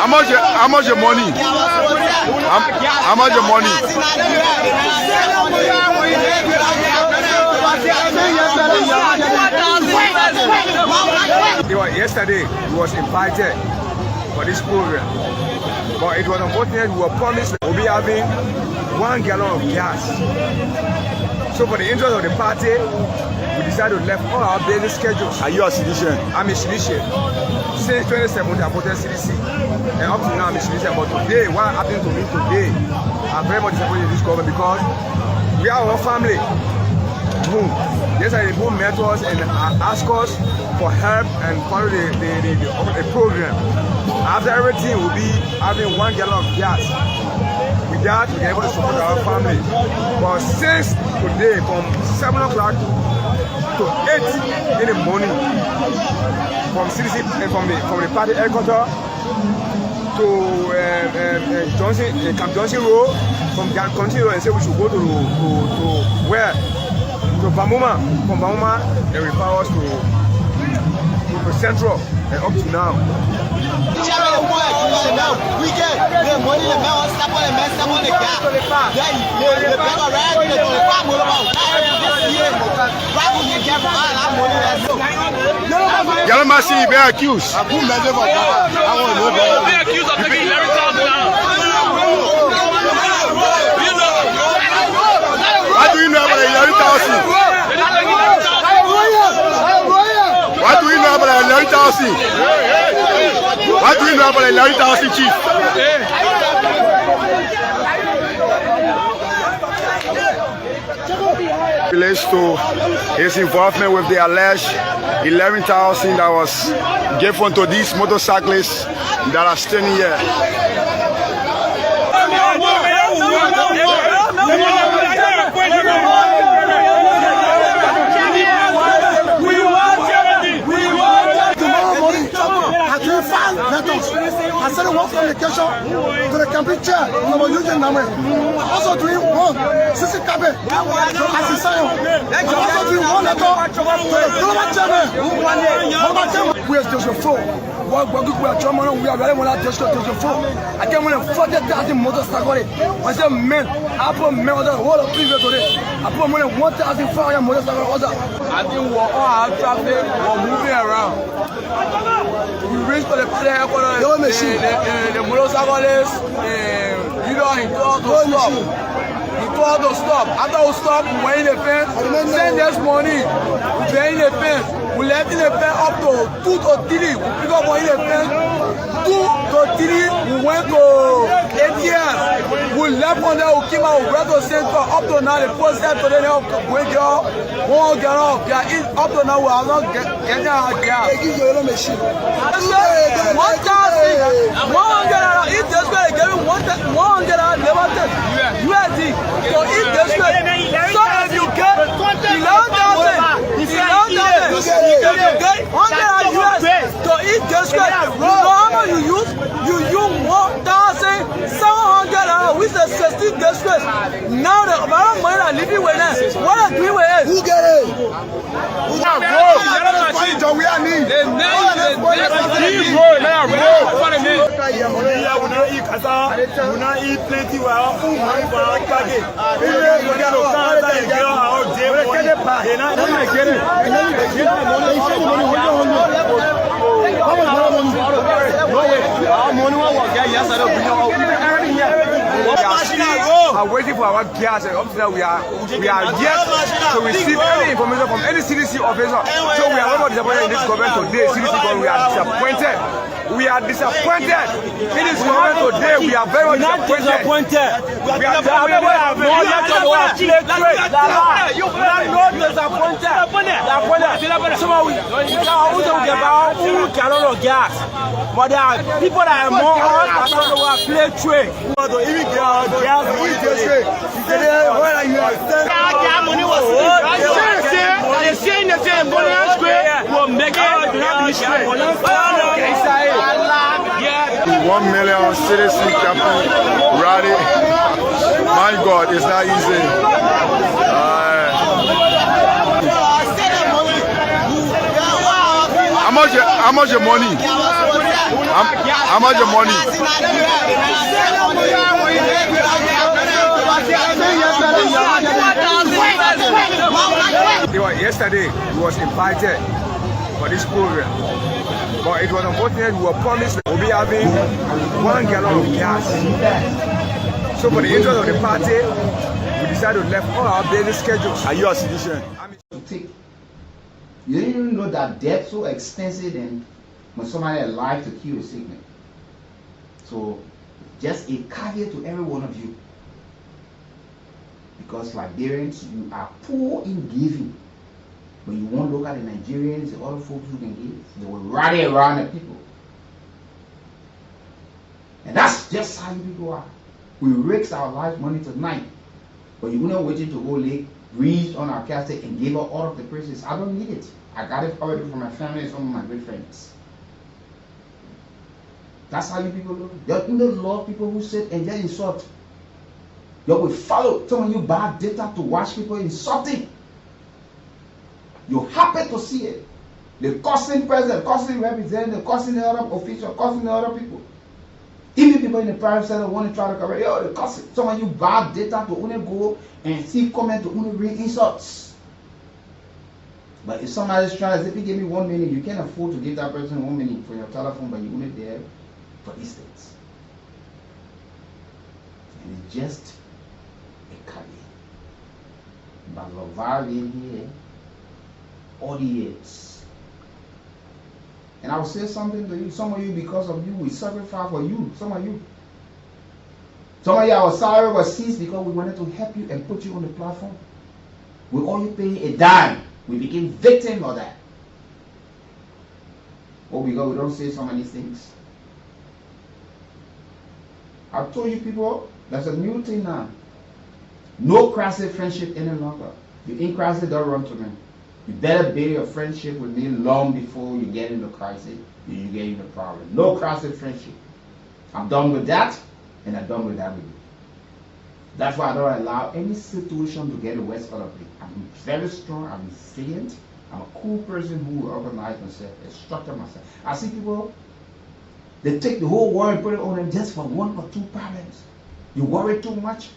much your money? How much your money? Yesterday he was invited for this program, but it was unfortunate. We were promised that we'll be having 1 gallon of gas. So for the interest of the party, we decided to left all our business schedules. Are you a citizen? I'm a citizen. Since 2017, I voted CDC, and up to now I'm a citizen. But today, what happened to me today, I'm very much disappointed in this government because we are our family. Boom. Yesterday, boom met us and asked us for help and follow the program. After everything, we'll be having 1 gallon of gas. With that, we can able to support our family. But since today, from 7 o'clock to 8 in the morning, from CDC and from the party headquarters to Camp Johnson Road, from Camp Johnson Road, and say we should go to where? To Bamuma. From Bamuma, they refer us to Central, and up to now. Yellow Mercy, be accused. Be accused of taking $11,000. What do you know about $11,000? What do you know about $11,000? What do you know about $11,000, Chief? Relates to his involvement with the alleged 11,000 that was given to these motorcyclists that are standing here. I said one communication to the campaign chair. Also doing one CC cabinet assistant. Also doing one letter to the global chairman. We are just a four. We are German. We are very well just a four. I came on a 40,000 motorcycles. I said men. I put men on the whole of previous today. I put more than 1,500 motorcycles. I think we're all traffic. We're moving around. We reach for the player for the motorcyclists. You know, he told to stop. He told to stop. After we stop, we went in the fence. Send this money. We went in the fence. We left in the fence up to 2 to 3. We pick up one in the fence. 2 to 3. We went to ATM. We left on there. We came out. We went to Central. Up to now, the post said today, we got 1 gallon. Up to now, we are not getting our gas. 1,000. 100. If this guy gave me 100, never take USD. So if this guy, so if you get 11,000, if you get 100 US, so if this guy, you know how much you use? You use 1,700, which is 16 districts. Now the amount of money that living with us, what are doing with us? Who get it? Who got broke? We are need. We not eat plenty. We are full money for our target. Are waiting for our gas, and up to now we are yet to receive any information from any CDC officer. So we are very disappointed in this government today. CDC government, we are disappointed. We are disappointed in this government today. We are very disappointed. We are but there are people that are more on play trade. $1 million citizen campaign rally. My God, it's not easy. How much your money? How much your money? Yesterday, he was invited for this program. But it was unfortunate we were promised that we'll be having 1 gallon of gas. So for the interest of the party, we decided to left all our daily schedules. Are you a citizen? You didn't even know that death so expensive than when somebody alive to kill a sickness. So just a caveat to every one of you. Because Liberians, you are poor in giving. But you won't look at the Nigerians, the other folks who can give. They will rally around the people. And that's just how you people are. We risked our life money tonight. But you're not waiting to go late, breathe on our casket and give up all of the praises. I don't need it. I got it already from my family and some of my great friends. That's how you people look. You don't love people who sit and just insult. You will follow some of you bad data to watch people insulting. You're happy to see it. They're cursing president, cursing representative, cursing the other official, cursing the other people. Even people in the private sector want to try to correct. Yo, they're cursing. Some of you bad data to only go and see comment to only read insults. But if somebody's trying to say, if you give me 1 minute, you can't afford to give that person 1 minute for your telephone, but you only there for instance. And it's just a caveat. But Laval in here, audience. And I will say something to you. Some of you, because of you, we sacrifice for you. Some of you. Some of you, our salary was seized because we wanted to help you and put you on the platform. We only pay a dime. We became victim of that. Oh, because we don't say so many things. I've told you people, there's a new thing now. No crisis friendship any longer. You in crisis, don't run to me. You better build your friendship with me long before you get into crisis, you get into problem. No crisis friendship. I'm done with that, and I'm done with that with you. That's why I don't allow any situation to get the worst out of me. I'm very strong, I'm resilient, I'm a cool person who will organize myself, structure myself. I see people, they take the whole world and put it on them just for 1 or 2 problems. You worry too much.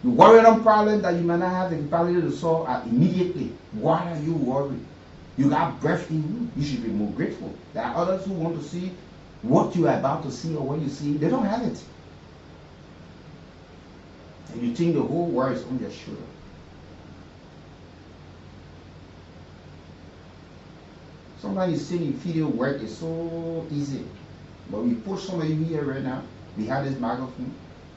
You worry on problems that you may not have the capacity to solve immediately. Why are you worried? You got breath in you. You should be more grateful. There are others who want to see what you are about to see or what you see. They don't have it. And you think the whole world is on your shoulder. Sometimes you see in video work is so easy. But we put somebody here right now, behind this microphone.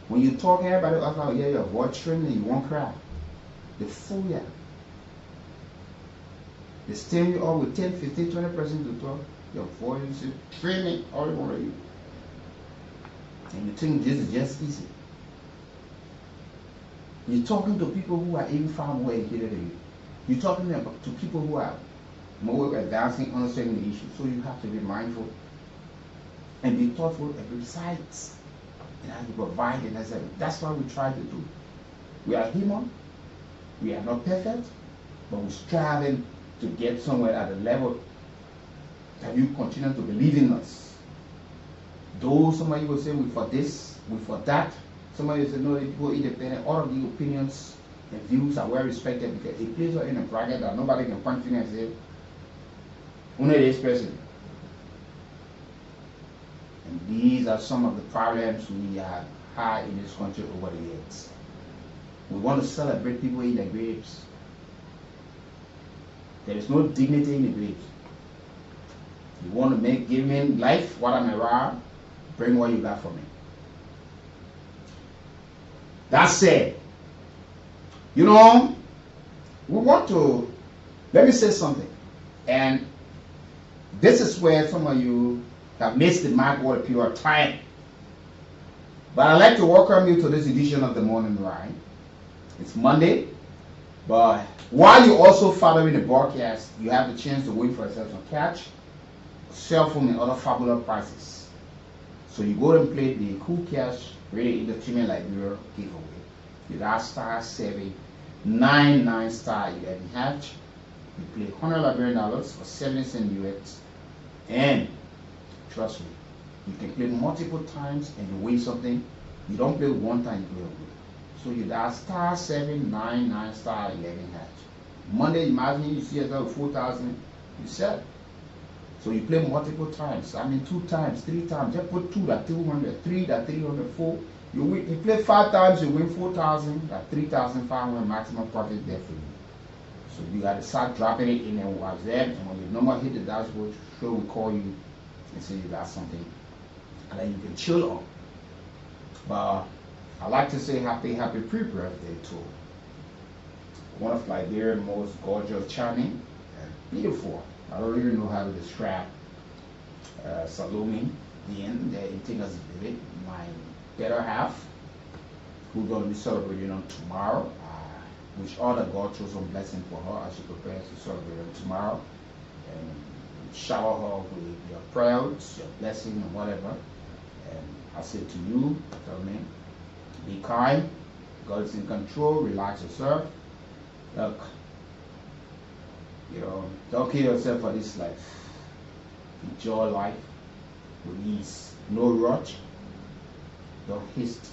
When you talk, everybody else out here, your voice trembling, you won't cry. They fool you. They stand you up with 10, 15, 20% to talk. Your voice is trembling all over you. And you think this is just easy. You're talking to people who are even far more educated than you. You're talking to people who are more advancing, understanding the issue. So you have to be mindful and be thoughtful and precise. And have to provide the necessary. That's what we try to do. We are human. We are not perfect, but we're striving to get somewhere at a level that you continue to believe in us. Though somebody will say we for this, we for that. Somebody will say no, people independent. All of the opinions and views are well respected because a place are in a bracket that nobody can point finger and say, only this person. And these are some of the problems we have had in this country over the years. We want to celebrate people in their graves. There is no dignity in the graves. You want to give me life while I'm around, bring what you got for me. That said, you know, we want to, let me say something. And this is where some of you have missed the mark for a period of time. But I'd like to welcome you to this edition of the Morning Ride. It's Monday, but while you're also following the broadcast, you have the chance to win for yourself some cash, cell phone, and other fabulous prizes. So you go and play the Cool Cash Radio Entertainment Liberia giveaway. You got star 799 star you have. You play $100 Liberian for 70 cents US. And trust me, you can play multiple times and you win something. You don't play one time, you play a win. So you dial star 799 star 11 hash. Monday, imagine you see yourself with 4,000, you sell. So you play multiple times. I mean 2 times, 3 times. Just put 2 that 200, 3 that 300, 4. You win. You play 5 times, you win 4,000. That 3,500 maximum profit there for you. So you got to start dropping it in and watch them. And when your number hit the dashboard, sure we call you and say you got something, and then you can chill on. But I like to say happy pre-birthday to one of Liberia's most gorgeous, charming, and beautiful. I don't even know how to describe Salome, the end, the Intigas Village, my better half, who's going to be celebrating on tomorrow. Wish all that God shows some blessing for her as she prepares to celebrate on tomorrow. And shower her with your prayers, your blessing, and whatever. And I say to you, Salome, be kind. God is in control. Relax yourself. Look, don't kill yourself for this life. Enjoy life with ease. No rush. Don't haste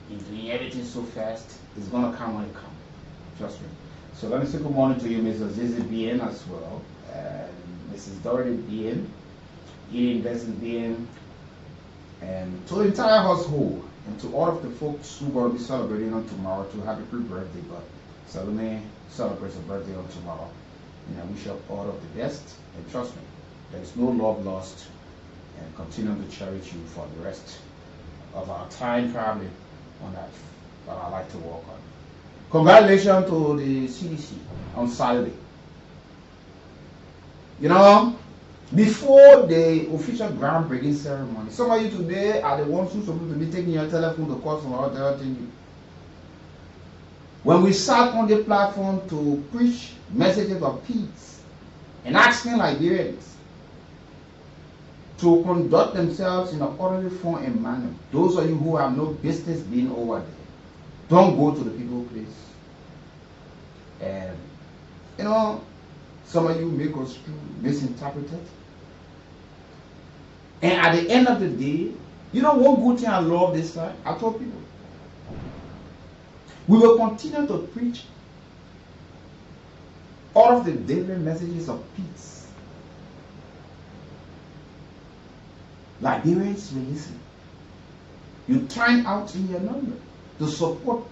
in doing everything so fast. It's gonna come when it comes. Trust me. So let me say good morning to you, Mrs. Zizi BN as well, and Mrs. Dorothy BN, Eating Blessing BN, and to the entire household, and to all of the folks who are going to be celebrating on tomorrow, to happy pre-birthday. But Salome celebrates her birthday on tomorrow. And I wish her all of the best, and trust me, there is no love lost, and continue to cherish you for the rest of our time, probably on that, but I like to work on. Congratulations to the CDC on Saturday. Before the official groundbreaking ceremony, some of you today are the ones who are supposed to be taking your telephone to call someone telling you. When we sat on the platform to preach messages of peace and asking Liberians to conduct themselves in an orderly form and manner, those of you who have no business being over there, don't go to the people place. And some of you make us misinterpreted. And at the end of the day, one good thing I love this time, I told people, we will continue to preach all of the daily messages of peace. Liberians will listen. You turn out in your number to support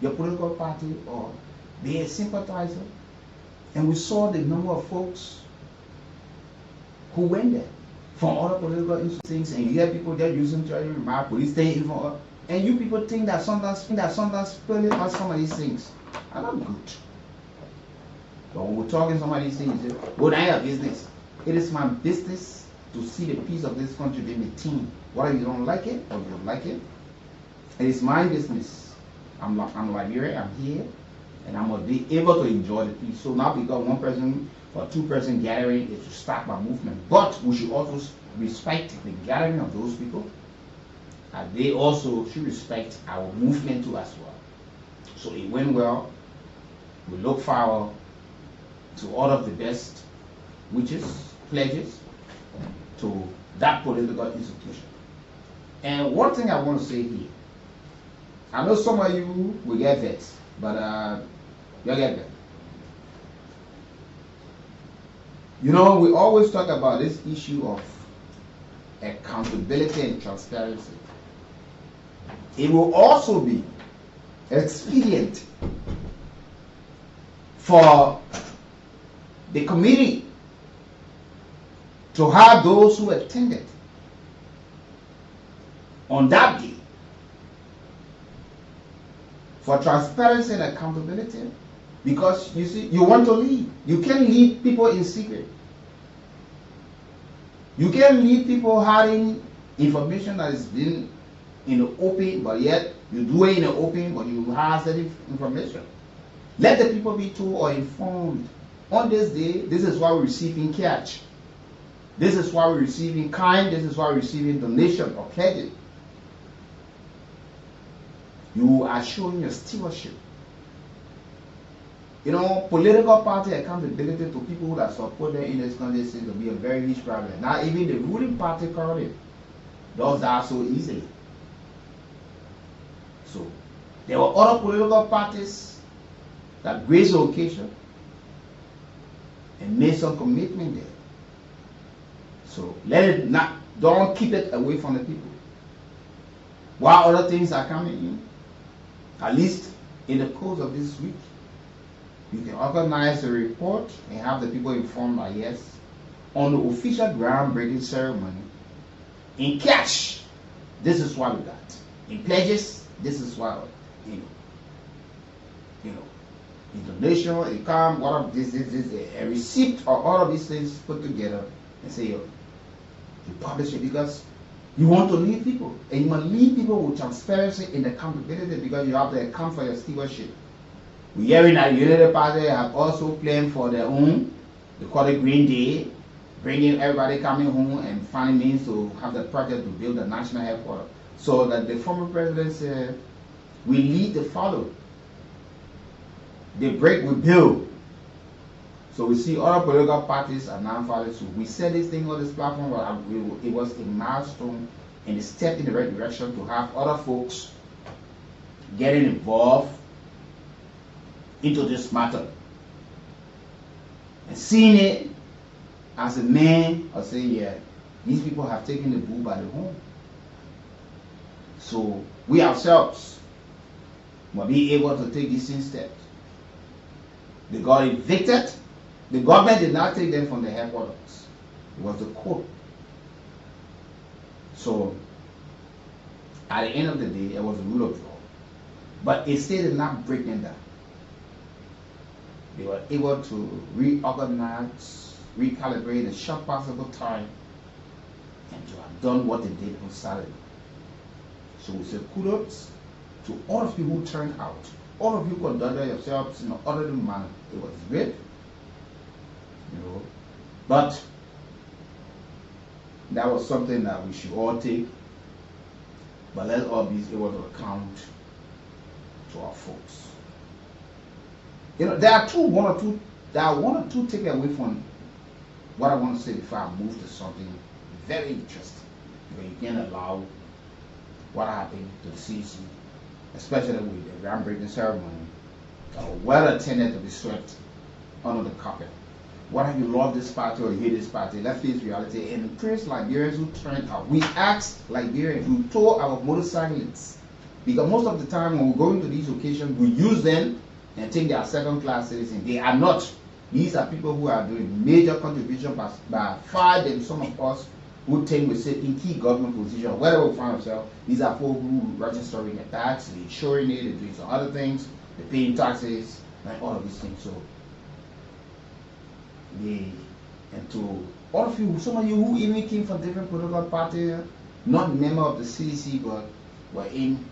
your political party or be a sympathizer. And we saw the number of folks who went there from other political things, and you hear people there using to remark, police stay even, and you people think that sometimes spelling out some of these things are not good. But when we're talking some of these things, you say, well, I have business. It is my business to see the peace of this country being maintained. Whether you don't like it or you don't like it, it is my business. I'm Liberia, I'm here, and I'm going to be able to enjoy the peace. So not because one person or 2 person gathering is to start my movement, but we should also respect the gathering of those people, and they also should respect our movement too as well. So it went well. We look forward to all of the best wishes, pledges to that political institution. And one thing I want to say here, I know some of you will get vexed, but you'll get vexed. We always talk about this issue of accountability and transparency. It will also be expedient for the committee to have those who attended on that day for transparency and accountability, because you see, you want to lead. You can't lead people in secret. You can't lead people hiding information that is being in the open, but yet you do it in the open, but you hide certain information. Let the people be told or informed. On this day, this is why we're receiving cash. This is why we're receiving kind. This is why we're receiving donation or pledging. You are showing your stewardship. You know, political party accountability to people that support them in this country seems to be a very huge problem. Now, even the ruling party currently does that so easily. So, there were other political parties that graced the occasion and made some commitment there. So, don't keep it away from the people. While other things are coming in, at least in the course of this week, you can organize a report and have the people informed that yes, on the official groundbreaking ceremony, in cash, this is what we got. In pledges, this is what, in donation, income, what of this, a receipt or all of these things put together and say, you publish it because you want to lead people. And you must lead people with transparency and accountability because you have to account for your stewardship. We're hearing that Unity Party have also planned for their own, they call it Green Day, bringing everybody coming home and finding means to have the project to build a national headquarters. So that the former president said, we lead the follow. They break, we build. So we see other political parties are now following suit. We said this thing on this platform, but it was a milestone and a step in the right direction to have other folks getting involved into this matter and seeing it as a man or saying, yeah, these people have taken the bull by the horn. So we ourselves will be able to take these same steps. They got evicted. The government did not take them from the headquarters. It was the court. So at the end of the day, it was a rule of law. But it still did not break them down. They were able to reorganize, recalibrate in a short possible time, and to have done what they did on Saturday. So we say kudos to all of you who turned out, all of you conducted yourselves in an orderly manner. It was great, but that was something that we should all take. But let's all be able to account to our folks. There are one or two takeaways from what I want to say before I move to something very interesting. Because you can't allow what happened to the CC, especially with the groundbreaking ceremony, well attended to be swept under the carpet. Whether you love this party or you hate this party, let's face reality. And encourage Liberians who turned out. We asked Liberians, we told our motorcyclists, because most of the time when we go into these occasions, we use them and think they are second-class citizens. They are not. These are people who are doing major contribution by far than some of us who think we sit in key government positions. Wherever we find ourselves, these are folks who are registering their tax, they're insuring it, they're doing some other things, they're paying taxes, and all of these things. So, and to all of you, some of you who even came from different political parties, not member of the CDC, but were in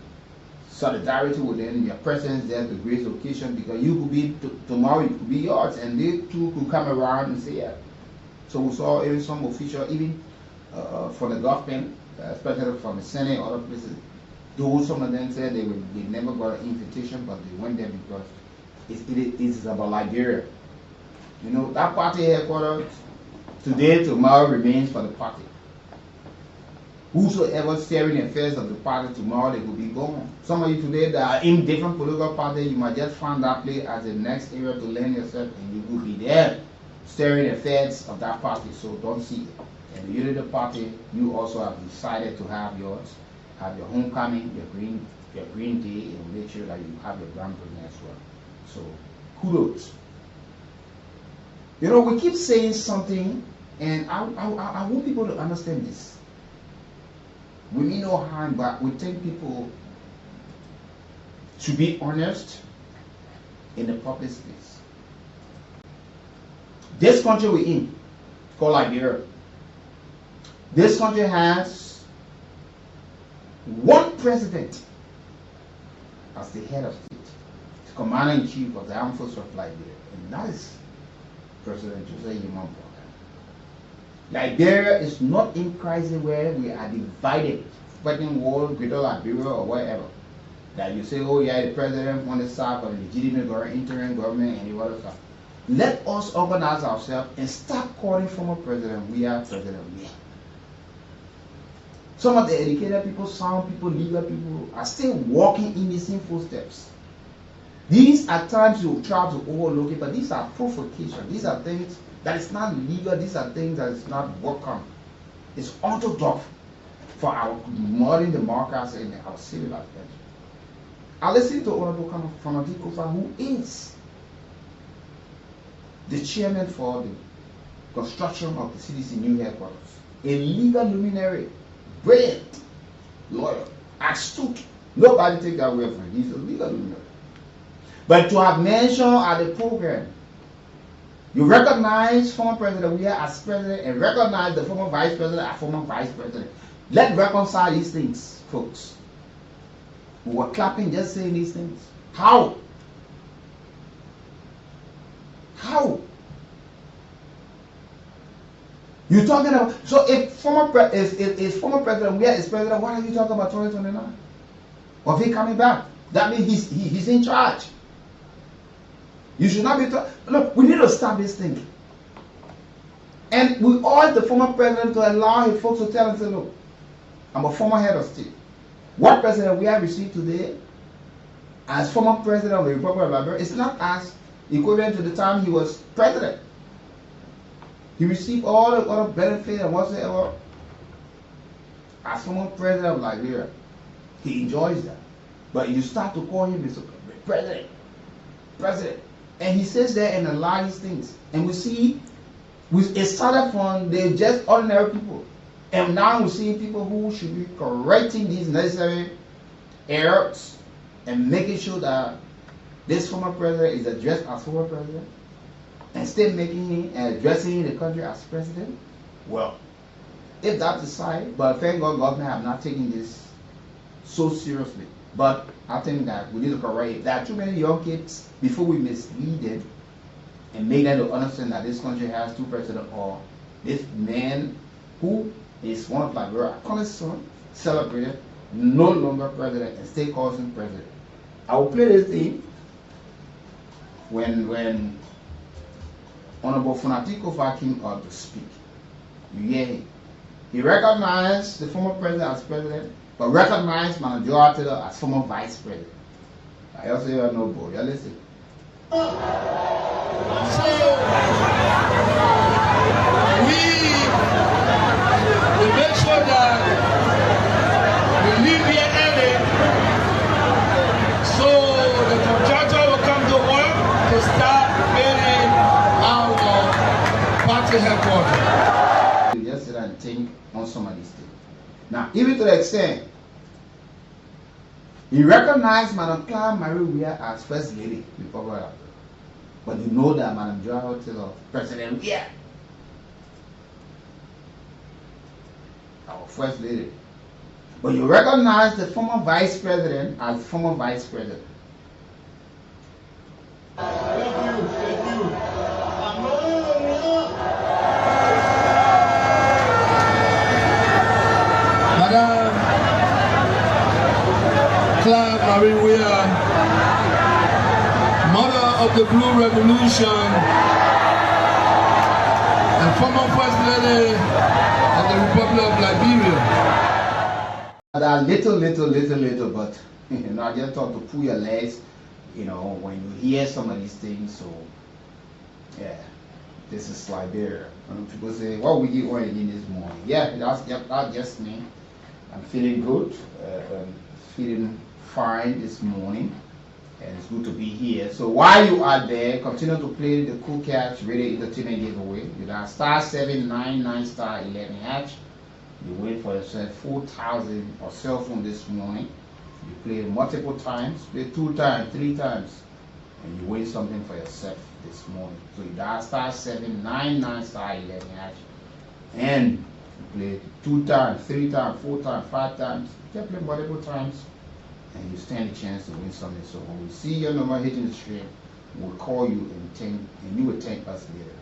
solidarity with them, your presence there to grace the occasion, because you could be tomorrow, it could be yours, and they too could come around and say, yeah. So we saw even some official, even from the government, especially from the Senate and other places, though some of them said they never got an invitation, but they went there because it is about Liberia. That party headquarters today, tomorrow remains for the party. Whosoever steering the affairs of the party tomorrow, they will be gone. Some of you today that are in different political parties, you might just find that place as the next area to learn yourself, and you will be there steering the affairs of that party. So don't see it. And the Unity Party, you also have decided to have yours, have your homecoming, your green day, and make sure that you have your groundbreaking as well. So kudos. We keep saying something, and I want people to understand this. We mean no harm, but we think people should be honest in the public space. This country we're in, called Liberia, this country has one president as the head of state, the commander-in-chief of the armed forces of Liberia, and that is President Jose Yimampo. Liberia is not in crisis where we are divided, fighting war, Greater Liberia or wherever. that you say, oh yeah, the president want to serve a legitimate interim government and all that stuff. Let us organize ourselves and stop calling former president we are president we are. Some of the educated people, sound people, legal people are still walking in the same footsteps. These at times you try to overlook it, but these are provocation. These are things that is not legal. These are things that is not welcome. It's orthodox for our modern democracy and our civilized country. I listened to Honorable Fanati Kofa, who is the chairman for the construction of the CDC new headquarters. A legal luminary, brilliant lawyer, astute. Nobody take that away from him. He's a legal luminary. But to have mentioned at the program, you recognize former President Weah as president and recognize the former vice president as former vice president. Let's reconcile these things, folks. We were clapping just saying these things. How? How? You're talking about, so if former President Weah is president, why are you talking about 2029? Or if he coming back? That means he's in charge. You should not be look, we need to stop this thing. And we urge the former president to allow his folks to tell him, say, look, I'm a former head of state. What president we have received today as former president of the Republic of Liberia is not as equivalent to the time he was president. He received all the other benefits and whatsoever as former president of Liberia. He enjoys that. But you start to call him Mr. President, President. And he says there and a lot of these things. And we see, it started from they're just ordinary people. And now we're seeing people who should be correcting these necessary errors and making sure that this former president is addressed as former president and still making him and addressing the country as president. Well, if that's the side, but thank God government have not taken this so seriously. But I think that we need to correct it. There are too many young kids before we mislead them and make them to understand that this country has two presidents, or this man who is one of Liberia, I call his son, celebrated, no longer president, and still calls him president. I will play this thing when Honorable Fanati Kofa came out to speak. You hear him. He recognized the former president as president, but recognized Manager Taylor as former vice president. I also hear no boy. You listen. So we make sure that we leave here early, so the contractor will come to work to start building our party headquarters. You just sit and think on some of these things. Now, even to the extent, he recognized Madam Clara Marie Weah as First Lady before her. But you know that Madam Joao Taylor, President Weah, our First Lady. But you recognize the former Vice President as former Vice President. Thank you. Madam Clara Marie Weah, mother of the Blue Revolution and former First Lady of the Republic of Liberia. That little, but I just thought to pull your legs, when you hear some of these things. So, yeah, this is Liberia. People say, what will you eat in this morning? Yeah, that's just me. I'm feeling good, feeling fine this morning, and it's good to be here. So while you are there, continue to play the Cool Catch Radio Entertainment Giveaway. You got *799 *11#. You win for yourself 4,000 or cell phone this morning. You play multiple times, play 2 times, 3 times, and you win something for yourself this morning. So you dial *799 *11#, and you play 2 times, 3 times, 4 times, 5 times. You can play multiple times, and you stand a chance to win something. So when we see your number hitting the stream, we'll call you and you will thank us later.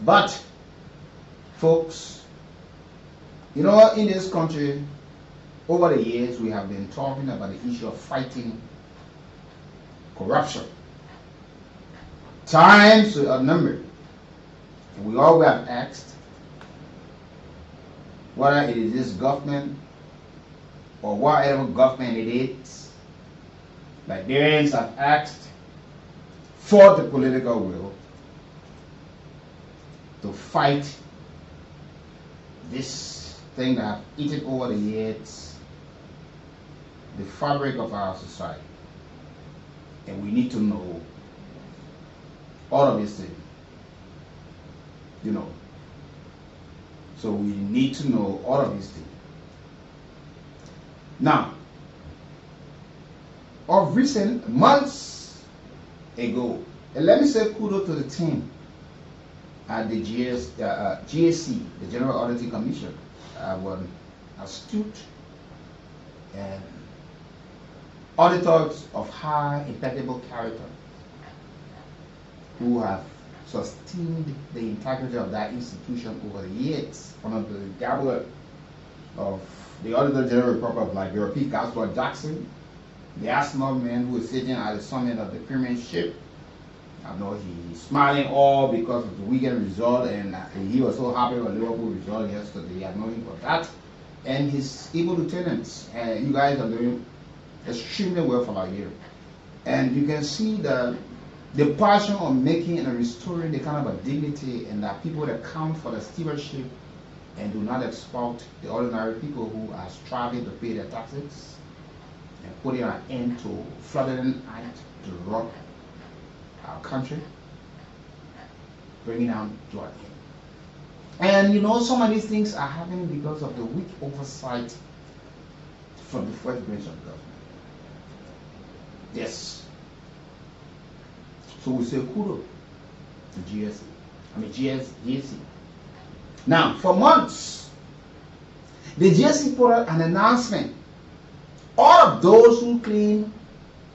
But, folks, in this country, over the years, we have been talking about the issue of fighting corruption. Times are numbered. And we all have asked whether it is this government or whatever government it is. Liberians have asked for the political will to fight this thing that have eaten over the years the fabric of our society. And we need to know all of these things. You know. So we need to know all of these things. Now, of recent months ago, and let me say kudos to the team at the GAC, the General Auditing Commission, were astute and auditors of high impeccable character who have sustained the integrity of that institution over the years. One of the gabbler of the Auditor General Republic of Liberia, P. Casper Jackson, the asthma man who is sitting at the summit of the premiership. I know he's smiling all because of the weekend result, and he was so happy with the Liverpool result yesterday. I know him for that. And his able lieutenants, you guys are doing extremely well for Liberia. And you can see the passion of making and restoring the kind of a dignity, and that people that count for the stewardship and do not exploit the ordinary people who are striving to pay their taxes and putting an end to fraudulent act to rot our country, bringing down to our end. And you know, some of these things are happening because of the weak oversight from the first branch of government. Yes. So we say kudos to GAC. Now, for months, the GAC put out an announcement. All of those who claim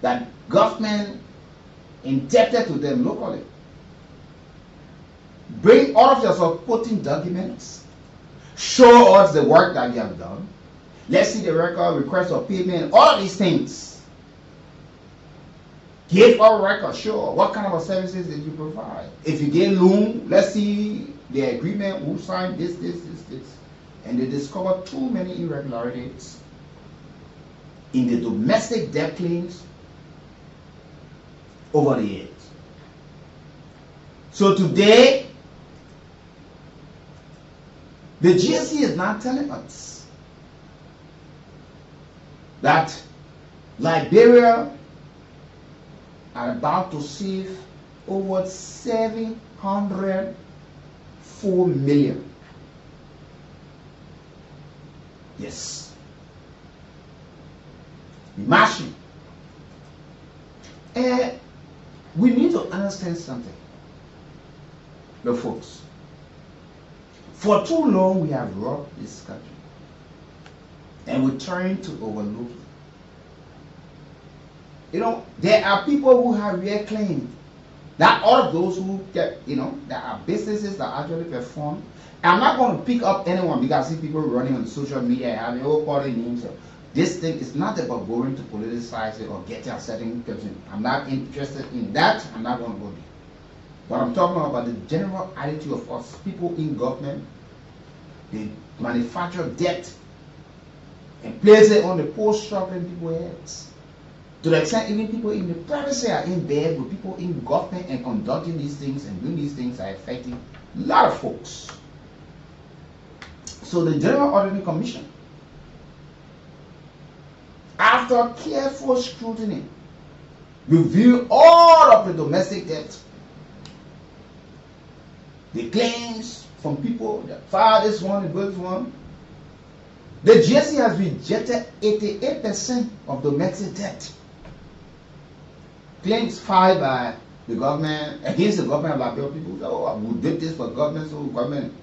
that government indebted to them locally, bring all of your supporting documents, show us the work that you have done. Let's see the record, request of payment, all of these things. Give our record, show what kind of services did you provide. If you get loan, let's see the agreement, who signed this. And they discovered too many irregularities in the domestic debt claims over the years. So today, the GAC is now telling us that Liberia are about to save over 704 million. Yes. Imagine. We need to understand something. Look, folks. For too long we have robbed this country. And we turn to overlook it. You know, there are people who have real claim that all of those who get, you know, there are businesses that actually perform. I'm not going to pick up anyone because I see people running on social media and having all party names. This thing is not about going to politicize it or getting a certain person. I'm not interested in that. I'm not going to go there. But I'm talking about the general attitude of us, people in government. They manufacture debt and place it on the poor struggling people's heads. To the extent even people in the private sector are in bed with people in government and conducting these things and doing these things are affecting a lot of folks. So the General Auditing Commission, after careful scrutiny, reviewed all of the domestic debt, the claims from people that filed this one and this one. The GAC has rejected 88% of domestic debt claims filed by the government against the government of Liberia. People say, oh, we did this for government, so government.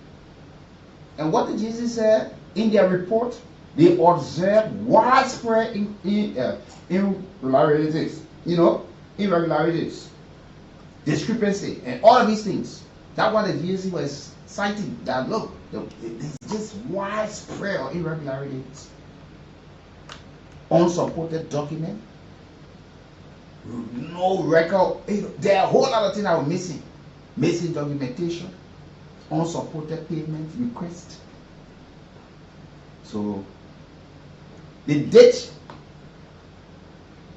And what the GAC said in their report, they observed widespread irregularities, irregularities, discrepancy, and all of these things. That's what the GAC was citing. That look, there's just widespread irregularities. unsupported document, no record. There are a whole lot of things that were missing. Missing documentation, unsupported payment request. So they did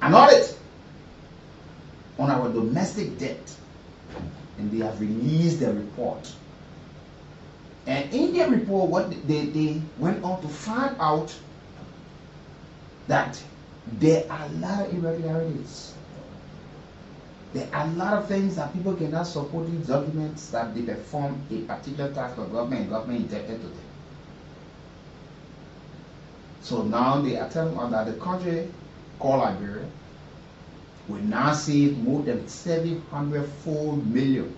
an audit on our domestic debt, and they have released the report. And in their report, what they went on to find out that there are a lot of irregularities. There are a lot of things that people cannot support these documents that they perform a particular task for government and government indebted to them. So now they are telling us that the country called Liberia will now save more than 704 million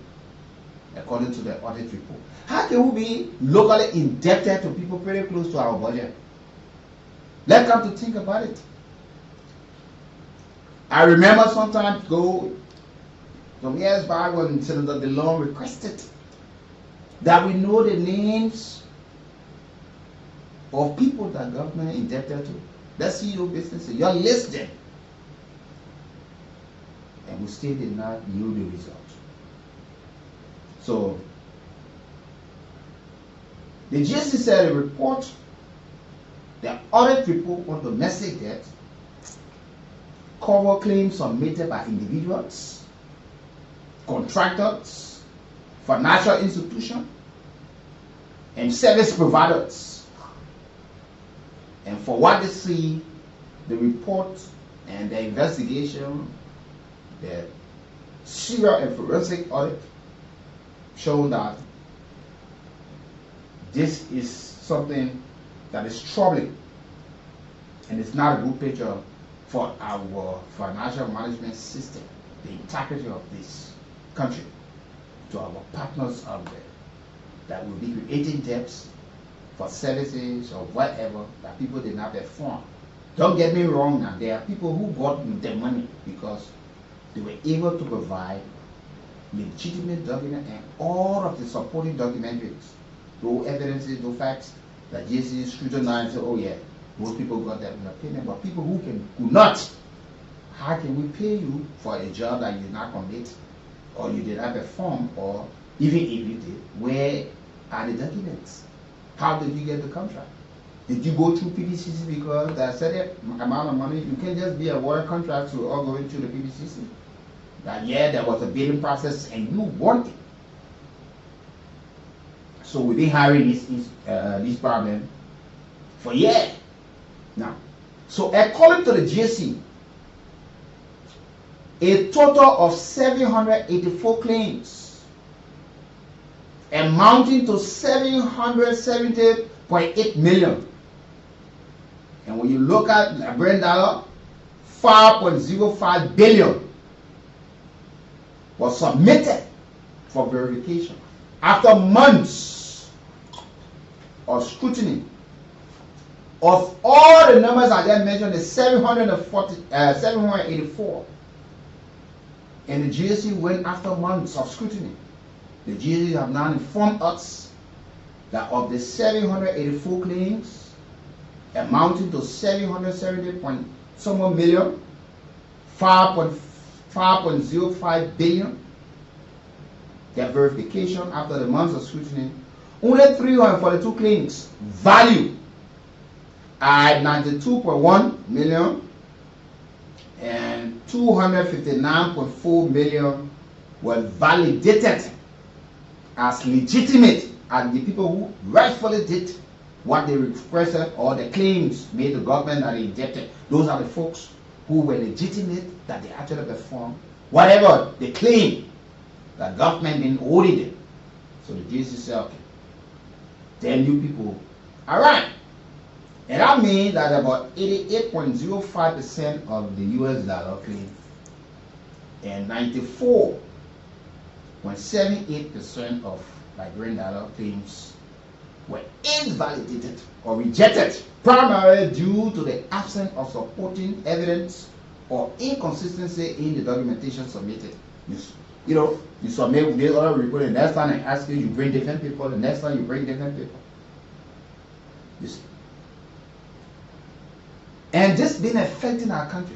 according to the audit report. How can we be locally indebted to people very close to our budget? Let's come to think about it. I remember some time ago, some years back, when Senator DeLong requested that we know the names of people that government indebted to. Let's see your businesses. You're listed. And we still did not know the result. So, the GSC said a report, the audit report on domestic debt, cover claims submitted by individuals, contractors, financial institutions, and service providers. And for what they see, the report and the investigation, the serial and forensic audit show that this is something that is troubling, and it's not a good picture for our financial management system, the integrity of this country, to our partners out there that will be creating debts for services or whatever that people did not perform. Don't get me wrong now, there are people who got the money because they were able to provide legitimate document and all of the supporting documentaries, no evidences, no facts, that JC scrutinized and said, oh yeah, most people got that in opinion, but people who could not, how can we pay you for a job that you did not commit, or you did not perform, or even if you did, where are the documents? How did you get the contract? Did you go through PDCC because that certain amount of money? You can't just be a awarded contract to all going through the PDCC. That yeah, there was a bidding process and you won it. So we've been having this problem for years now. So according to the GSC, a total of 784 claims amounting to 770.8 million. And when you look at Liberian dollar, 5.05 billion was submitted for verification after months of scrutiny of all the numbers I just mentioned. The 784, and the GSC went after months of scrutiny. The GSC have now informed us that of the 784 claims amounting to 770 point somewhere million, 5.05 billion, their verification after the months of scrutiny, only 342 claims value at 92.1 million and 259.4 million were validated as legitimate, and the people who rightfully did what they requested or the claims made the government that they indebted, those are the folks who were legitimate, that they actually performed whatever they claim that government didn't audit them. So the GSC said, okay, then you people, all right. And that means that about 88.05% of the US dollar claim and 94.78% of Liberian dollar claims were invalidated or rejected, primarily due to the absence of supporting evidence or inconsistency in the documentation submitted. You submit this other report, and next time I ask you, you bring different people, the next time you bring different people. And this been affecting our country.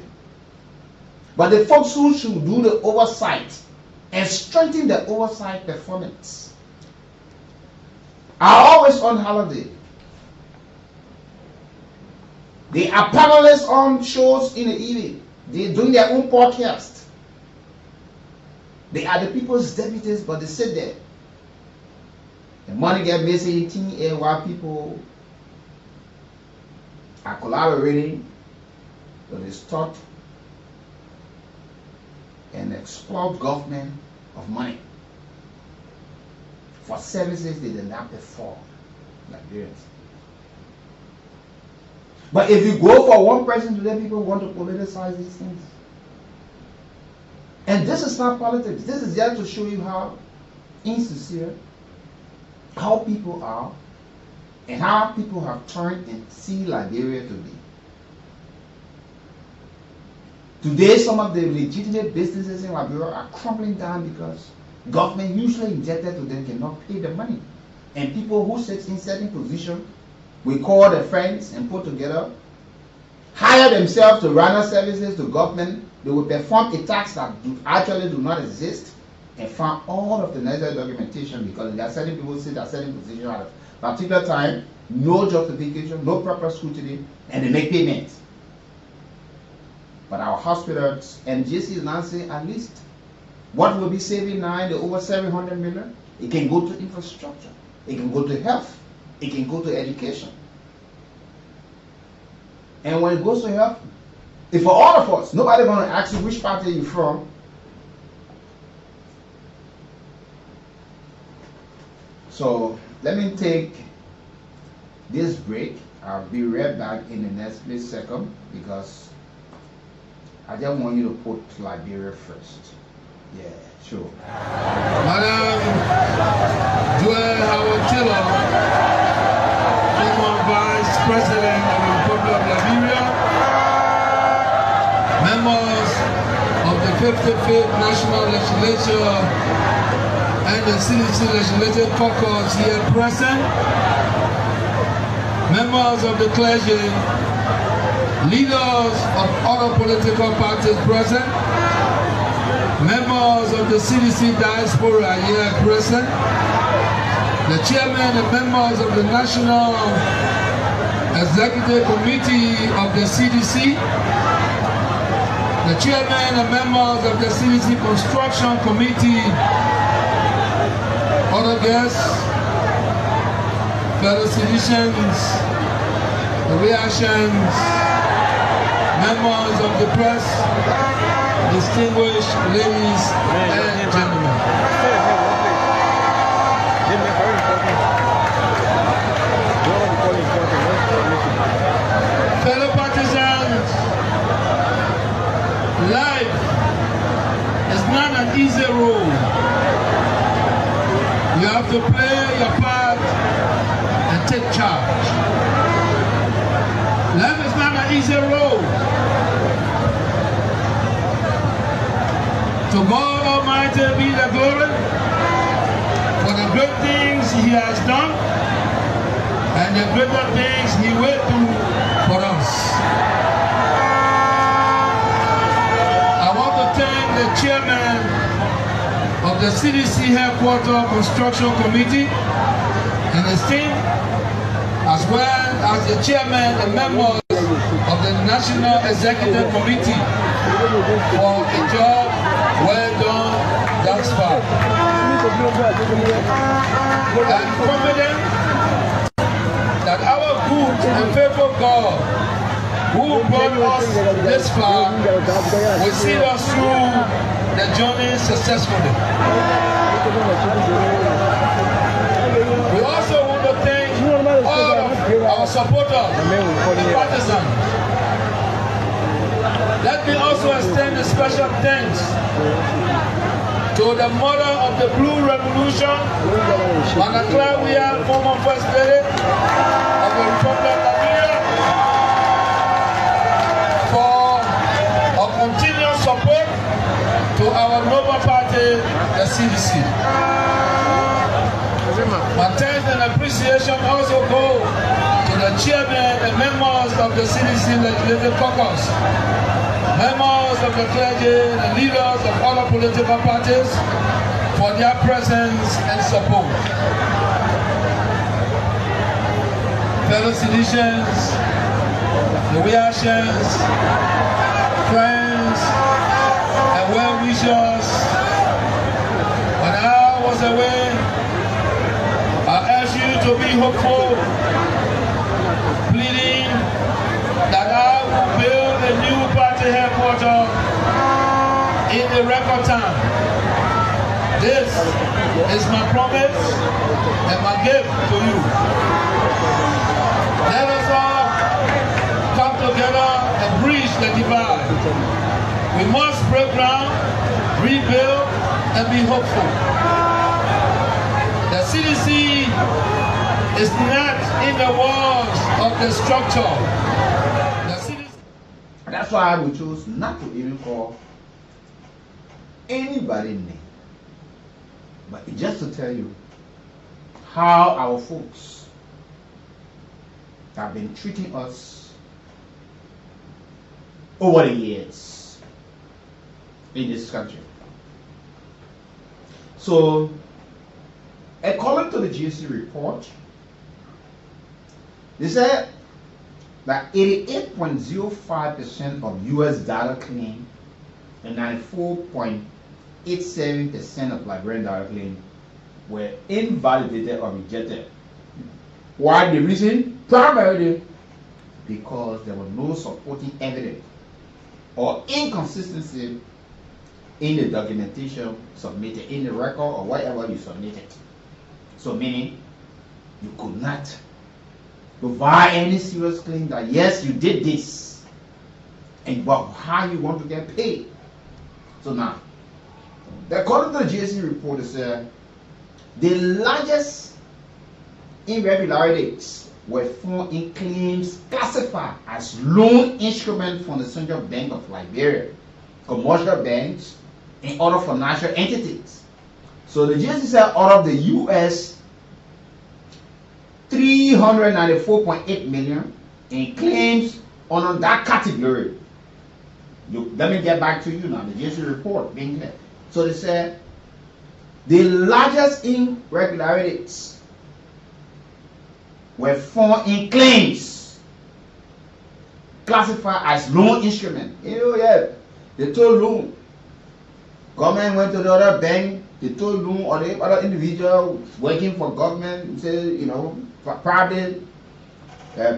But the folks who should do the oversight and strengthen the oversight performance are always on holiday. They are panelists on shows in the evening. They're doing their own podcast. They are the people's deputies, but they sit there. The money gets missing in thin air while people are collaborating to distort and exploit government of money for services they did not perform, Liberians. But if you go for one person today, people want to politicize these things. And this is not politics. This is just to show you how insincere, how people are, and how people have turned and see Liberia to be. Today, some of the legitimate businesses in Liberia are crumbling down because government usually indebted to them cannot pay the money. And people who sit in certain positions, we call their friends and put together, hire themselves to render services to government. They will perform a tax that actually do not exist and find all of the necessary documentation because there are certain people who sit at certain positions at a particular time, no justification, no proper scrutiny, and they make payments. But our hospitals and JC is now saying at least what will be saving now in the over 700 million, it can go to infrastructure, it can go to health, it can go to education. And when it goes to health, if for all of us, nobody going to ask you which party you're from, so let me take this break. I'll be right back in the next split second because I just want you to put Liberia first. Yeah, sure. Madam Joel Howard Taylor, former Vice President of the Republic of Liberia, members of the 55th National Legislature and the CDC Legislative Caucus here present, members of the clergy, leaders of other political parties present, members of the CDC diaspora here present, the chairman and members of the National Executive Committee of the CDC, the chairman and members of the CDC Construction Committee, other guests, fellow citizens, the reactions, members of the press, distinguished ladies and gentlemen. Fellow partisans, life is not an easy road. You have to play your part and take charge. Life is not an easy road. To God Almighty be the glory for the great things He has done and the greater things He will do for us. I want to thank the chairman of the CDC Headquarters Construction Committee and his team, as well as the chairman and members of the National Executive Committee for a job well done thus far. I'm confident that our good and faithful God, who brought us this far, will see us through the journey successfully. We also want to thank all of our supporters and partisans. Let me also extend a special thanks to the mother of the Blue Revolution, Natl, former First Lady of the Republic of Liberia, for her continued support to our noble party, the CDC. My thanks and appreciation also go to the chairman and members of the CDC Legislative Caucus, members of the clergy, and leaders of other political parties for their presence and support. Fellow citizens, the Weekians, friends, and well-wishers, when I was away, I urge you to be hopeful, pleading that I will build a new party headquarters in a record time. This is my promise and my gift to you. Let us all come together and bridge the divide. We must break ground, rebuild, and be hopeful. The CDC is not in the walls of the structure. The CDC. That's why we chose not to even call anybody name. But just to tell you how our folks have been treating us over the years in this country. So, according to the GSC report, they said that 88.05% of US data claim and 94.87% of Liberian data claim were invalidated or rejected. Why the reason? Primarily because there was no supporting evidence or inconsistency in the documentation submitted, in the record or whatever you submitted. So meaning you could not provide any serious claim that yes, you did this, and but how you want to get paid. So now, according to the GSC report, it said the largest irregularities were found in claims classified as loan instruments from the Central Bank of Liberia, commercial banks, and other financial entities. So the GSC said out of the US 394.8 million in claims under that category. Let me get back to you now, the GSC report being here. So they said the largest irregularities were found in claims classified as loan instrument. Yeah, they told loan. Government went to the other bank, they told loan, or the other individual working for government, say, probably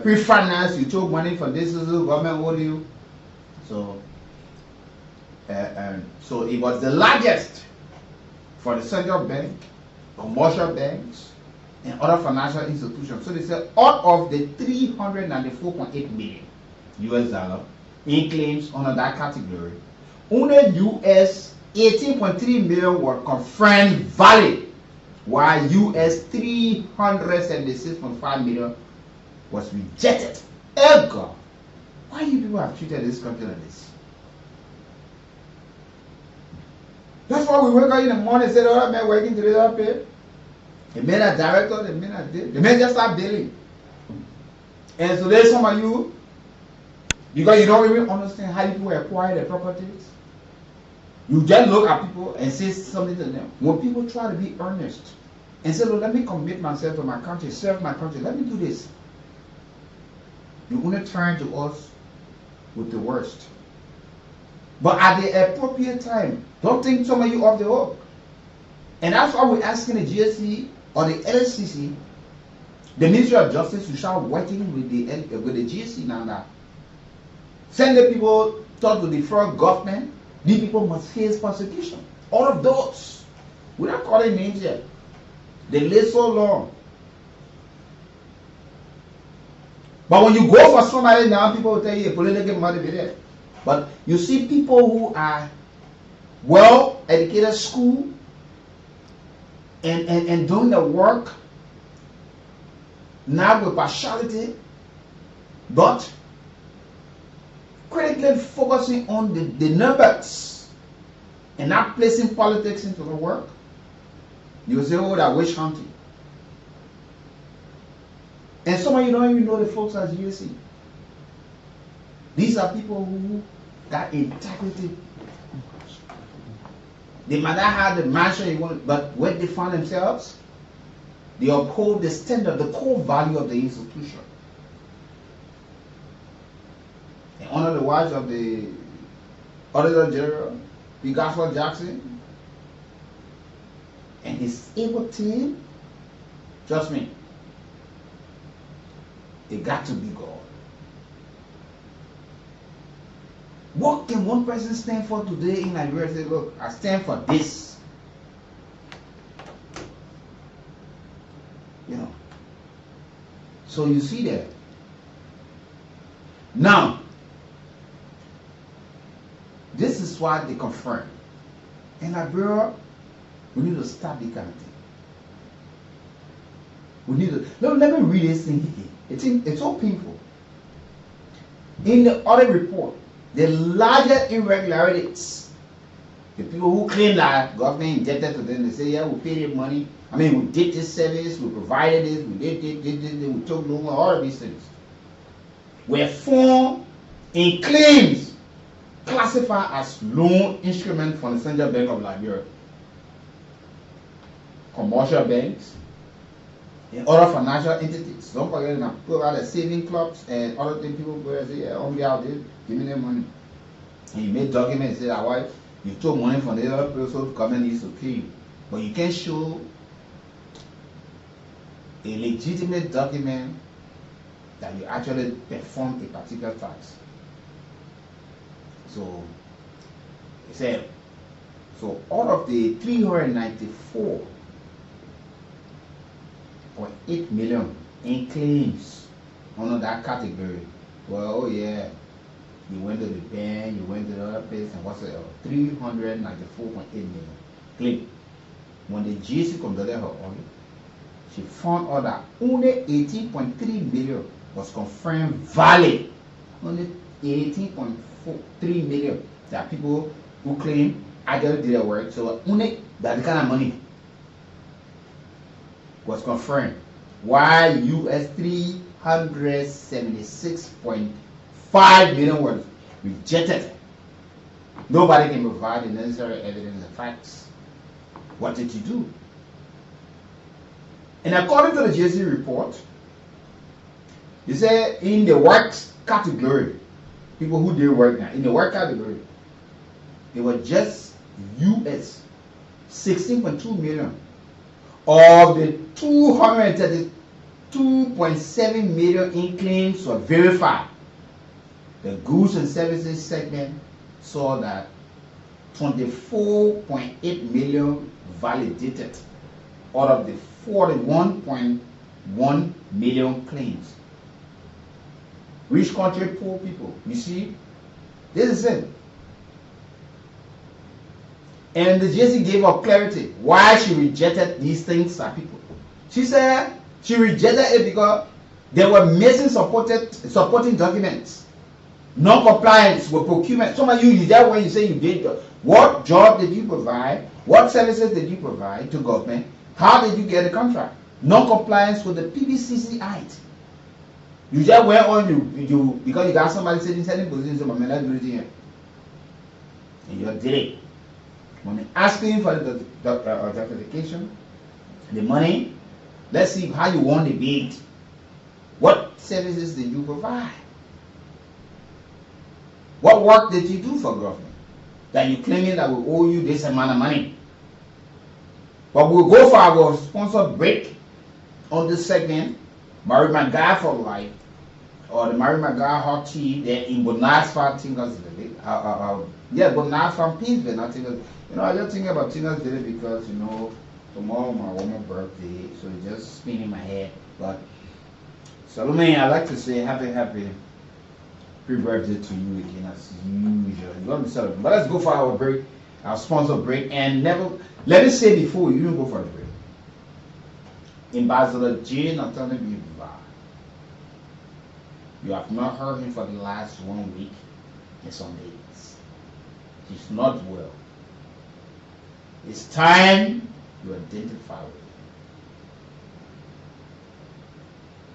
pre-finance, you took money for this, government owed you. So, so it was the largest for the central bank, commercial banks, and other financial institutions. So they said out of the 394.8 million US dollar in claims under that category, only US 18.3 million were confirmed valid, while US 376.5 million was rejected. Oh God, why you people have treated this country like this? That's why we wake up in the morning and say, oh, man working today, up here. The men are director, the men are this. The men just start billing. And so there's some of you, because you don't even understand how people acquire their properties. You just look at people and say something to them. When people try to be earnest and say, look, let me commit myself to my country, serve my country, let me do this. You only turn to us with the worst. But at the appropriate time, don't think some of you off the hook. And that's why we're asking the GSC or the LCC, the Ministry of Justice, to start working with the GSC now that send the people talk to the federal government. These people must face persecution. All of those. We're not calling names yet. They live so long. But when you go for somebody now, people will tell you a political motivated. But you see people who are well educated, school, and doing the work now with partiality, but critically focusing on the numbers and not placing politics into the work. You say, oh, that witch hunting. And some of you don't even know the folks at GSC. These are people who got integrity. They might not have the mansion you want, but when they find themselves, they uphold the standard, the core value of the institution. And one of the wives of the Auditor General, P. Gospel Jackson, and his able team, trust me, it got to be God. What can one person stand for today in Liberia? Say, look, I stand for this. You know. So you see that. Now, this is why they confirm. In Liberia, we need to stop the kind of thing. We need to. Let me read this thing here. It's so painful. In the audit report, the largest irregularities, the people who claim that government injected to them, they say, yeah, we paid them money. I mean, we did this service, we provided this, we did this, we took loan, all of these things, were found in claims classified as loan instrument from the Central Bank of Liberia, commercial banks, and other financial entities. Don't forget now, people out the saving clubs and other things, people go and say, yeah, only out there, give me their money. And you make documents and say, why you took money from the other person, government needs to pay you. But you can't show a legitimate document that you actually performed a particular task. So, he said, so out of the 394.8 million in claims under that category, well, oh yeah, you went to the bank, you went to the other place, and what's it? 394.8 million claim. When the GC conducted her audit, she found out that only 18.3 million was confirmed valid. Only 18.3 million. There are people who claim actually did their work, so only that kind of money was confirmed. While US 376.5 million was rejected. Nobody can provide the necessary evidence and facts. What did you do? And according to the JC report, they say in the works category, people who did work now, in the work category, it was just US 16.2 million of the 232.7 million in claims were verified. The goods and services segment saw that 24.8 million validated out of the 41.1 million claims. Rich country, poor people. You see, this is it. And the JC gave up clarity why she rejected these things at people. She said she rejected it because they were missing supporting documents. Non-compliance with procurement. Some of you just when you say you did, what job did you provide? What services did you provide to government? How did you get the contract? Non-compliance with the PBCC Act. You just went on you because you got somebody sitting positions, so let's do it here. And you did it. When they asking for the justification, the money, let's see how you won the bid. What services did you provide? What work did you do for government? That you claiming that we owe you this amount of money. But we'll go for our sponsored break on this segment. Mary McGuire for Life, or the Mary McGuire Hot Tea there in Bonaz Farm, Tinkersville. Yeah, Bonaz Farm, Peaceville, not Tinkersville. You know, I just think about Tinkersville because, you know, tomorrow my woman's birthday, so it's just spinning in my head. But, Salome, I'd like to say happy pre-birthday to you again, as usual. You want to celebrate. But let's go for our break, our sponsor break, and never, let me say before you even go for the break. Ambassador J. Natl, you have not heard him for the last 1 week and some days. He's not well. It's time you identify with him.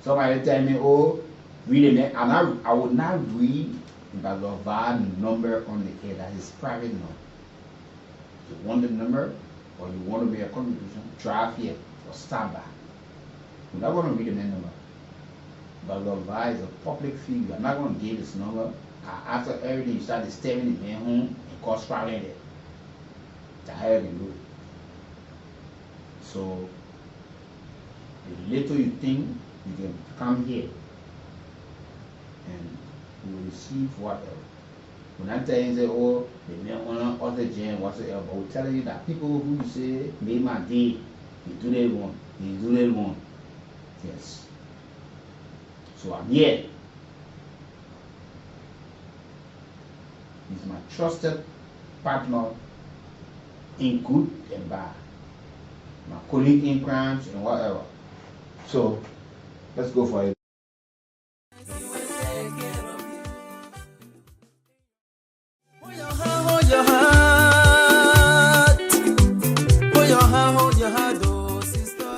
Somebody tell me, oh, read it, and I would not read But the VAR number on the air, that is private number. You want the number, or you want to make a contribution, drive here or stop by. You're not going to read the number. But the VAR is a public figure. You're not going to give this number. After everything, you start disturbing the man home and cause problem there. That's how you do it. So, the little you think, you can come here and you will receive whatever. When I tell you, say, oh, the man on other jam, whatsoever, but we're telling you that people who you say made my day, they do that one, they do that one. Yes. So I'm here. He's my trusted partner in good and bad. My colleague in crimes and whatever. So let's go for it.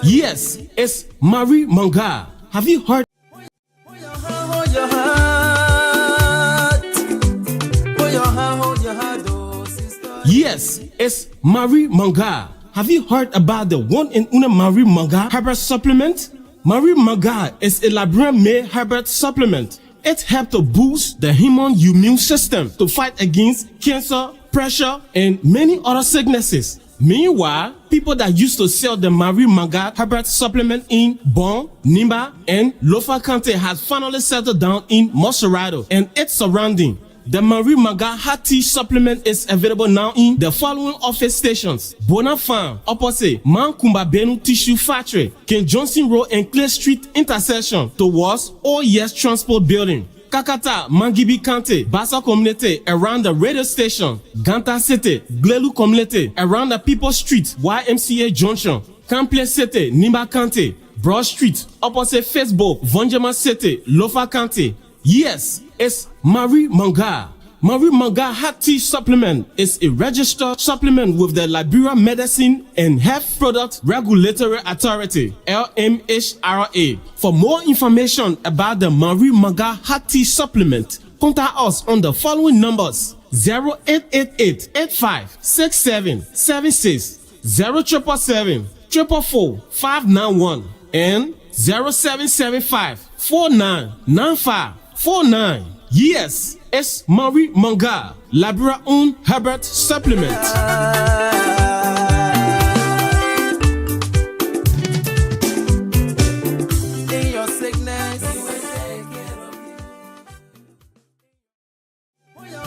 Yes, it's Marie Manga. Have you heard? Yes, it's Marie Manga. Have you heard about the one and only Marie Manga herbal supplement? Marie Manga is a Liberian-made herbal supplement. It helps to boost the human immune system to fight against cancer, pressure, and many other sicknesses. Meanwhile, people that used to sell the Marie Manga herbal supplement in Bon, Nimba, and Lofa County has finally settled down in Moserado and its surrounding. The Marie Manga Hot Tea supplement is available now in the following office stations: Bona Farm, opposite Mankumba Benu Tissue Factory, King Johnson Road and Clay Street intersection towards OES Transport Building. Kakata, Mangibi County, Bassa Community around the radio station. Ganta City, Glelu Community around the People Street, YMCA Junction. Kample City, Nimba County, Broad Street, opposite Facebook, Vonjama City, Lofa County. Yes, it's Marie Manga. Marie Manga Hot Tea Supplement is a registered supplement with the Liberia Medicine and Health Product Regulatory Authority, LMHRA. For more information about the Marie Manga Hot Tea Supplement, contact us on the following numbers: 0888 85 6776, 0777 444 591, and 0775 4995 49. Yes, it's Marie Manga, Liberia own Herbert supplement. In your sickness, hold your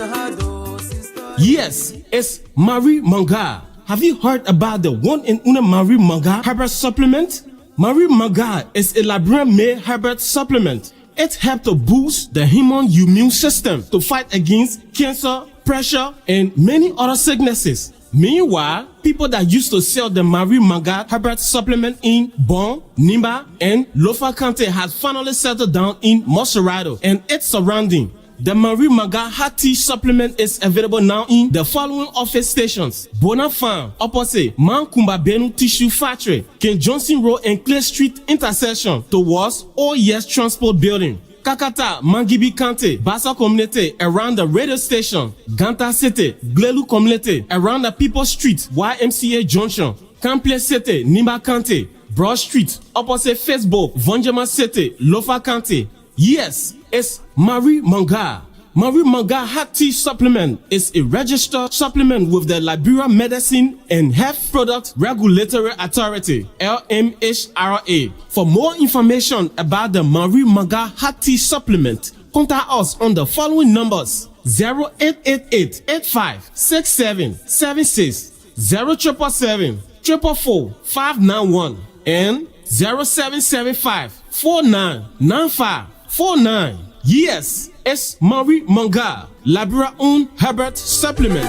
heart, oh sister. Yes, it's Marie Manga. Have you heard about the one and only Marie Manga herbal supplement? Marie Manga is a Liberian-made herbal supplement. It helps to boost the human immune system to fight against cancer, pressure, and many other sicknesses. Meanwhile, people that used to sell the Marie Manga herbal supplement in Bon, Nimba, and Lofa County has finally settled down in Moserado and its surrounding. The Marie Manga Hot Tea supplement is available now in the following office stations: Bona Farm, opposite Mankumba Benu Tissue Factory, King Johnson Road and Clay Street intersection towards OES Transport Building. Kakata, Mangibi County, Bassa Community around the radio station. Ganta City, Glelu Community around the People Street, YMCA Junction. Kample City, Nimba County, Broad Street, opposite Facebook, Vonjama City, Lofa County. Yes, it's Marie Manga. Marie Manga Hot Tea Supplement is a registered supplement with the Liberia Medicine and Health Product Regulatory Authority, LMHRA. For more information about the Marie Manga Hot Tea Supplement, contact us on the following numbers: 0888 85 6776, 0777 444 591, and 0775 4995 49. Yes, it's Marie Manga, Liberia own Herbert supplement.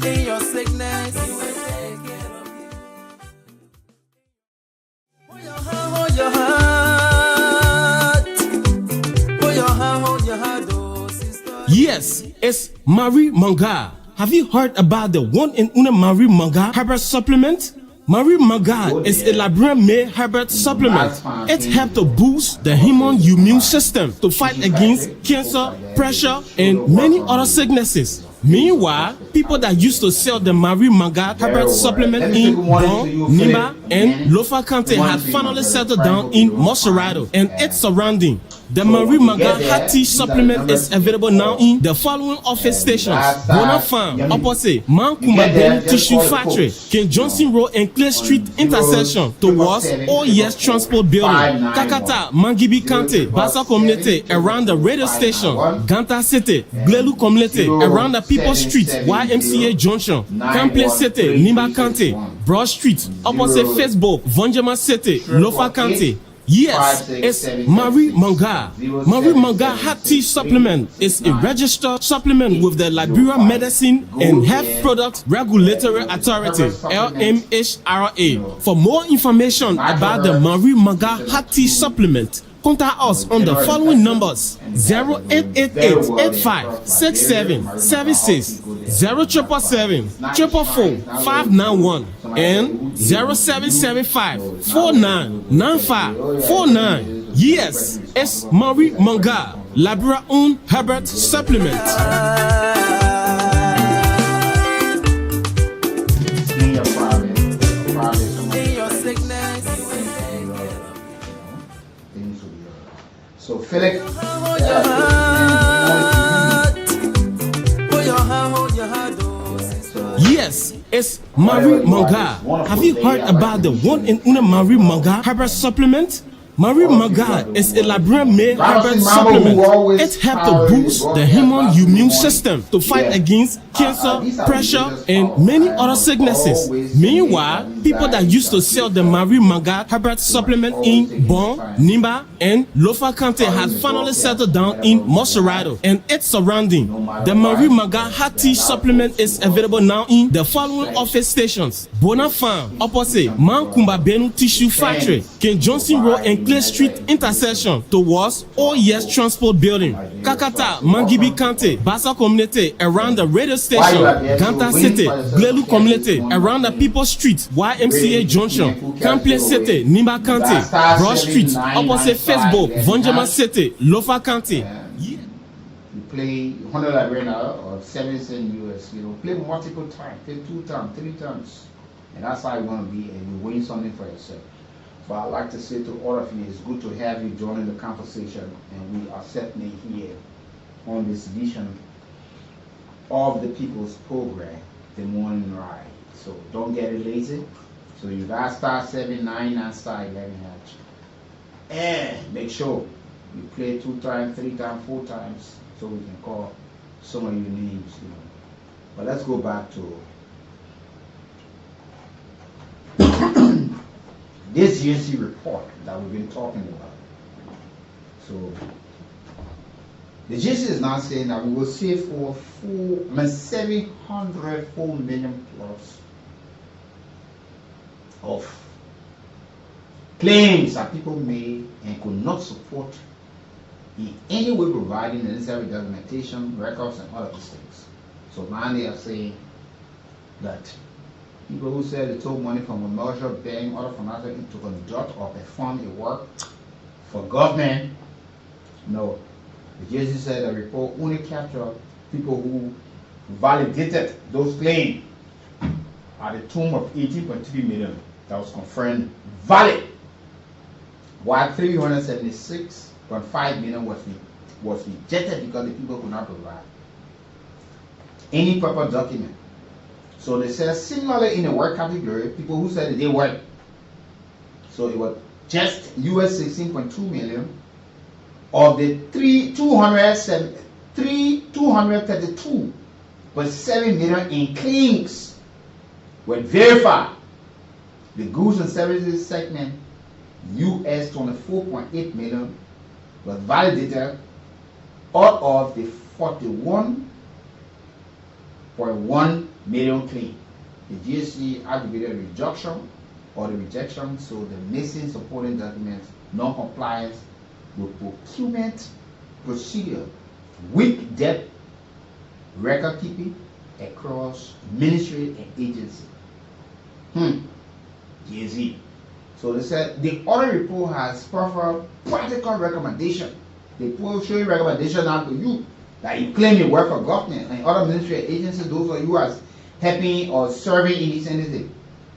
In your sickness, hold your heart, oh sister. Yes, it's Marie Manga. have you heard about the one and only Marie Manga herbal supplement? Marie Manga is a Liberian-made herbal supplement. It helps to boost the human immune system to fight against cancer, pressure, and many other sicknesses. Meanwhile, people that used to sell the Marie Manga herbal supplement in Bon, Nimba, and Lofa County have finally settled down in Moserado and its surrounding. The Marie Manga hot tea supplement is available now in the following office stations: Bona Farm, opposite Mankumba Benu Tissue Factory, King Johnson Road and Clay Street intersection towards OES Transport Building, Kakata, Mangibi County, Bassa Community around the radio station, Ganta City, Glelu Community around the People Street, YMCA Junction, Camplin City, Nimba County, Broad Street, opposite Facebook, Vonjama City, Lofa County. Yes, it's Marie Manga. Marie Manga hot tea supplement is a registered supplement with the Liberia Medicine and Health Products Regulatory Authority, LMHRA. For more information about the Marie Manga hot tea supplement, contact us on the following numbers: 0888-856776, 0777-444-591, and 0775-499549. Yes, it's Marie Manga, Liberia owned herbal supplement. So Philip, yes, it's Marie Manga. Have you heard about the one and only Marie Manga herbal supplement? Marie Manga is a Liberian-made herbal supplement. It helps to boost the human immune system to fight against cancer, pressure, and many other sicknesses. Meanwhile, people that used to sell the Marie Manga herbal supplement in Bon, Nimba, and Lofa County have finally settled down in Moserado and its surrounding. The Marie Manga hot tea supplement is available now in the following office stations: Bona Farm, opposite Mankumba Benu Tissue Factory, King Johnson Road and Clay Street intersection towards OES Transport Building, Kakata, Mangibi County, Bassa Community around the radio station, Ganta City, Glelu Community around the People Street, YMCA Junction, Camplin City, Nimba County, Broad Street, opposite Facebook, Vonjama City, Lofa County. You play 100 Liberian or 7 cents US, play multiple times, play 2 times, 3 times, and that's how you want to be, and you win something for yourself. But I'd like to say to all of you, it's good to have you joining the conversation, and we are certainly here on this vision of the People's Program, the Morning Ride. So don't get it lazy. So you got *799 and *11#. And make sure you play 2 times, 3 times, 4 times, so we can call some of your names. But let's go back to this GNC report that we've been talking about. So the GNC is now saying that we will save for 704 million plus of claims that people made and could not support in any way, providing the necessary documentation, records, and other these things. So now they are saying that people who said they took money from a merger bank or from another to conduct or perform a work for government. No. The JC said the report only captured people who validated those claims at the tune of 18.3 million that was confirmed valid, while 376.5 million was rejected because the people could not provide any proper document. So they said similarly in the work category, people who said that they worked. So it was just US 16.2 million of the 232.7 million in claims were verified. The goods and services segment, US 24.8 million, was validated out of the 41.1 million claim. The GSC aggravated rejection or the rejection, so the missing supporting documents, non-compliance with procurement procedure, weak debt record keeping, across ministry and agency. Jay-Z. So they said the audit report has proffered practical recommendation. They show recommendation out to you that you claim you work for government and other ministry and agencies, those of you as helping or serving in this entity.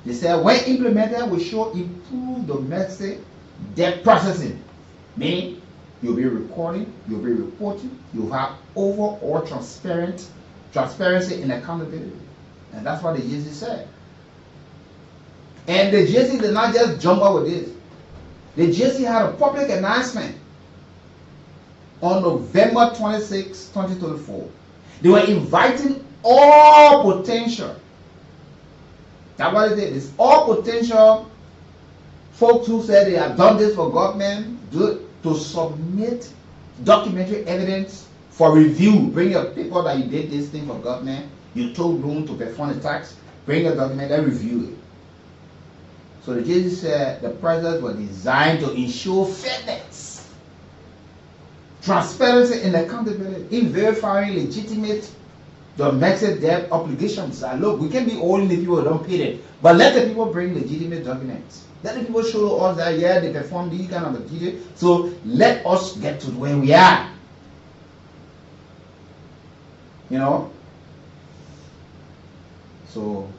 They said when implemented will show improved domestic debt processing. Meaning you'll be recording, you'll be reporting, you'll have overall transparency and accountability. And that's what the GC said. And the GC did not just jump out with this. The GC had a public announcement on November 26, 2024. They were inviting all potential. That's what it is. All potential folks who said they have done this for government to submit documentary evidence for review. Bring your people that you did this thing for government. You told loan to perform the tax. Bring your document and review it. So the JC said the process was designed to ensure fairness, transparency, and accountability in verifying legitimate domestic debt obligations. And look, we can be all the people who don't pay them, but let the people bring legitimate documents. Let the people show us that, yeah, they perform these kind of activities. So let us get to where we are. You know? So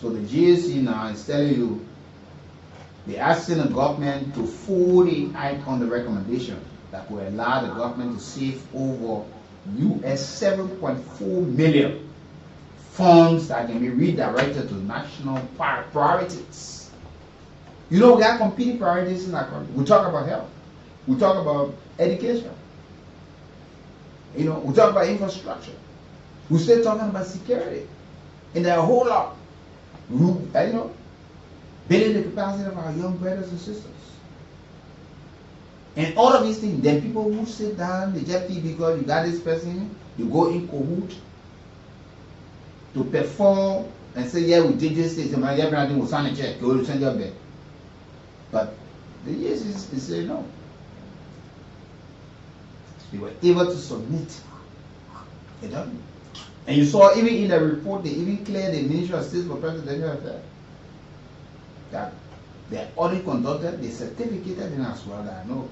the GAC now is telling you they're asking the government to fully act on the recommendation that will allow the government to save over US $7.4 million funds that can be redirected to national priorities. You know, we have competing priorities in our country. We talk about health. We talk about education. You know, we talk about infrastructure. We're still talking about security. And there are a whole lot. You know, building the capacity of our young brothers and sisters. And all of these things, then people who sit down, they just feel because you got this person, you go in cahoot to perform and say, yeah, we did this thing, and everything will sign a check, go to send your back. But the years is saying no. They were able to submit a document. And you saw even in the report, they even cleared the Ministry of State for Presidential Affairs that the audit conducted, they certificated in as well that no,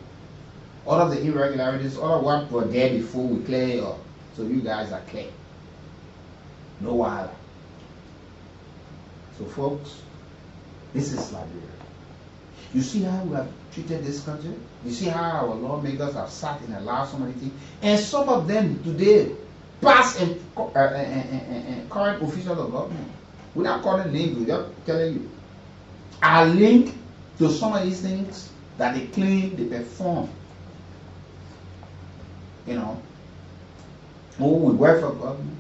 all of the irregularities, all of what were there before we clear it up. So you guys are clear. No wahala. So folks, this is Liberia. You see how we have treated this country? You see how our lawmakers have sat and allowed so many things? And some of them today, past and current officials of government, without calling names, without telling you, are linked to some of these things that they claim they perform. You know, oh, we work for government,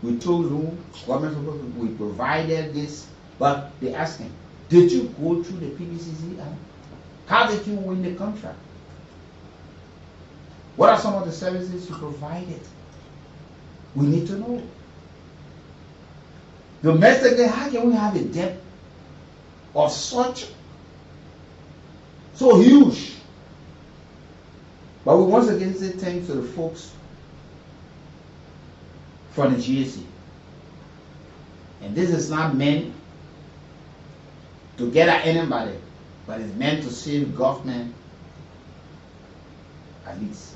we told them, government, we provided this, but they ask him, did you go through the PBCC? How did you win the contract? What are some of the services you provided? We need to know. Domestically, how can we have a debt of such so huge? But we once again say thanks to the folks from the GAC. And this is not meant to get at anybody, but it's meant to save government at least.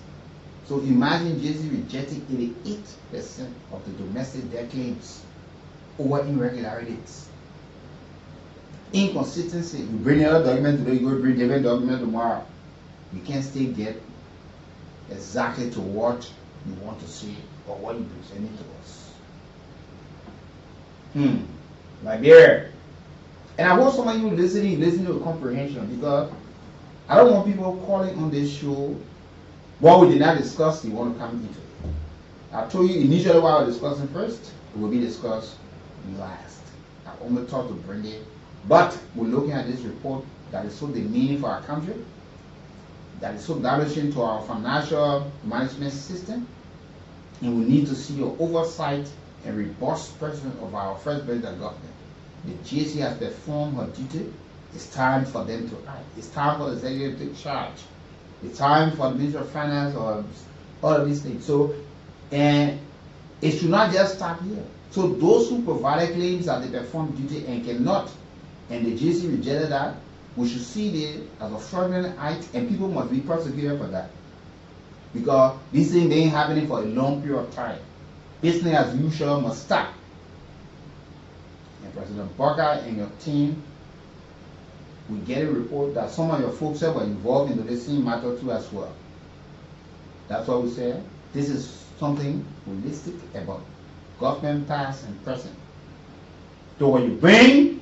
So imagine GAC rejecting 88% of the domestic debt claims over irregularities. Inconsistency. You bring another document today, you go bring a different document tomorrow. You can't still get exactly to what you want to see or what you presented to us. Liberia. And I hope some of you listening with comprehension, because I don't want people calling on this show what we did not discuss, you want to come into it. I told you initially what I was discussing first, it will be discussed last. I only thought to bring it, but we're looking at this report that is so demeaning for our country, that is so damaging to our financial management system, and we need to see your oversight and robust president of our first president government. The GAC has performed her duty. It's time for them to act. It's time for the executive to take charge. It's time for the Ministry of Finance or all of these things. So, and It should not just stop here. So those who provided claims that they performed duty and cannot, and the GC rejected that, we should see it as a fraudulent act, and people must be prosecuted for that. Because this thing ain't happening for a long period of time. Business as usual must stop. And President Barker and your team, we get a report that some of your folks were involved in the same matter too as well. That's what we said. This is something holistic about government past and present. So when you bring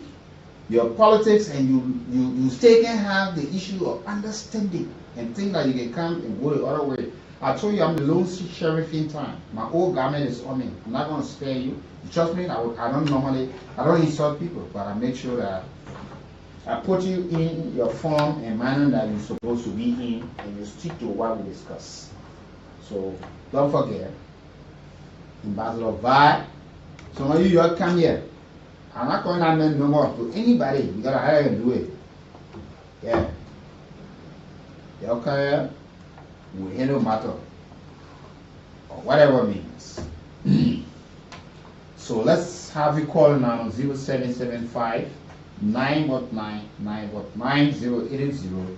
your politics and you still can have the issue of understanding and think that you can come and go the other way. I told you I'm the lone sheriff in time. My old government is on me. I'm not going to spare you. Trust me, I don't insult people, but I make sure that I put you in your form and manner that you're supposed to be in, and you stick to what we discuss. So don't forget, Ambassador Vi, some of you come here. I'm not calling that man no more to anybody. You gotta hire and do it. Yeah. Y'all come here, we handle matter. Or whatever it means. So let's have you call now 0775 919 980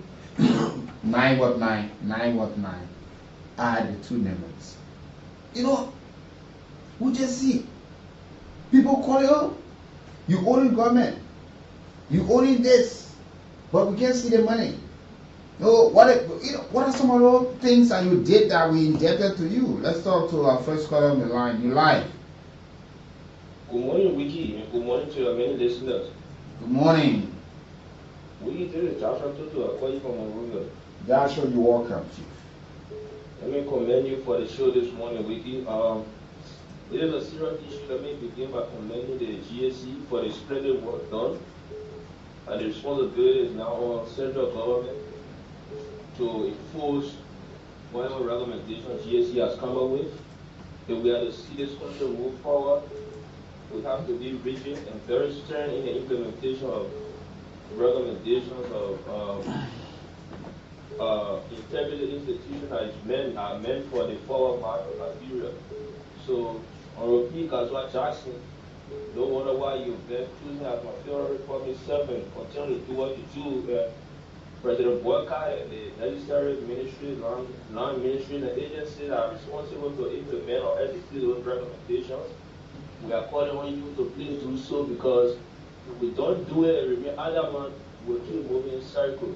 919. Add the two numbers. You know, we just see people call you owning government, you owning this, but we can't see the money. What are some of those things that you did that we indebted to you? Let's talk to our first caller on the line. You live. Good morning, Weekie, and good morning to your many listeners. Good morning. Weekie, this is Joshua Tutu. I call you from Monrovia. Joshua, you're welcome, Chief. Let me commend you for the show this morning, Weekie. It is a serious issue. Let me begin by commending the GSC for the splendid work done. And the responsibility is now on central government to enforce whatever recommendations GSC has come up with. If we are to see this country move forward, we have to be rigid and very stern in the implementation of recommendations of integrity institutions that are meant for the forward march of Liberia. So, on repeat, Gazwa Jackson, no wonder why you've been choosing as my favorite Republic 7. Continue to do what you do. President Boyka and the legislative ministry, non-ministry, the agencies that are responsible to implement or execute those recommendations. We are calling on you to please do so, because if we don't do it and remain adamant, we'll keep moving in circles.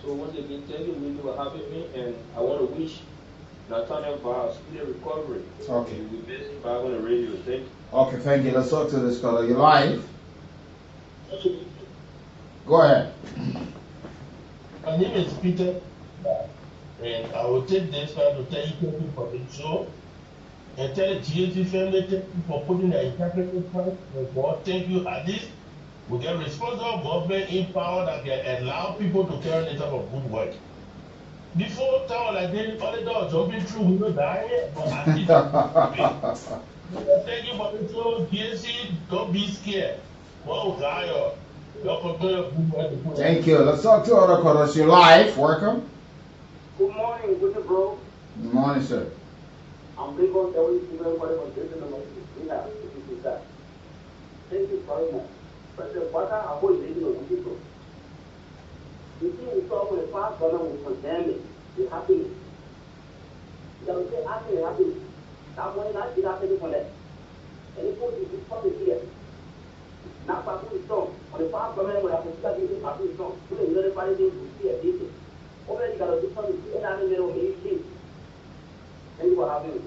So once again, thank you really for having me, and I want to wish Nathaniel for a speedy recovery. Okay. We miss him back on the radio. Thank you. Okay, thank you. Let's talk to this caller. You live? Go ahead. My name is Peter, and I will take this time to thank you for the show, and tell the GSC family thank you for putting the integrity first. God, thank you. At least we get responsible government in power that can allow people to carry this type of good work. Before time like this, all the doors open through, we will die, but at least thank you for the show. GSC, don't be scared. Well, God, thank you. Let's talk to other callers. You're live. Welcome. Good morning, good bro. Good morning, sir. I'm big on telling you for the condition of my thank you very much. But the water I hold living on people. The thing we saw for the past government was condemn it. It happened. They will say actually happened. That one that did happen for that. And it goes to public here. Now, Papu is strong. On the past government, when I consider this, Papu is strong. Put a little bit to see a bit. Over the other system, and I don't know anything. Thank you for having me.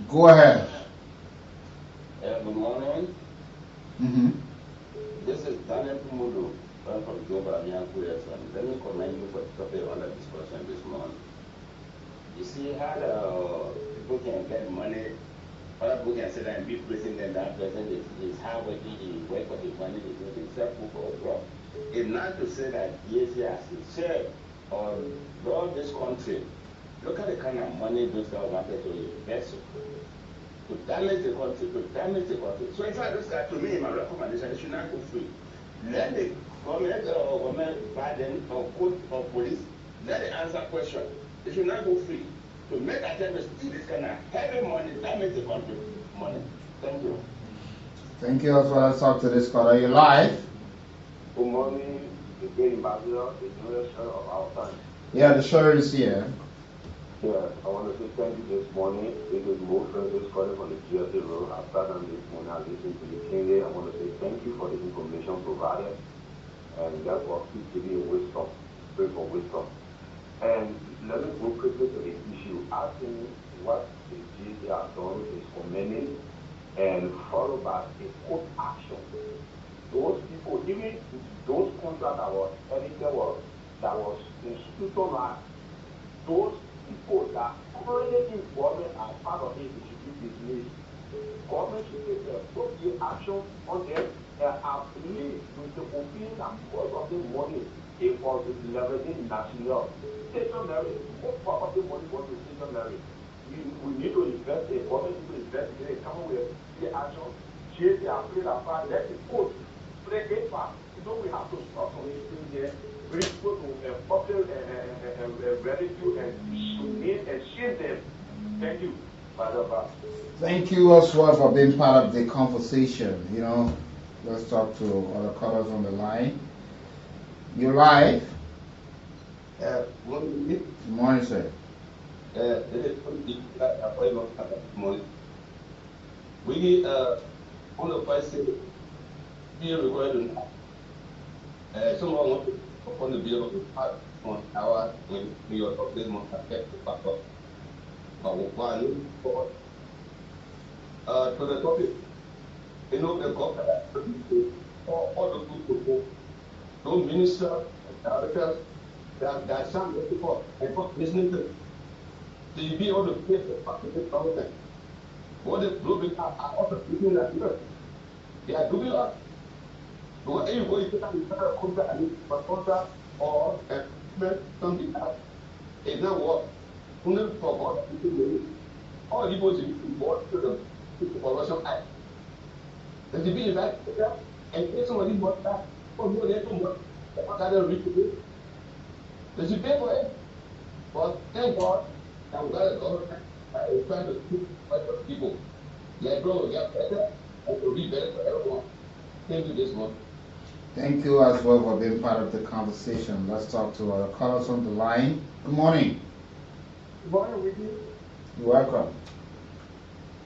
Go ahead. Good morning. This is Daniel Pumudu. I'm from Global Alliance. Let me commend you for the topic under discussion this morning. You see how people can get money. Other people can sit there and be president, that person is hardworking, he work for his money, he does himself for a job. It's not to say that yes, has shared or run this country. Look at the kind of money those guys wanted to invest to damage the country, So in fact, this guy, to me, my recommendation, it should not go free. Let the government burden or court or police, let it answer question. It should not go free. to make attempts to steal this kind of heavy money that makes the country money. Thank you. Thank you as well. Let's talk to this caller. You're live. Good morning, the great ambassador, the newest show of our time. Yeah, the show is here. Yeah, I want to say thank you this morning. This is Mo Francis calling from the GSA Road. I started on this morning. I listened to the King. I want to say thank you for the information provided. And therefore, keep giving you wisdom. Pray for wisdom. And let me go quickly to the issue. Asking what the GSA has done is commending and followed by a court action. Those people, even those contracts that was edited, that was institutionalized, those people that currently in government as part of it, it should be dismissed. Government should take the appropriate action on them, and I believe with the opinion that because of the money, it was leveraging national. Stationary, what part of the money was to stationary? We need to invest in government, to invest in it, come with the action. JC and play that part, let the court play a part. You know, we have to stop on this thing here. We go to public revenue and donate and shame them. Thank you. Bye. Thank you as well for being part of the conversation. You know, let's talk to other callers on the line. You're live. Good morning, sir. We on the first day, be recorded. Someone want to upon the bill of 1 hour when you are of this month kept the back up. To the topic, you know, the government all the people, no minister, directors, that some people, and for listening to the be able to pay for public government. What the blue are also doing that here. They are doing that. What are you going to contract or something else? It's not what. Only for God all people to be bought to the Corruption Act. The bill is that, and if somebody bought that, or no, they don't want to reach it. They should pay for it. But thank God that we got a government that is trying to keep people. Let go, get better, and to be better for everyone. Thank you this morning. Thank you as well for being part of the conversation. Let's talk to our callers on the line. Good morning. Good morning, Weekie. You're welcome.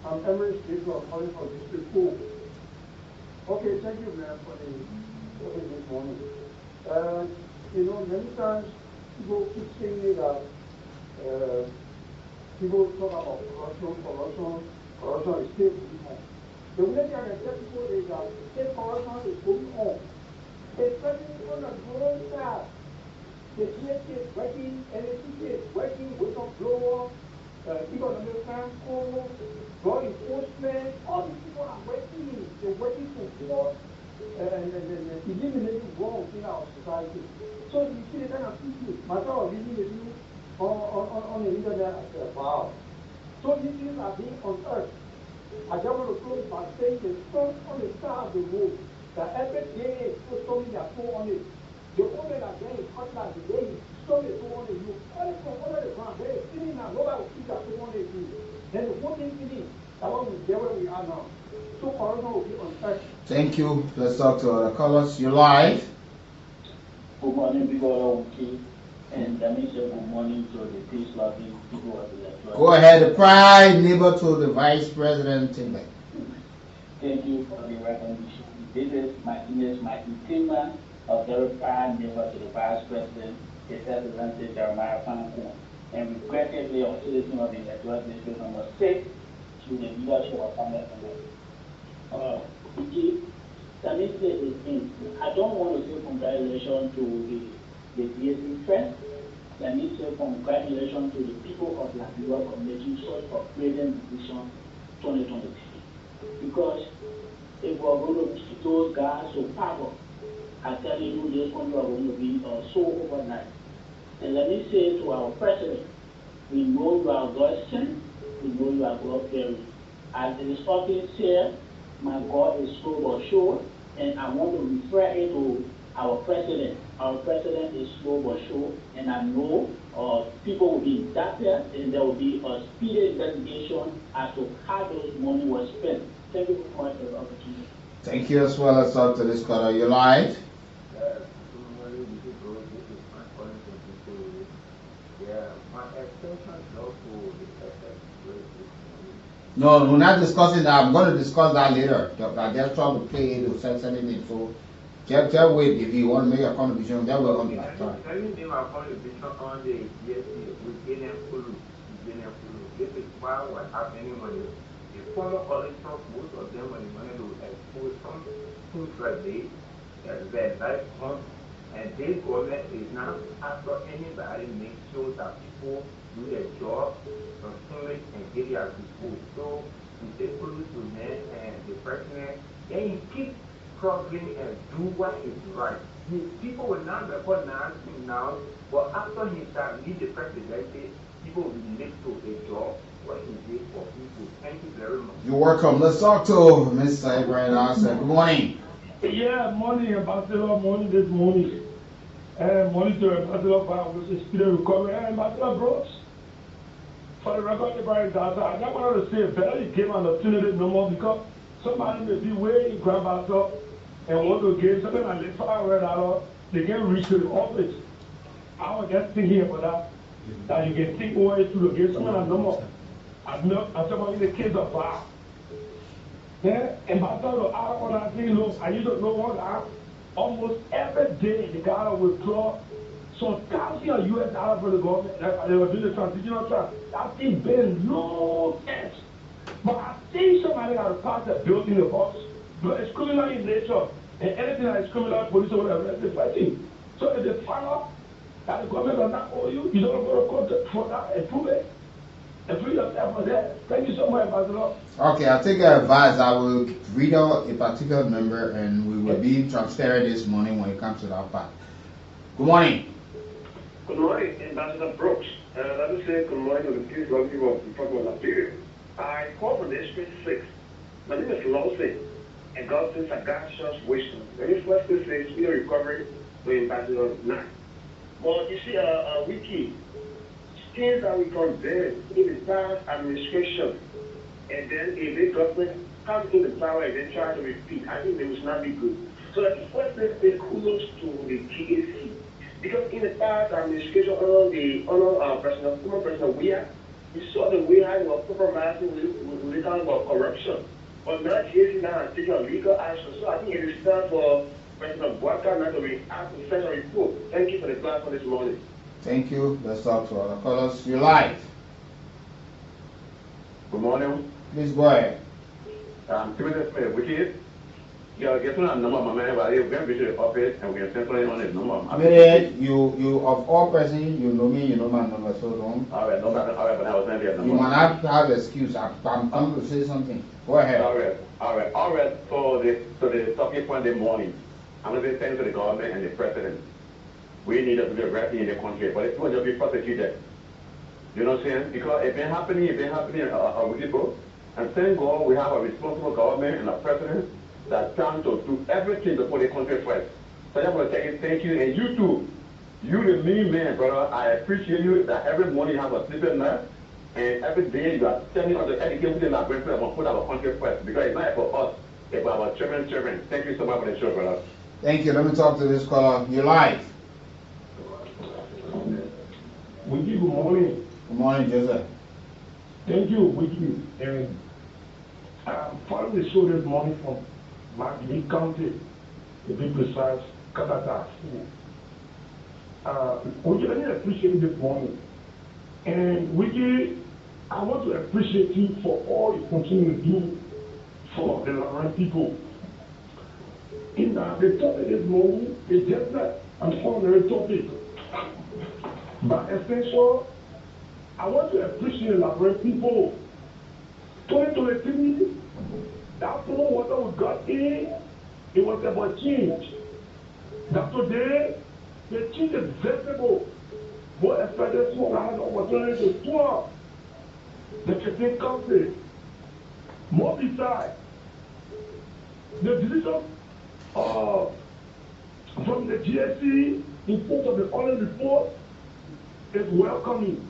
I'm Emery Staples, I'm calling from District 4. Okay, thank you, man, for the topic this morning. You know, many times people keep saying that people talk about corruption is still going on. The way I can tell people is that if corruption is going on, especially on the global side, the GSA is working, NSC is working, whistleblower, economic crime code, law enforcement, all these people are working. They're working to force and eliminating wrongs in our society. So you see the kind of people, myself reading the news on the internet, I said, wow. So these things are being unearthed. I just want to close by saying the sun on the side of the road, that every day people throwing their phone on it. The woman that there is Hotlines, the day is throwing the phone on it. You call it from under the ground. There is sitting now. Nobody will keep their phone on it. Then the whole thing finished. That one will get where we are now. So corruption will be untouched. Thank you. Let's talk to other callers. You're live. Good morning, people of Weekie. And that means good morning to the peace-loving people of the electorate. Go ahead, the pride neighbor to the Vice President. Thank you for the recognition. This is my Tillman of the pride neighbor to the Vice President, His Excellency Jeremiah Franco, and regrettably a citizen of the electorate district number 6 to the leadership of Family Weekie. That means I don't want to say congratulations to the DSC friends. Let me say congratulations to the people of Liberia for making such a brilliant decision 2023. Because if we're going to keep those guys so powerful, I tell you, this country are going to be so overnight. And let me say to our president, we know you are God sent, we know you are God fearing. As it is often said, my God is so or sure, and I want to refer it to our president is slow but sure, and I know people will be indicted and there will be a speedy investigation as to how those money was spent. Thank you very much for the opportunity. Thank you as well. Let's talk to this caller. You're live. No, we're not discussing that. I'm going to discuss that later. I just trying to play it or say something. So, just wait. If you want to make a contribution, that will on the time. Can you name a contribution on the GST with Ghanaian This is why what happening on the former collectors, most of them when they wanted to expose some things like this, their life home, and this government is now after anybody make sure that people do their job, consume it, and get it as food. So we take police to them and the president, then he keep struggling and do what is right. The people will not recognize him now, but after he start lead the presidency, people will relate to a job, what he did for people. Thank you very much. You're welcome. Let's talk to Mr. Ibrahim. Good morning. Yeah, morning, Ambassador, morning this morning. Morning to Ambassador with the spirit recovery. Ambassador Brooks, for the record, I just wanted to say, better you came on the opportunity no more because somebody may be way in Grandmaster and want to get something like $500, they can reach to the office. I was just thinking about that you can think away to the get something like no more. I'm talking in the case of bar. Yeah, Ambassador, I think, look, I used to know what almost every day the guy will withdraw some thousands of US dollars from the government. They were doing the transitional trust. That thing been no sense. But I think somebody got to pass the bill in the box. But it's criminal in nature. And anything that is criminal, police or whatever, they're fighting. So if they find out that the government does not owe you, you don't go to court for that and prove it. And free yourself for that. Thank you so much, Ambassador. Okay, I'll take your advice. I will read out a particular number and we will be transparent this morning when it comes to that part. Good morning. Good morning, Ambassador Brooks. Let me say good morning to the people of the Republic of Liberia. I call from the District 6. My name is Lawson, and God says sagacious wisdom. When you first say speedy recovery to Ambassador 9. But you see, Weekie, things that we condemn in the past administration, and then if the government comes in the power and then try to repeat, I think they will not be good. So let me first say kudos to the TAC. Because in the past administration under President Weekie, we saw the way how they were compromising with the kind of corruption. But now TAC now has taken a legal action. So I think it is time for President Weekie not to react to such a report. Thank you for the platform this morning. Thank you. Let's talk to other callers. You're live. Good morning. Please go ahead. Weekie. Yeah, get on number my man, but you're going to the office and we are centrally on his number. I mean, you of all persons, you know me, you know my number, so don't. All right, but I was not there. You might not have an excuse. I'm coming to say something. Go ahead. All right. So the topic for the morning, I'm going to say thanks to the government and the president. We need to be arrested in the country, but it's going to be prosecuted. You know what I'm saying? Because it's been happening with people. And thank God we have a responsible government and a president that's trying to do everything to put the country first. So I just want to say thank you, and you too. You the mean man, brother. I appreciate you that every morning you have a sleeping night, and every day you are standing on the education in our grandparents and put our country first. Because it's not for us, it's for our children. Thank you so much for the show, brother. Thank you. Let me talk to this caller. You're live. Weekie, good morning. Good morning, Joseph. Thank you, Weekie. And I'm following the show this morning from Magdalene County, to be precise, Canada. We really appreciate this morning. And Weekie, I want to appreciate you for all you continue to do for the Liberian people. In the topic this morning is just that I'm following the topic. But essential, I want to appreciate the Liberian people. 2023, that flow water we got in, it was about change. That today, the change is visible. More especially small has opportunity to tour the 15 countries. More besides, the decision of from the GSC in terms of the audit report is welcoming.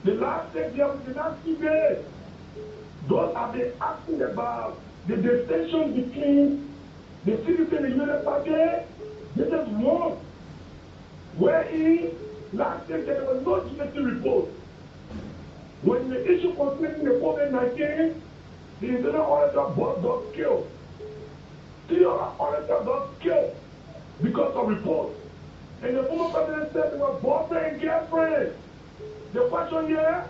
The last 6 years, the last 2 days, those have been asking about the distinction between the citizen and the unit party. This is one. Wherein last year there was no GSC report. When the issue concerning the COVID-19, the internal auditor got killed. The auditor got killed because of reports. And the former president said they were boyfriend and girlfriend. The question here,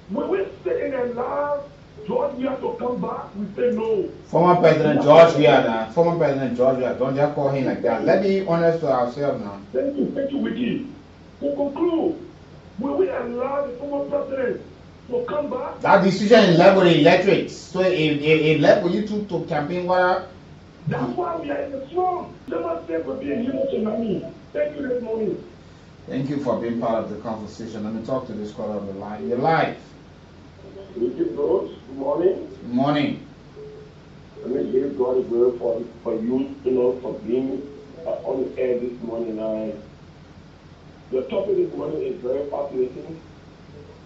when we sit in and laugh, George, we have to come back, we say no. Former President George Weah, former President George Weah, don't just call him like that. Let's be honest to ourselves now. Thank you, Weekie. To conclude, will we allow the former president to come back? That decision is left with the electorates. So it left with you to campaign where. That's why we are in the slum. Let us say we're being human to Thank you this morning. Thank you for being part of the conversation. Let me talk to this caller on the line. You're live. Good morning. Good morning. Let me give God a word for you, for being on the air this morning. The topic this morning is very fascinating.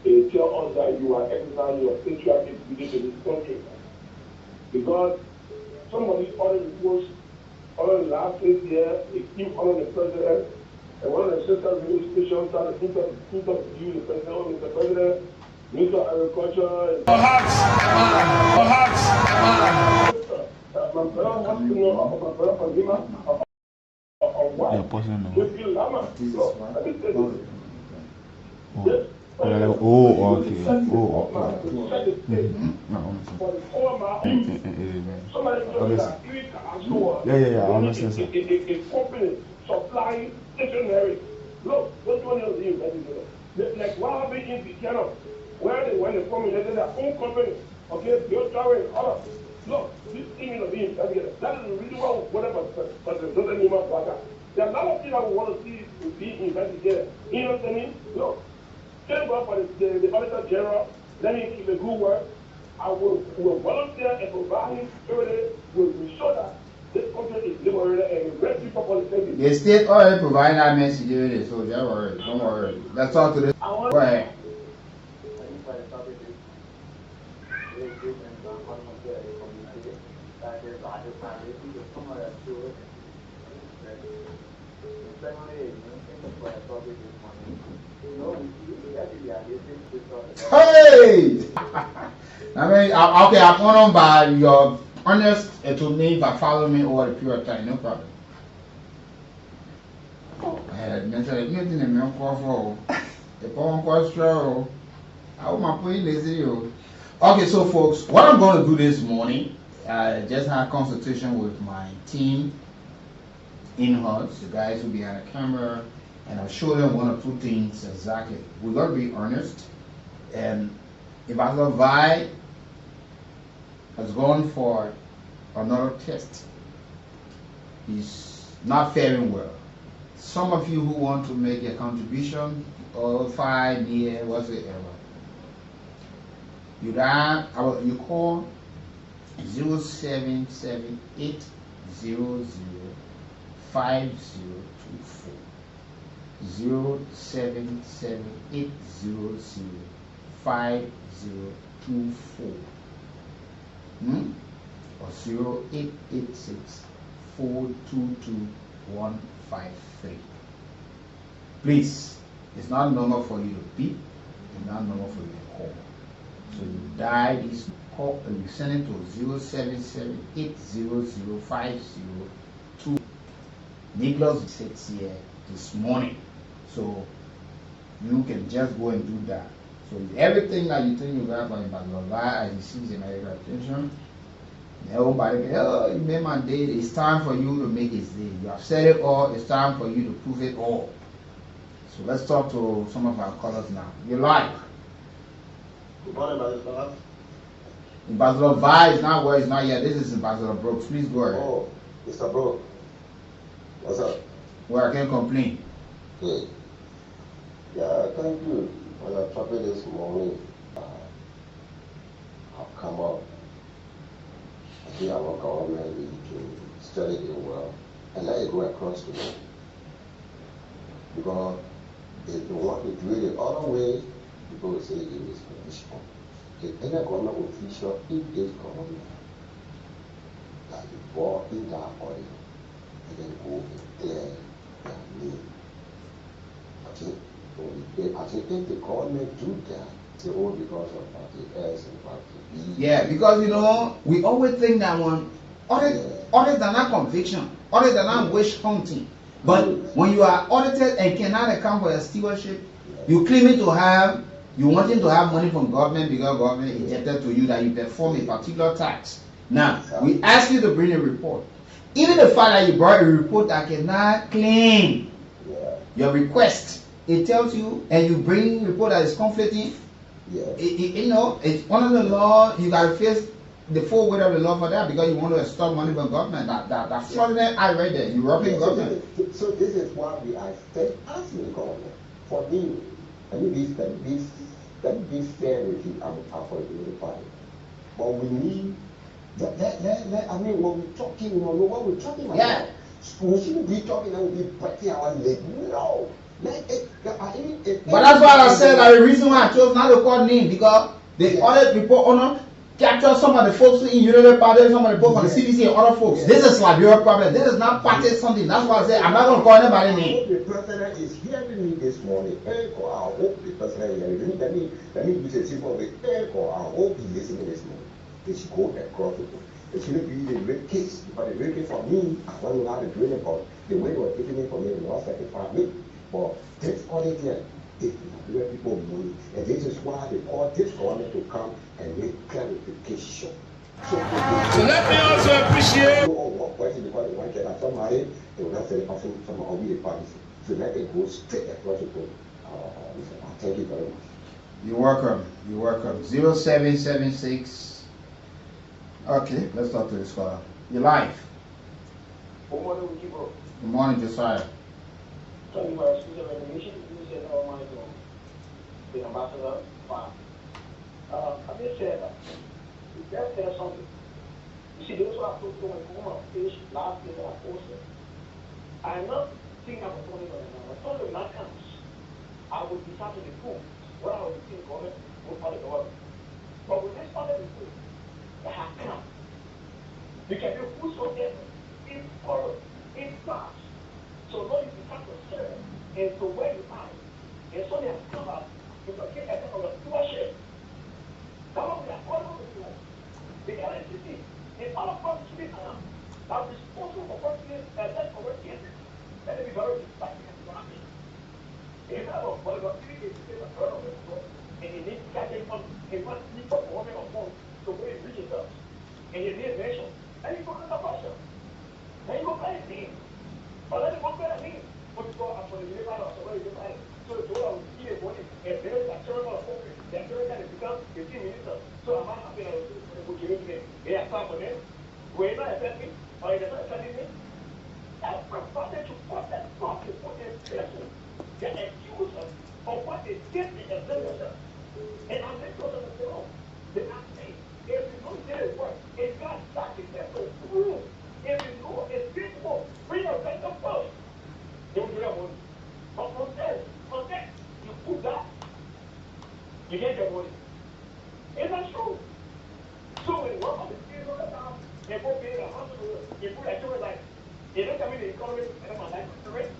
It tells us that you are exercising your patriotic duty to this country. Because somebody already reports on the last 6 years, they keep on the president, and one of the sister radio stations started to interview the president, Mr. President, Mr. Agriculture. Perhaps. My brother wants to know my brother from Lima, why? Yeah, person no. Let me say this. Oh, okay. Yeah, I understand, sir. A company supplying stationery. Look, what's one of these? Like what happened in Buchanan, where they when they formulated their own company, okay, they're trying others. Look, this thing is being that is the reason why whatever, but it doesn't mean much like that. There are a lot of things I want to see to be investigated. You know what I mean? Look. Thank God for the Auditor General. Let me keep the good work. I will volunteer and provide him security. Will ensure that this country is liberated and the rest people for the The state already provided that message already, so don't worry. Don't worry. Let's talk to this. Go ahead. Hey! I mean, okay, I'm honored by your honest to me by following me over the period of time, no problem. I had mentioned anything in my for the poem question. I want my point lazy. Okay, so folks, what I'm going to do this morning, I just had a consultation with my team in-house, the guys who behind the camera, and I'll show them 1 or 2 things exactly. We're going to be honest. And Ambassador Vi has gone for another test. He's not faring well. Some of you who want to make a contribution, or 5 years, whatsoever, you call 0778005024. 0778005024 or 0886-422-153. Please, it's not normal for you to beep, it's not normal for you to call. So you dial this call and you send it to 0778005024. Nicholas sits here this morning, so you can just go and do that. So everything that you think you got going back to as you see the medical attention, everybody can, oh, you made my day. It's time for you to make his day. You have said it all. It's time for you to prove it all. So let's talk to some of our callers now. You're live. Good morning, Ambassador. Ambassador Vi is not where he's not yet. This is Ambassador Brooks. Please go ahead. Oh, Mr. Brooks. What's up? Well, I can't complain. Good. Yeah, thank you for your topic this morning. I've come up. I think our government needs to study it well and let it go across the road. Because if you want to do it the other way, people will say it is conditional. Any government official in this government that you brought in that order and then go and clear their name. I think if the government do that, it's all because of party S and party B. Yeah, because you know, we always think that one audits are not conviction, audits are not wish hunting. But when you are audited and cannot account for your stewardship, you claiming to have, you wanting to have money from government because government injected to you that you perform a particular tax. Now, we ask you to bring a report. Even the fact that you brought a report that cannot claim your request, it tells you, and you bring a report that is conflicting, you know, it's under the law, you got to face the full weight of the law for that because you want to extort money from government. That fraudulent I read there, European government. So this is why we are still asking the government for me. Let me be fair with you. I'm for the party, but we need. I mean, when we're talking, you know what we're talking about. Yeah. We shouldn't be talking and we'll be biting our leg. No. But that's why I said that the reason why I chose not to call name because the audit report owner capture some of the folks in United Party, some of the folks on the CDC and other folks. This is Liberia problem. This is not party something. That's why I said I'm not going to call anybody name. The president is hearing me this morning. I hope the president is hearing me. Let me use a simple way. I hope he's listening this morning. They should go across the board. It shouldn't be the rape case. But the rape case for me, I don't know how to do it about the way they were taking it from me, they not satisfy me. But this audit here, it will people money. And this is why they call this government to come and make clarification. So let me also appreciate. What question because they want to get somebody, they will not say the person from all the parties. So let it go straight across the board. Thank you very much. You're welcome. You're welcome. 0776. Okay, let's talk to this caller. You're live. Good morning, Weekie, bro. Good morning, Josiah. Tell me my excuse of recognition. You said how am I doing? The ambassador, fine. I just said that. Let's say something. You see, those who are supposed to go on page last year that I posted. I am not thinking about $20 now. But $20 not comes. I would be starting to prove what I would be thinking government will follow the government. But with this other report, that has come, you can do whosoever in forward, in fast. So now you become concerned as to where you are. And so they have come up with a case of a stewardship. Some of them are all over the world. The LNCC, in all of us, should be come. Now, responsible for what is less for what is. Let it be very respectful and demanding. If I have a volatility, it's a burden of the world, and you need to catch it from a one sleep of woman or phone to where it reaches us. And you need nation. And you go to the question. Then you go play a team. Or let it go play a team. But you go up for the delivery or somebody delivery. So the door will see a body, and there is a terrible focus. That terrible has become 15 minutes. So I'm not happy that we're giving me. They are time for them. We're not affecting, or they're not affecting me. That's provided to put that property for their person. They're accused of what they did in their themselves. And I'm not going to know. They are saying, if you don't get it work, if God started that, so prove. If you know it's beautiful, bring your best up first. Don't do that money. But from there, you put that, you get your money. Is that true? So when one of the kids on the town, they go pay the hospital, you put that to it like, you don't come in the economy, and then my life is correct.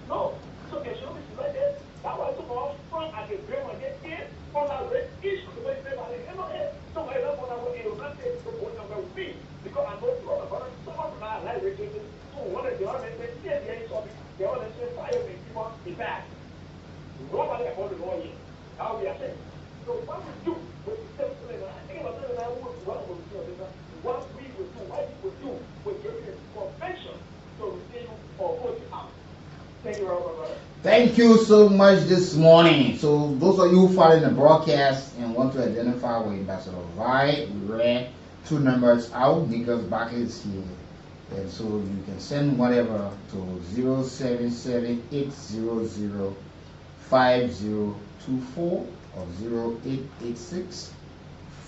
No. So they should be like this. That was so much fun as a dream when they came on that red issue to make them like MLA. So I don't want to go in that day to go number B because I know you about it. Someone from our life registered to one of the other they say the end of it. They all say fire and people be back. Nobody about the law yet. How we are saying. So what we do with the same I think about that what we do what we would do, what we would do with your convention to receive or put you out. Thank you, Robert. Thank you so much this morning. So those of you following the broadcast and want to identify with Ambassador Vi, we read 2 numbers out. Nicholas Barkley is here. And so you can send whatever to 077-800-5024 or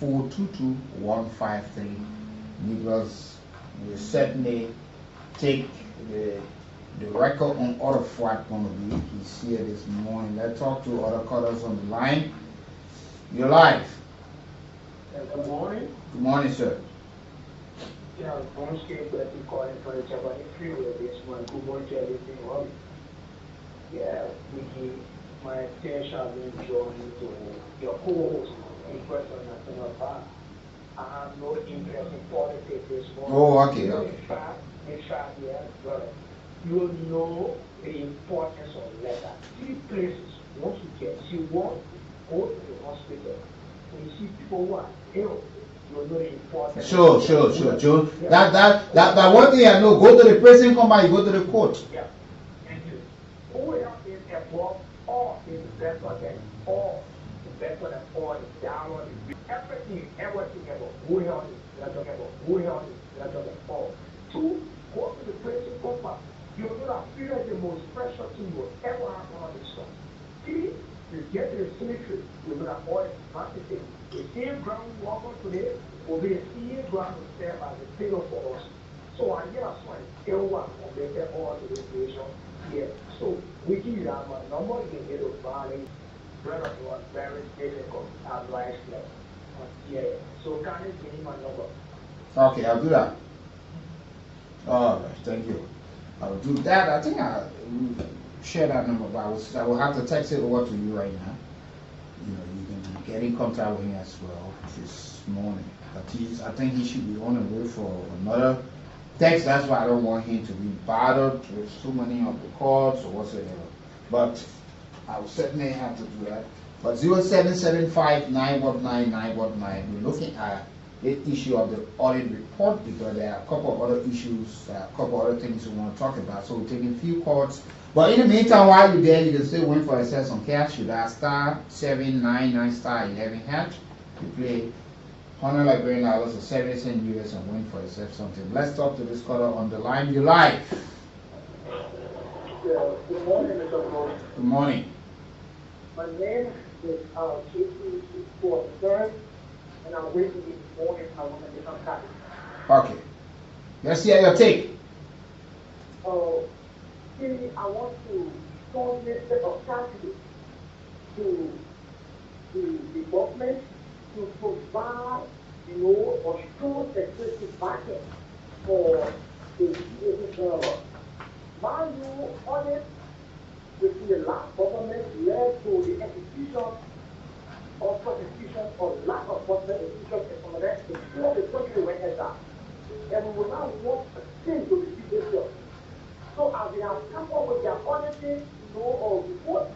0886-422-153. Nicholas will certainly take the record on order for what going to be. He's here this morning. Let's talk to other callers on the line. You're live. Good morning. Good morning, sir. Yeah, don't skip that you calling for the job on the freeway this morning. Good morning to everything. Well, yeah, Weekie, my attention has been drawn to your co-host in person, Nathaniel. I have no interest in politics this morning. Oh, okay, okay. In fact, yeah, brother, you know the importance of letter. 3 places. Once you get, see one, go to the hospital. When you see people who are ill, you know the importance. Sure, Joe. That one thing I know. Go to the prison, come back, you go to the court. Yeah. Thank you. Who else is above all is better than all. Better than all is down on the everything about who else is better than who else is better than all. 2, go to the prison, come back. You will not feel the most precious thing you will ever have on this stuff. 3, you get to the cemetery, you will not all is practicing. The same ground we walk on today will be the same ground we serve as a pillar for us. So I hear that's why everyone connected all to this nation here. So we give you that one number, you can get a value. Brother, it was very difficult as life left. Yeah. So can you give me my number? Okay, I'll do that. All right, thank you. I'll do that. I think I will share that number, but I will have to text it over to you right now. You know, you can get in contact with him as well this morning. But I think he should be on the way for another text. That's why I don't want him to be bothered with so many of the calls or whatsoever. But I will certainly have to do that. But 0775-919-919, we're looking at the issue of the audit report because there are a couple of other issues, a couple of other things we want to talk about. So we're taking a few calls. But in the meantime, while you're there, you can still win for access on cash. You dial *799*11#. You play $100 Liberian dollars or 70 cents US and win for yourself something. Let's talk to this caller on the line. You're live. Good morning, Mr. Rose. Good morning. My name is Casey for third, and I'm waiting this morning. I want to get some time. Okay. Let's hear your take. I want to turn this set of strategy to the government to provide, or show excessive market for the server. Mind you, honest, within the last government led to the execution of prosecution or lack of prosecution and some of that before the country went down. And we will now want the same to repeat this. So as they have come up with their honesty, or report,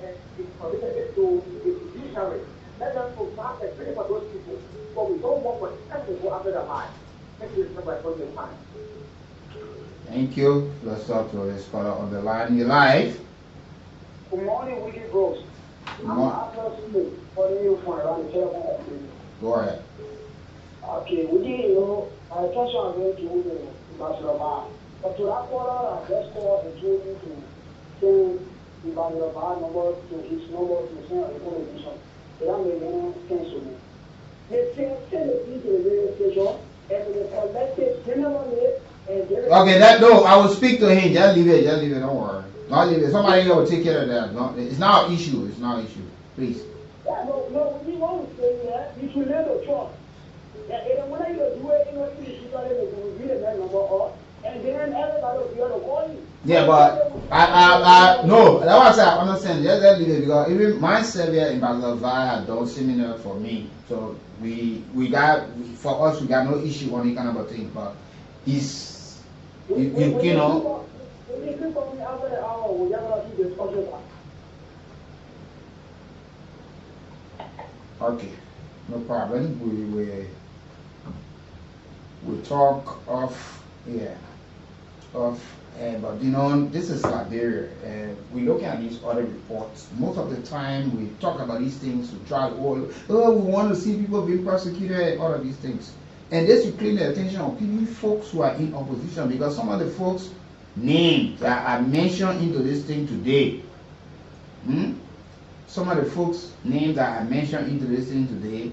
and it's committed to the judiciary, let them provide a training for those people. But we don't want for them to go after the mind. Thank you for your time. Thank you. Let's talk to this caller on the line. You're live. Good morning, Weekie Bros. I'm after school calling you from around the telephone. Go ahead. Okay, Weekie, my attention is going to Barcelona. But to that caller, I just called and told you to send the Barcelona number to his number to send a information. That may be cancel me. They send it into the radio station and they collect it minimally. Okay, I will speak to him. Just leave it, don't worry. Not leave it. Somebody here will take care of that. No, it's not an issue. It's not an issue. Please. Yeah, no, we want to say that you should let the trust. Yeah, and when you do it, you read that number off, and then everybody will be able to call you. Yeah, but no, that's why I said I understand. Just leave it because even my surveyor in Barcelona had done similar for me. So we got no issue on any kind of a thing, but it's you know. Okay, no problem. We talk of but this is Liberia. We look at these other reports. Most of the time, we talk about these things. We try we want to see people being persecuted and all of these things. And this will clean the attention of people, folks who are in opposition, because some of the folks' names that are mentioned into this thing today, some of the folks' names that are mentioned into this thing today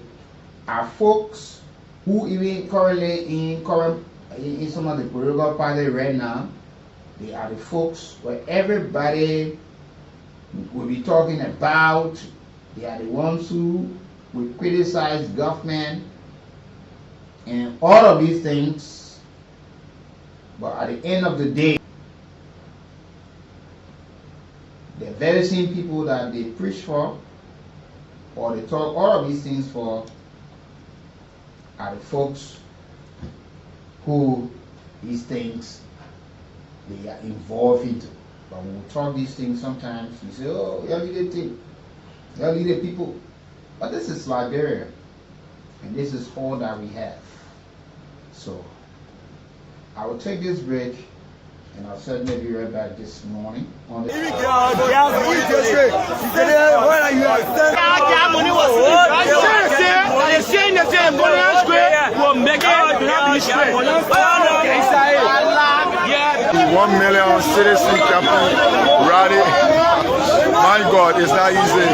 are folks who even currently in current in some of the political parties right now, they are the folks where everybody will be talking about. They are the ones who will criticize government and all of these things. But at the end of the day, the very same people that they preach for or they talk all of these things for are the folks who these things they are involved into. But when we talk these things, sometimes we say, oh, y'all lead the thing, y'all lead the people. But this is Liberia, and this is all that we have. So I will take this break, and I'll certainly be right back this morning on the $1 million citizen campaign rally. My God, it's not easy.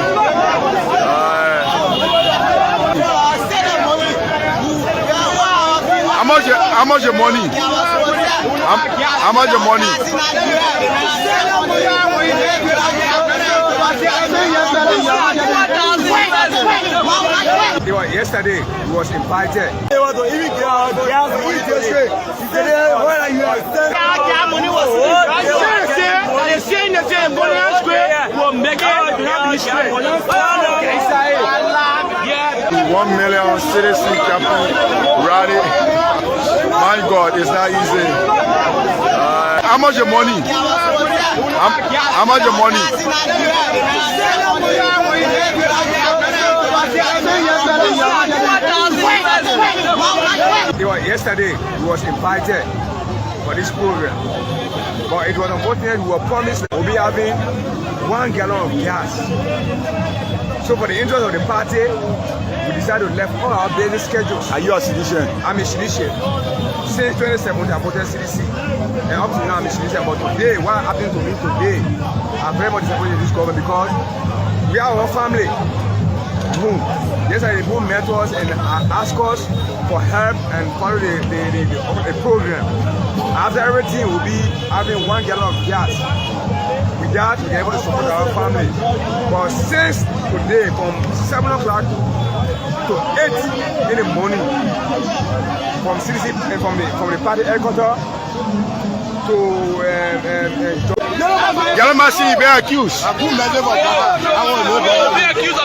How much your money? How much your money? Yesterday, he was invited. $1 million citizen campaign rally. My God, it's not easy. How much your money? How much your money? Yesterday, he was invited for this program, but it was unfortunate. We were promised we'll be having 1 gallon of gas. So for the interest of the party, we decided to left all our daily schedules. Are you a citizen? I'm a citizen. Since 2017, I voted CDC, and up to now I'm a citizen. But today, what happened to me today, I'm very much disappointed in this government because we are our family. Boom. Yesterday, boom met us and asked us for help and follow the program. After everything, we'll be having 1 gallon of gas. With that, we are able to support our family. But since today, from 7 o'clock to 8 in the morning, from CDC, from the party headquarters to Yellow Machine, be accused. I want to know be accused of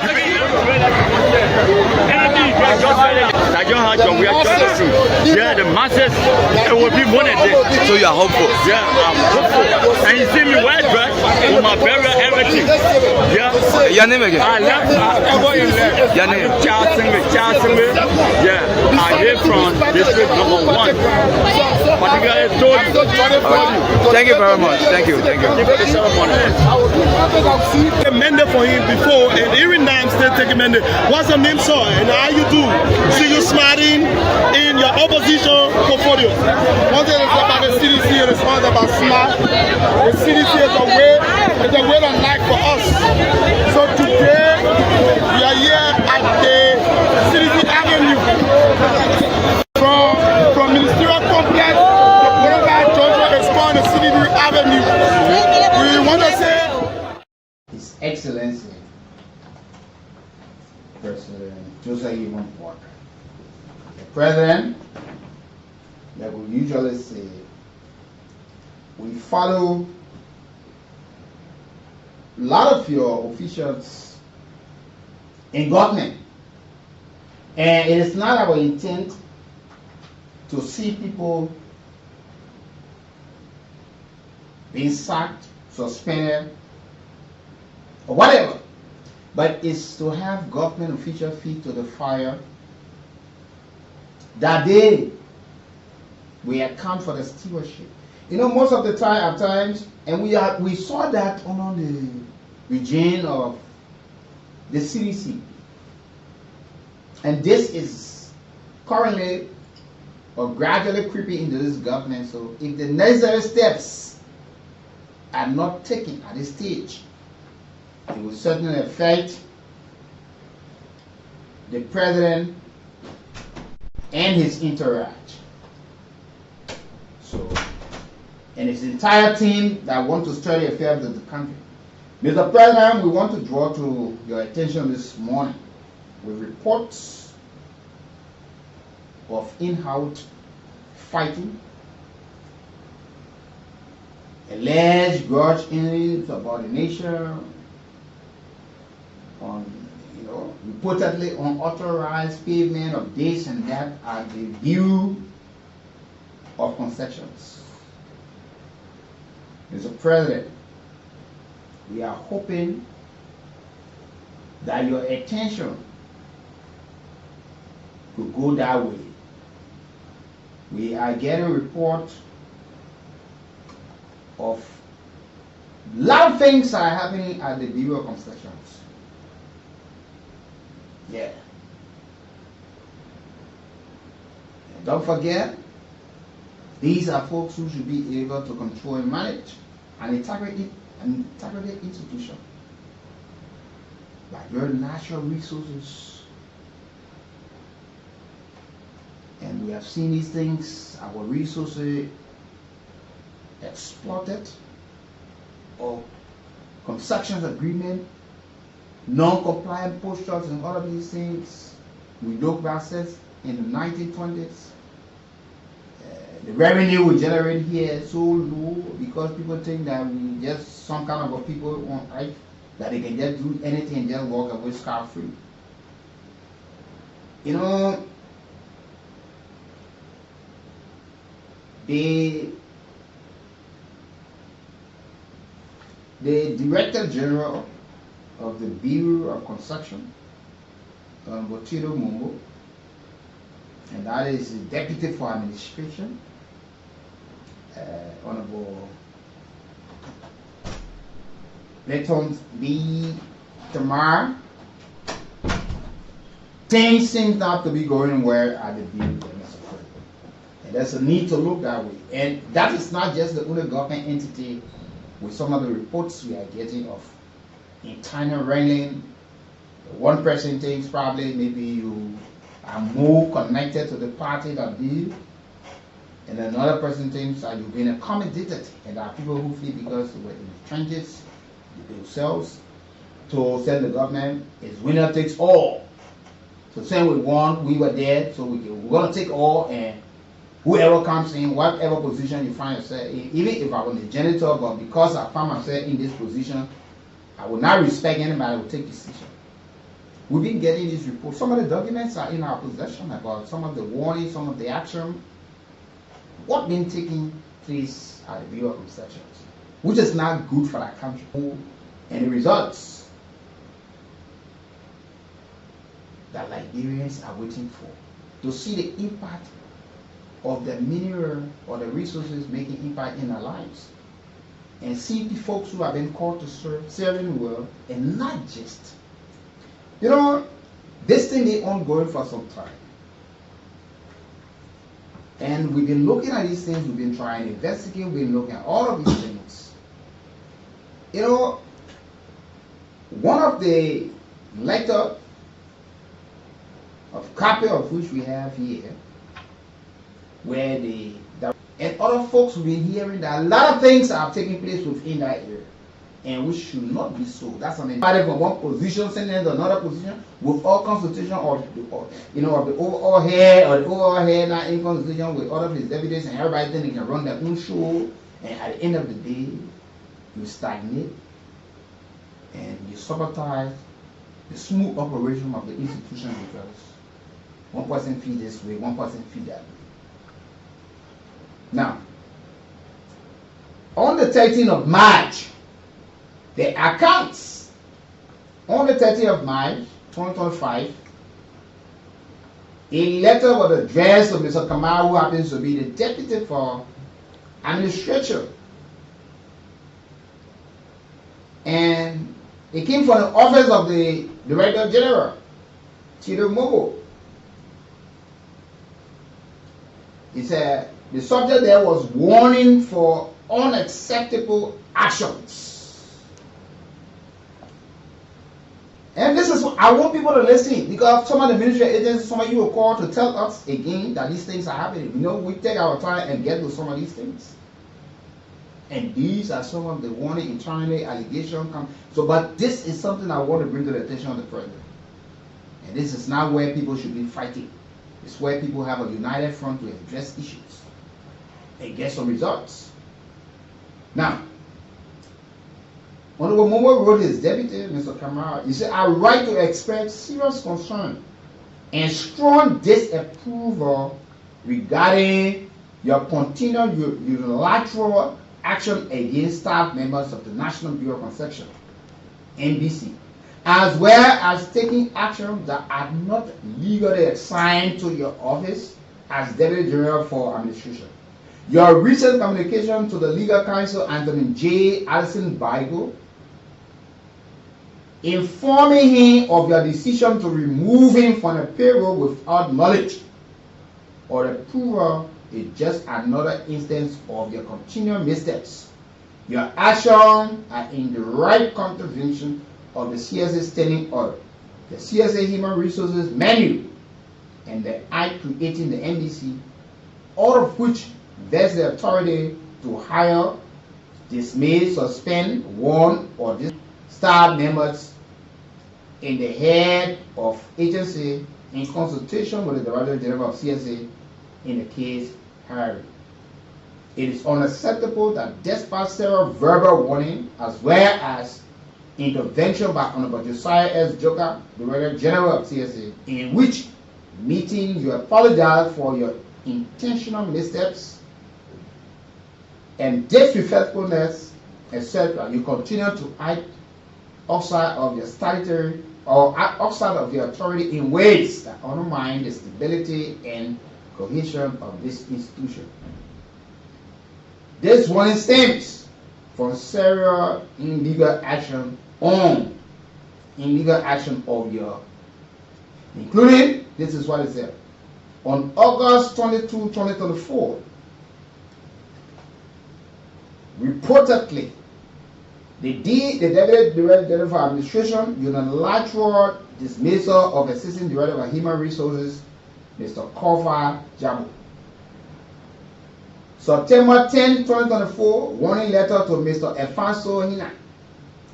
yeah, the masses, it will be one of them. So you are hopeful? Yeah, I'm hopeful. And you see me well dressed with my burial everything. Yeah. Your name again? I left. Your name? Charles. Yeah. I live from district number 1. Particularly told you. Thank you very much. Thank you. A mandate for him before, and even now I'm still taking mandate. What's the name, sir? And how you do? See you smiling in your opposition portfolio. One thing is about the CDC, it is one about smart. The CDC is a way of life for us. So today, we are here at the CDC Avenue. From Ministerial Complex to Boulevard Georgia is called the CDC Avenue. We want to say His Excellency President Joseph Walker, the President, that we usually say we follow a lot of your officials in government, and it is not our intent to see people being sacked, suspended, or whatever, but it's to have government officials feet to the fire that they will account for the stewardship. You know, most of the time, at times, and we saw that on the regime of the CDC, and this is currently or gradually creeping into this government. So if the necessary steps are not taken at this stage, it will certainly affect the president and his entourage. So, and its entire team that want to stir the affairs of the country. Mr. President, we want to draw to your attention this morning with reports of in-house fighting, alleged grudge insubordination, on reportedly unauthorized payment of this and that at the Bureau of Concessions. Mr. President, we are hoping that your attention could go that way. We are getting reports of a lot of things are happening at the Bureau of Concessions. Yeah. And don't forget, these are folks who should be able to control and manage an integrated institution by your natural resources. And we have seen these things, our resources exploited, or concessions agreement, non-compliant posters and all of these things we look process in the 1920s. The revenue we generate here is so low because people think that we just some kind of a people on earth that they can just do anything and just walk away scot-free. You know, the Director General of the Bureau of Construction, Botito Mumbo, and that is the Deputy for Administration, Honorable Letons B. Tamar. Things seem not to be going well at the Bureau, Mr. President. And there's a need to look that way. And that is not just the only government entity with some of the reports we are getting of internal wrangling. One person thinks probably maybe you are more connected to the party than you, and another person thinks that you've been accommodated, and there are people who feel because they were in the trenches themselves to send the government is winner takes all. So saying we won, we were there, so we're going to take all, and whoever comes in, whatever position you find yourself in, even if I was a janitor, but because I found myself in this position, I will not respect anybody who will take decision. We've been getting these reports. Some of the documents are in our possession about some of the warnings, some of the action, what been taking place at the Bureau of Concessions, which is not good for that country. And the results that Liberians are waiting for, to see the impact of the mineral or the resources making impact in our lives. And see the folks who have been called to serve, serving well, and not just. You know, this thing is ongoing for some time. And we've been looking at these things, we've been trying to investigate, we've been looking at all of these things. You know, one of the letter of copy of which we have here, where and other folks have been hearing that a lot of things are taking place within that area, and which should not be so. That's an anybody from one position sending to another position with all consultation of the overall head or the overall head not in consultation with other his evidence, and everybody think they can run their own show, and at the end of the day, you stagnate and you sabotage the smooth operation of the institution because one person feed this way, one person feed that way. Now, on the 13th of March, the accounts on the 30th of March 2025, a letter was addressed to Mr. Kamau, who happens to be the Deputy for Administration. And it came from the office of the Director General, Chido Mobo. He said the subject there was warning for unacceptable actions. And this is I want people to listen, because some of the ministry agencies, some of you will call to tell us again that these things are happening. You know, we take our time and get to some of these things. And these are some of the warning internally allegation come. So, but this is something I want to bring to the attention of the president. And this is not where people should be fighting. It's where people have a united front to address issues and get some results. Now, Honorable Momo wrote his deputy, Mr. Kamara, he said, I write to express serious concern and strong disapproval regarding your continued unilateral action against staff members of the National Bureau of Construction, NBC, as well as taking actions that are not legally assigned to your office as Deputy General for Administration. Your recent communication to the Legal Counsel, Anthony J. Allison Bible, informing him of your decision to remove him from the payroll without knowledge or approval, is just another instance of your continual missteps. Your actions are in the right contravention of the CSA Standing Order, the CSA Human Resources Manual, and the Act creating the NDC, all of which vests the authority to hire, dismiss, suspend, warn, or dismiss staff members in the head of agency in consultation with the Director General of CSA in the case hiring. It is unacceptable that despite several verbal warnings as well as intervention by Honorable Josiah S. Joker, Director General of CSA, in which meeting you apologize for your intentional missteps and disrespectfulness, etc. You continue to act outside of your statutory or outside of your authority in ways that undermine the stability and cohesion of this institution. This warning stems from several illegal action of your, including, this is what it said, on August 22, 2024, reportedly, the Deputy Director for Administration unilateral dismissal of Assistant Director of Human Resources, Mr. Kofa Jabu. September 10, 2024, warning letter to Mr. Efanso Hina,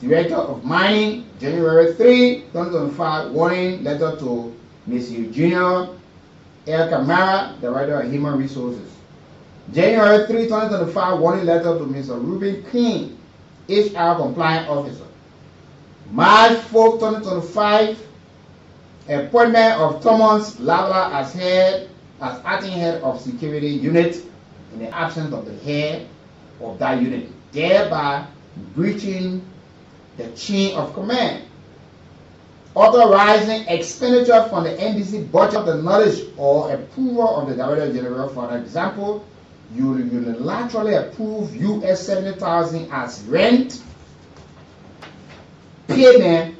Director of Mining. January 3, 2025, warning letter to Ms. Eugenia El Camara, Director of Human Resources. January 3, 2025, warning letter to Mr. Ruben King, HR Compliance Officer. March 4, 2025, appointment of Thomas Lavla as acting head of security unit in the absence of the head of that unit, thereby breaching the chain of command. Authorizing expenditure from the NDC budget of the knowledge or approval of the Director General. For example, you unilaterally approve US $70,000 as rent payment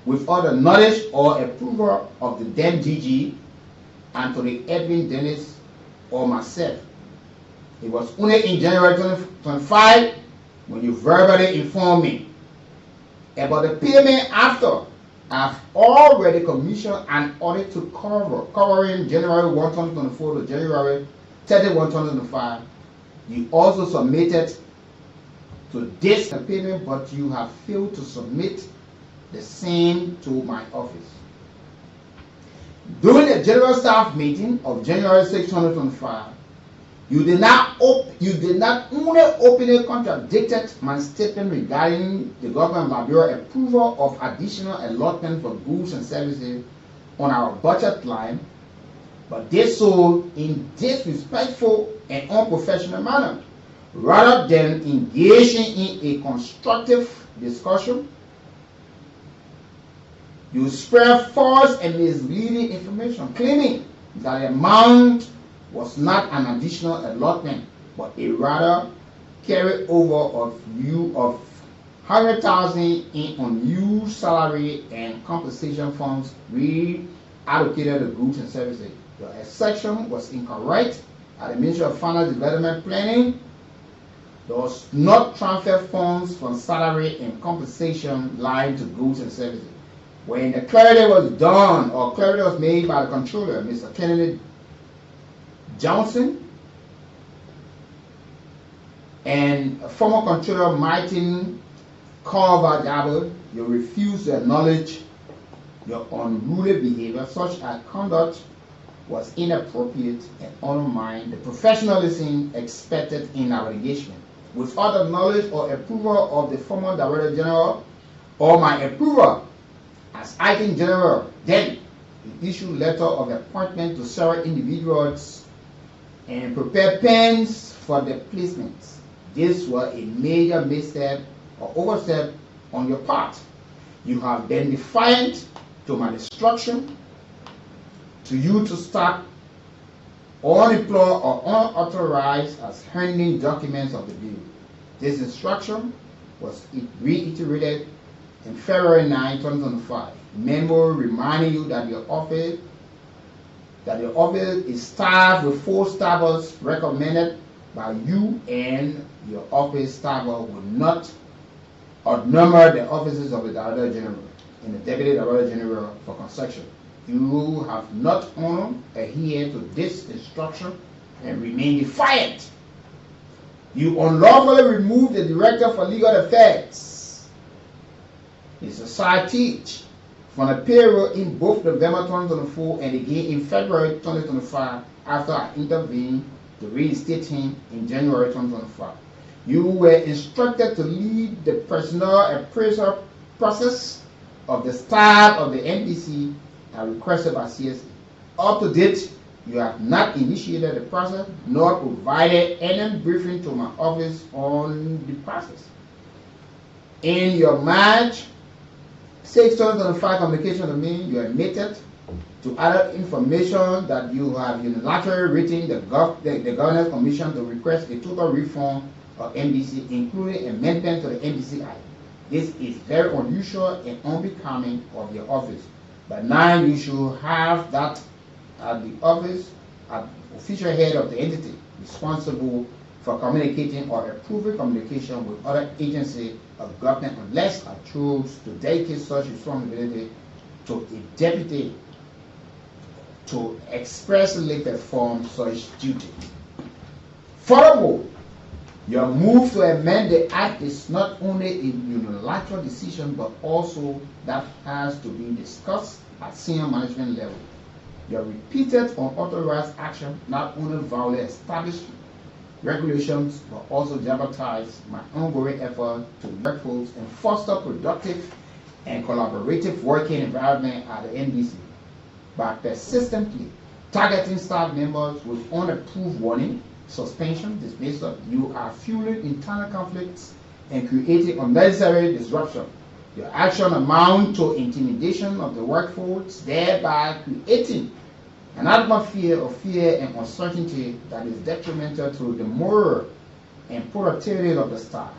without the knowledge or approval of the then DG, Anthony Edwin Dennis, or myself. It was only in January 2025 when you verbally informed me about the payment after I've already commissioned an audit to covering January 1, 2024 to January 31, 2025. You also submitted to this payment, but you have failed to submit the same to my office. During the General Staff meeting of January 6, 2025, you did not only openly contradicted my statement regarding the government of Liberia approval of additional allotment for goods and services on our budget line, but did so in disrespectful and unprofessional manner. Rather than engaging in a constructive discussion, you spread false and misleading information, claiming that the amount was not an additional allotment, but a rather carry over of $100,000 in unused salary and compensation funds reallocated to goods and services. Your assertion was incorrect. At the Ministry of Finance Development Planning, does not transfer funds from salary and compensation line to goods and services. When the clarity was done, or clarity was made by the controller, Mr. Kennedy Johnson, and former controller Martin Carver, you refuse to acknowledge your unruly behavior, such as conduct was inappropriate and undermined the professionalism expected in our engagement. Without the knowledge or approval of the former Director General or my approval as Acting General, then we issue letter of appointment to several individuals and prepare pens for the placements. This was a major misstep or overstep on your part. You have been defiant to my instruction to you to start unemployed or unauthorized as handling documents of the bill. This instruction was reiterated in February 9, 2005. Memo reminding you that your office is staffed with 4 staffers recommended by you, and your office staffer will not outnumber the offices of the Director General and the Deputy Director General for construction. You have not adhered to this instruction and remain defiant. You unlawfully removed the Director for Legal Affairs, Mr. Sartich, from the payroll in both November 2024 and again in February 2025 after I intervened to reinstate him in January 2025. You were instructed to lead the personnel appraisal process of the staff of the NBC as requested by CSE. Up to date, you have not initiated the process nor provided any briefing to my office on the process. In your March 6, 2005 communication to me, you admitted to other information that you have unilaterally written the Governance Commission to request a total reform of NBC, including amendment to the NBC Act. This is very unusual and unbecoming of your office. But now you should have that at the office, at official head of the entity responsible for communicating or approving communication with other agencies of government, unless I choose to dedicate such responsibility to a deputy to expressly perform such duty. Furthermore, your move to amend the Act is not only a unilateral decision, but also that has to be discussed at senior management level. Your repeated unauthorized action not only violates established regulations, but also jeopardize my ongoing effort to work force and foster productive and collaborative working environment at the NBC. By persistently targeting staff members with unapproved warning, suspension, dismissal, you are fueling internal conflicts and creating unnecessary disruption. Your action amount to intimidation of the workforce, thereby creating an atmosphere of fear and uncertainty that is detrimental to the moral and productivity of the staff.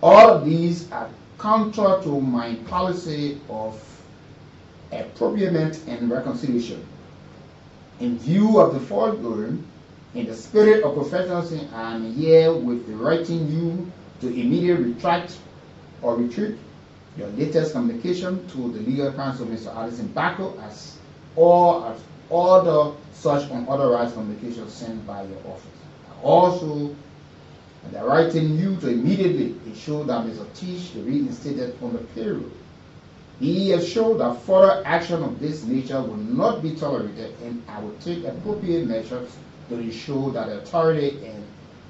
All of these are counter to my policy of appropriate and reconciliation. In view of the foregoing, in the spirit of professionalism, I am here with directing you to immediately retract or retreat your latest communication to the legal counsel, Mr. Alison Bacco, as other such unauthorized communications sent by your office. Also, directing you to immediately ensure that Mr. Tish is reinstated on the payroll. He assured that further action of this nature will not be tolerated, and I will take appropriate measures to ensure that the authority and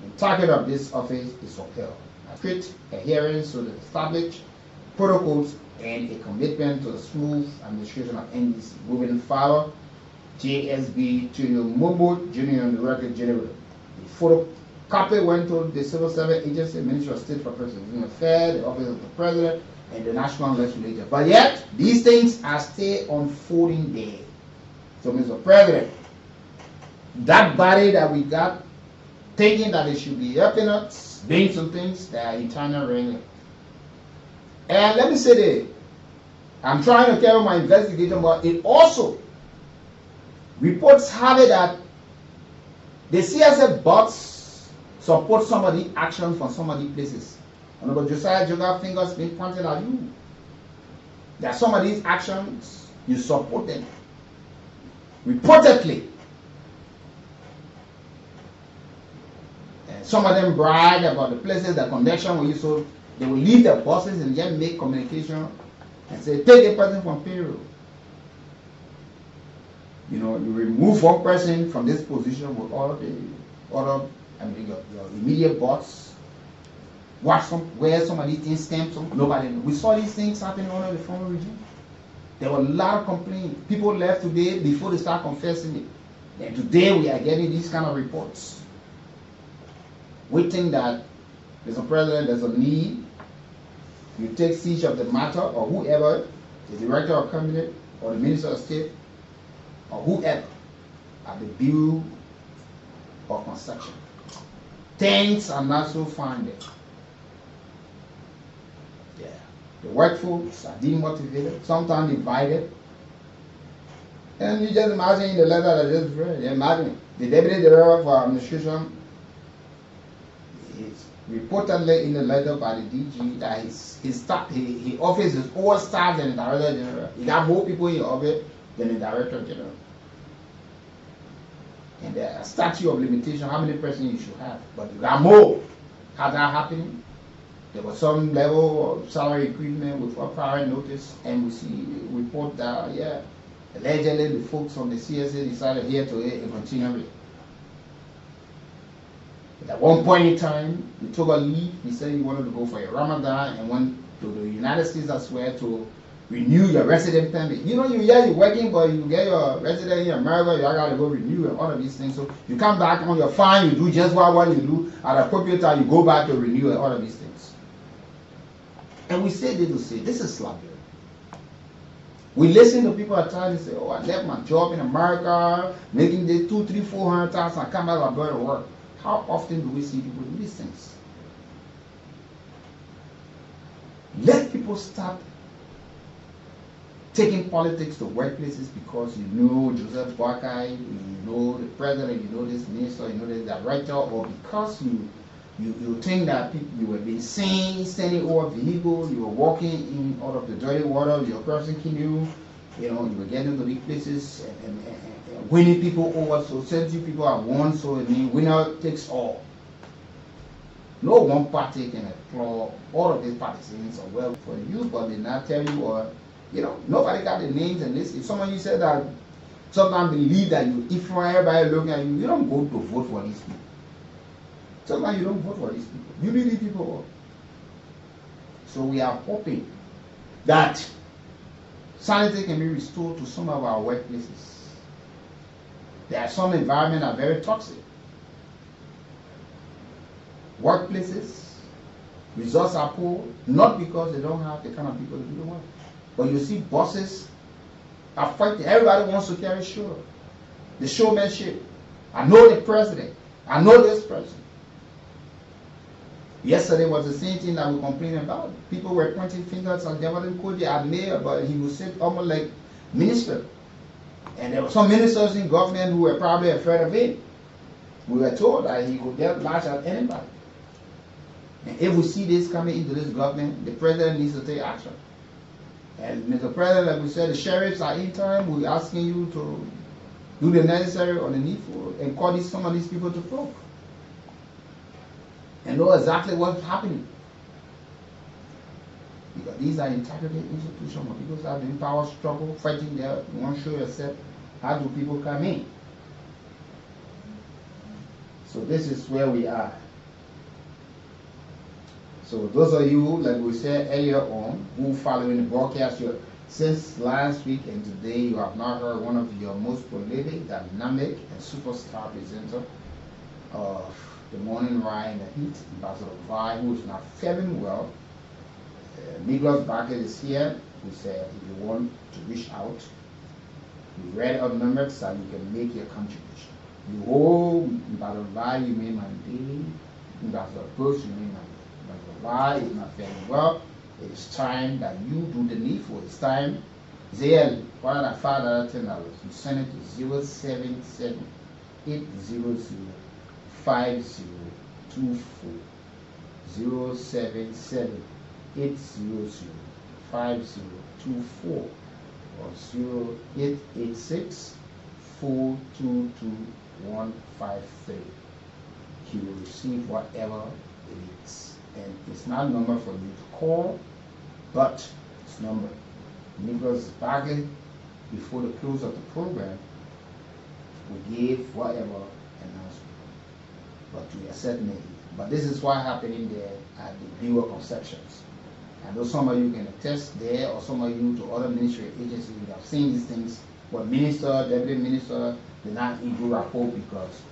integrity of this office is upheld. Strict adherence to the established protocols and a commitment to the smooth administration of NBC. Moving forward, JSB Junior Mobo Junior Director General. The photocopy went to the Civil Service Agency, Ministry of State for President Affairs, the Office of the President, and the National Legislature. But yet, these things are still unfolding there. So, Mr. President, that body that we got thinking that it should be helping us, doing some things, that are internal wrangling. And let me say that I'm trying to carry my investigation, but it also reports have it that the CSF bots support some of the actions from some of the places. Honorable Josiah Joga fingers been pointed at you. There are some of these actions, you support them. Reportedly. And some of them brag about the places, the connection with you, so they will leave their bosses and just make communication and say, take a person from payroll. You know, you remove one person from this position with all the other, I mean, your immediate boss. Watch where some of these things stem from. Nobody knows. We saw these things happening under the former regime. There were a lot of complaints. People left today before they start confessing it. And today we are getting these kind of reports. We think that Mr. President, there's a need. You take siege of the matter, or whoever, the director of cabinet, or the minister of state, or whoever, at the Bureau of Construction. Things are not so fine there. Yeah. The workforce are demotivated, sometimes divided. And you just imagine the letter that I just read. Imagine the deputy director for administration is reportedly in the letter by the DG that he offers his own staff than the director general. He got more people in office than the director general. And the statute of limitation, how many persons you should have, but you got more. How's that happening? There was some level of salary increment with a prior notice, and we see a report that, yeah, allegedly the folks from the CSA decided here to and continue it. At one point in time, he took a leave. He said he wanted to go for a Ramadan and went to the United States as well to renew your resident permit. You know, you're working, but you get your resident in America, you got to go renew and all of these things. So you come back on your fine, you do just what you do. At appropriate time, you go back to renew and all of these things. And we say this is Liberia. We listen to people at times and say, oh, I left my job in America, making this 200,000, 300,000, 400,000, I come back, I'm going to work. How often do we see people do these things? Let people start taking politics to workplaces because you know Joseph Boakai, you know the president, you know this minister, you know this director, or because you think that people, you were being seen standing over vehicles, you were walking in out of the dirty water, your crossing canoe, you know, you were getting to these places and winning people over. So 70 people have won, so it means winner takes all. No one party can applaud all of these partisans are well for you, but they not tell you, or you know, nobody got the names and this. If someone you said that sometimes believe that you, if everybody looking at you, you don't go to vote for these people. Sometimes you don't vote for these people. You leave these people up. So we are hoping that sanity can be restored to some of our workplaces. There are some environments that are very toxic. Workplaces, results are poor, not because they don't have the kind of people to do the work. But you see bosses are fighting. Everybody wants to carry show. The showmanship. I know the president. I know this person. Yesterday was the same thing that we complained about. People were pointing fingers at Devon Koji at mayor, but he was said almost like minister. And there were some ministers in government who were probably afraid of him. We were told that he could get lash at anybody. And if we see this coming into this government, the president needs to take action. And Mr. President, like we said, the sheriffs are in time. We're asking you to do the necessary on the needful and call some of these people to talk. And know exactly what's happening. Because these are integrity institutions where people are doing power struggle, fighting there. You want to show yourself, how do people come in? So this is where we are. So those of you, like we said earlier on, who following the broadcast, since last week and today, you have now heard one of your most prolific, dynamic, and superstar presenter of the morning ride and the heat, Ambassador Vi, who is not faring well. Nicholas Barker is here, who said if you want to reach out, you read our numbers so you can make your contribution. You hold Ambassador Vi, you may my day, Ambassador Bush, you may my day. Why is not very well? It is time that you do the needful. It's time. It's here. $105, $10. You send it to 077-800-5024. 077-800-5024. 5024 or 0886 422 He will receive whatever it is. And it's not a number for you to call, but it's number. Because back before the close of the program, we gave whatever announcement. But we are certain it. But this is what happening there at the Bureau of Sections. I know some of you can attest there, or some of you to other ministry agencies, you have seen these things. But minister, deputy minister, they're not in good rapport because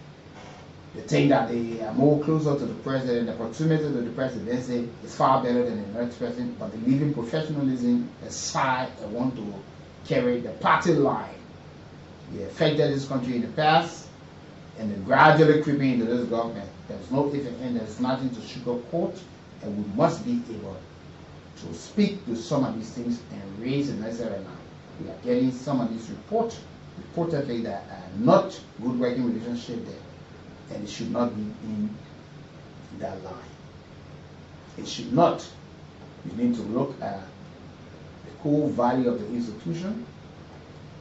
they think that they are more closer to the president, the proximity to the presidency is far better than the next president, but they leaving professionalism aside and want to carry the party line. They affected this country in the past, and they're gradually creeping into this government. There's no if and end, there's nothing to sugarcoat, and we must be able to speak to some of these things and raise the necessary line. We are getting some of these reportedly that are not good working relationship there, and it should not be in that line. It should not. You need to look at the core value of the institution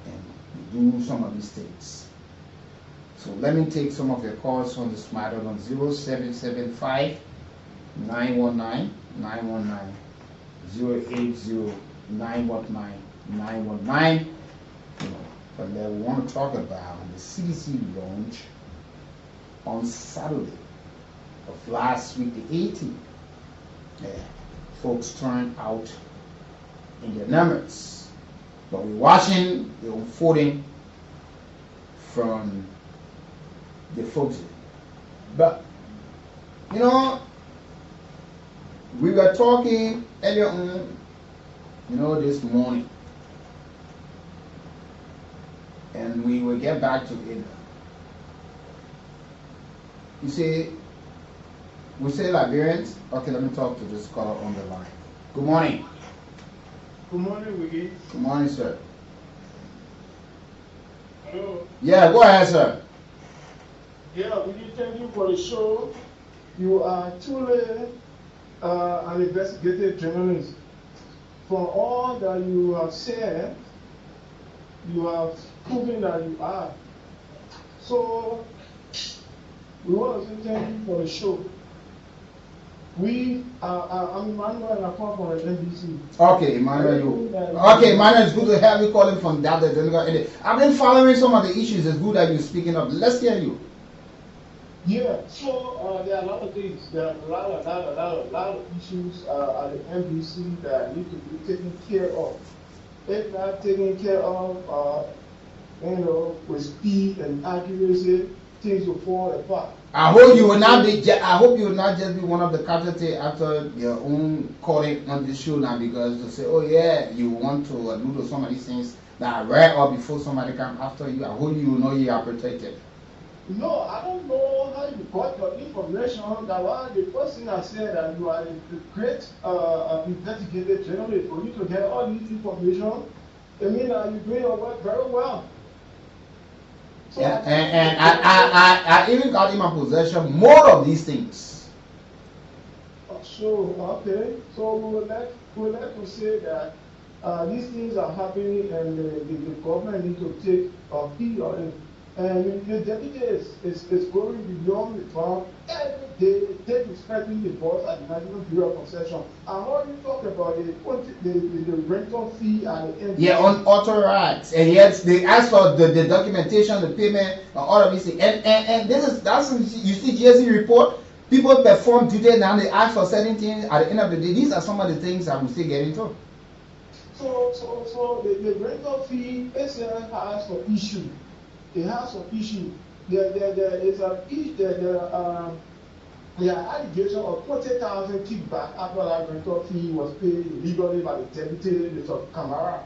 and do some of these things. So let me take some of your calls on this matter on 0775 919 919 080 919 919. But then we want to talk about the CDC launch on Saturday of last week, the 18th. Folks turned out in their numbers. But we're watching the unfolding from the folks. But, you know, we were talking earlier on, you know, this morning. And we will get back to it. You see, we say Liberians. Okay, let me talk to this caller on the line. Good morning. Good morning, Weekie. Good morning, sir. Hello. Yeah, go ahead, sir. Yeah, Weekie, thank you for the show. You are truly an investigative journalist. For all that you have said, you have proven that you are. So, we want to say thank you for the show. I'm Emmanuel, and I come from the NBC. Okay, Emmanuel. Okay, Emmanuel, it's good to have you calling from that. I've been following some of the issues. It's good that you're speaking up. Let's hear you. Yeah, so there are a lot of things. There are a lot of issues at the NBC that need to be taken care of. If not taken care of, with speed and accuracy, things will fall apart. I hope you will not be. I hope you will not just be one of the casualties after your own calling on the show now, because to say, oh yeah, you want to allude to some of these things that are rare or before somebody come after you. I hope you know you are protected. No, I don't know how you got your information. That was the first thing I said, that you are a great investigative journalist. For you to get all this information, I mean, you're doing your work very well. So and I even got in my possession more of these things. So okay, so we would like to say that these things are happening, and the government need to take heed on it. And the deputy is going beyond the farm every day, take respecting the boss at the National Bureau of Concession. I heard you talk about the rental fee and the NBC. Yeah, unauthorized, and yet they ask for the documentation, the payment, all of these things. And that's you see GSC report. People perform duty now. They ask for certain things. At the end of the day, these are some of the things that we still get into. So the rental fee SL has some issue. It has some issue. There is an issue. There are allegations of 40,000 kickback after that rental fee was paid illegally by the deputy, Mr. Kamara.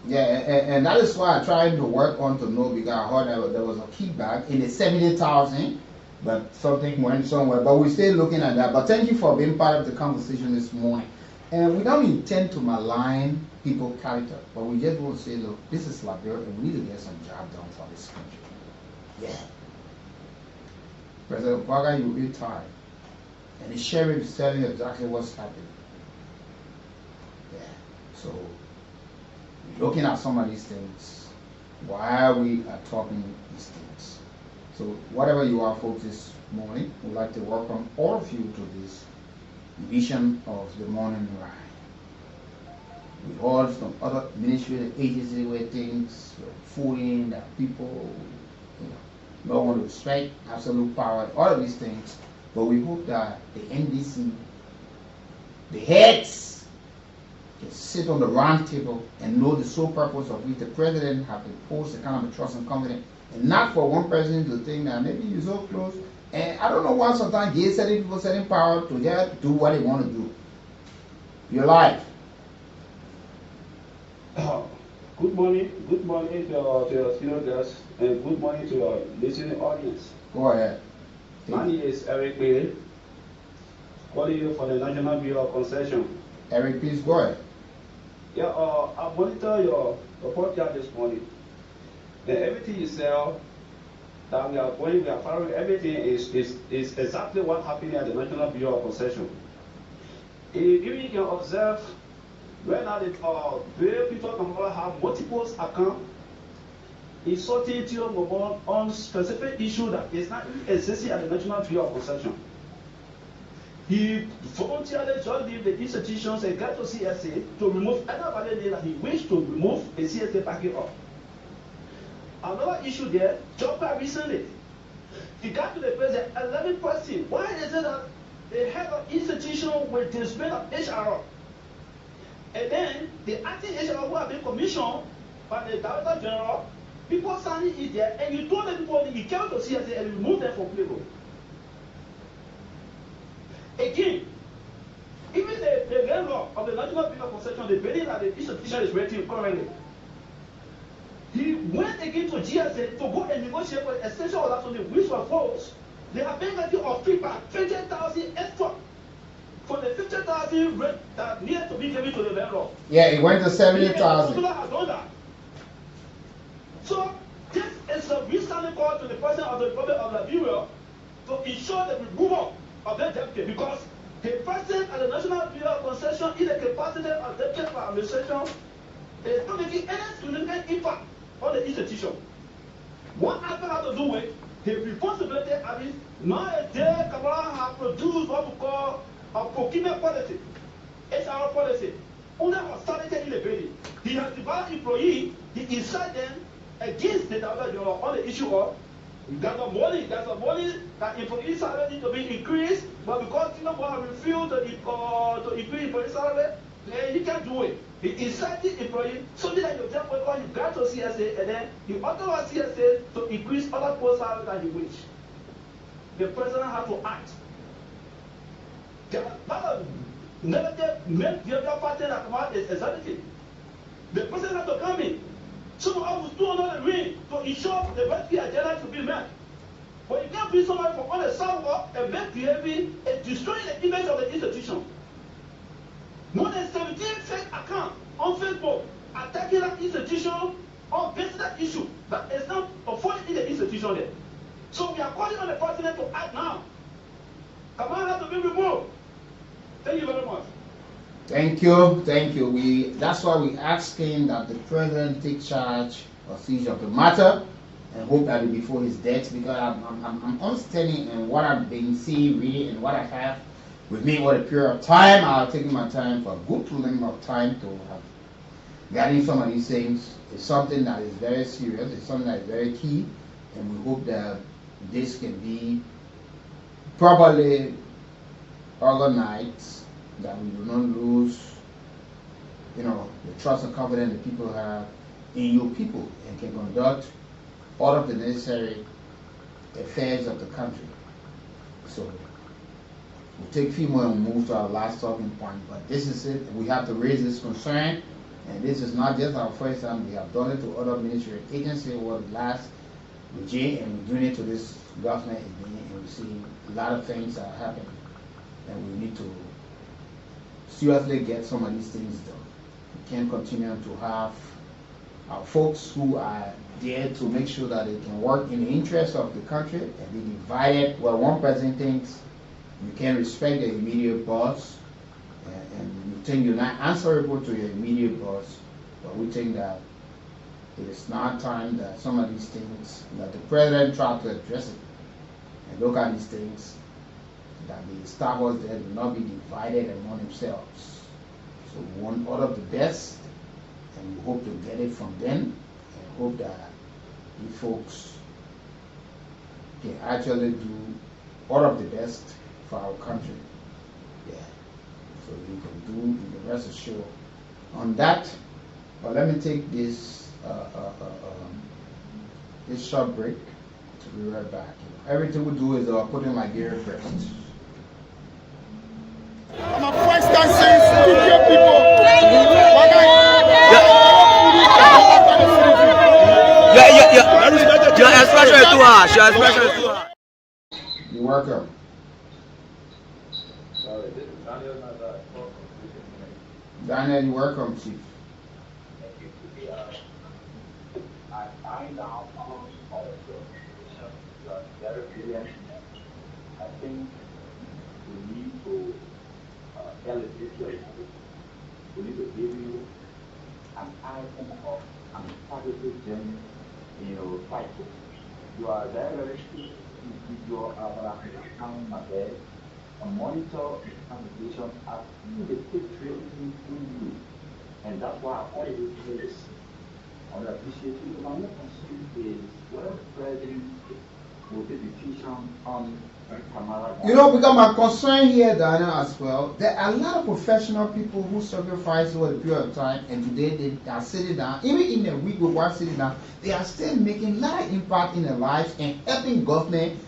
Yeah, and that is why I'm trying to work on to know, because I heard that there was a kickback in the 70,000, but something went somewhere. But we're still looking at that. But thank you for being part of the conversation this morning. And we don't intend to malign people's character, but we just want to say, look, this is Liberia, and we need to get some job done for this country. Yeah. President Kwaga, you retired, and the sheriff is telling you exactly what's happening. Yeah. So, looking at some of these things, why we are talking these things. So, whatever you are, folks, this morning, we'd like to welcome all of you to this edition of the Morning Ride. We all from other ministry agencies where things were fooling that people, don't want to respect, absolute power, all of these things. But we hope that the NDC, the heads, can sit on the round table and know the sole purpose of which the president have imposed a kind of trust and confidence, and not for one person to think that maybe you're so close. And I don't know why sometimes give certain people certain power to just do what they want to do. Your life. Good morning to your senior guests, and good morning to your listening audience. Go ahead. My name is Eric Bay, calling you for the National Bureau of Concession. Eric, please go ahead. Yeah, I monitor your podcast this morning, and everything you sell that we are following, everything is exactly what happened at the National Bureau of Concession. If you can observe, right now, the people can have multiple accounts insulting to your on specific issue that is not existing at the National Bureau of Concession. He voluntarily just leave the institutions and got to CSA to remove anybody that he wished to remove a CSA packet off. Another issue there, Joppa recently, he got to the president 11 questions. Why is it that the head of institution will disband of HR? And then the acting HR who have been commissioned by the Director General, people standing it there, and you told the people that you came to CSA and remove them from payroll. Again, even the landlord of the National Bureau of Concession, the building that the institution is renting currently, he went again to GSA to go and negotiate for the extension of that something, which was false. They have been getting of feedback 50,000 extra for the 50,000 rent that needed to be given to the landlord. Yeah, it went to 70,000. Has done that. So this is a recent call to the president of the Republic of Liberia to ensure the removal of that deputy, because the president of the National Bureau of Concession in the capacity of deputy for administration is not making any significant impact on the institution. What Apple has to do with his responsibility at least now a day Kamala has produced what we call a procurement policy, HR policy, under authority in the building. He has developed employees, he incited them against the Director General on the issue of there's some money that employee salary need to be increased, but because you know what have refused to increase employee salary, then he can't do it. He incited employee, something that you tell because you got to CSA and then you authorize CSA to increase other post salary than you wish. The president has to act. The other party that come out is executive. The president has to come in. Some of us will do another ring to ensure the welfare agenda to be met. But you can't bring somebody from on the sidewalk and make behavior and destroying the image of the institution. More than 17 fake accounts on Facebook attacking that institution on based that issue that is not afforded in the institution there. So we are calling on the president to act now. Kamala has to be removed. Thank you very much. Thank you. That's why we asking that the president take charge or seizure of the matter, and hope that before his death, because I'm understanding and what I've been seeing, reading, and what I have with me over a period of time. I've taken my time for a good length of time to have getting some of these things. It's something that is very serious. It's something that is very key, and we hope that this can be properly organized, that we do not lose, the trust and confidence that people have in your people, and can conduct all of the necessary affairs of the country. So we'll take a few more and move to our last talking point. But this is it. We have to raise this concern, and this is not just our first time. We have done it to other ministry agencies over the last regime, and we're doing it to this government again, and we see a lot of things are happening, and we need to seriously get some of these things done. We can't continue to have our folks who are there to make sure that they can work in the interest of the country and be divided where one person thinks you can't respect the immediate boss and think you're not answerable to your immediate boss, but we think that it is now time that some of these things, that the president tried to address it and look at these things, that the Star Wars there will not be divided among themselves. So we want all of the best, and we hope to get it from them, and hope that you folks can actually do all of the best for our country. Yeah. So you can do the rest assured. On that, but let me take this this short break to be right back. Everything we do is put in Liberia first. I'm a first time saying stupid people. Your expression is too harsh. Your expression is too harsh. You're welcome. Sorry, this is Nathaniel, Daniel, you're welcome, Chief. I find out also very brilliant. I think we need to elevate your level. We need to give you an item of an positive journey in your cycle. You are very, very skilled individual and monitor the conversation as you the take training in you. And that's why I wanted to do this. I would appreciate you. My next concern is whether the president will take the decision on Kamala. You know, because my concern here, Daniel, as well, there are a lot of professional people who sacrifice over a period of time, and today they are sitting down, even in a week while sitting down, they are still making a lot of impact in their lives and helping government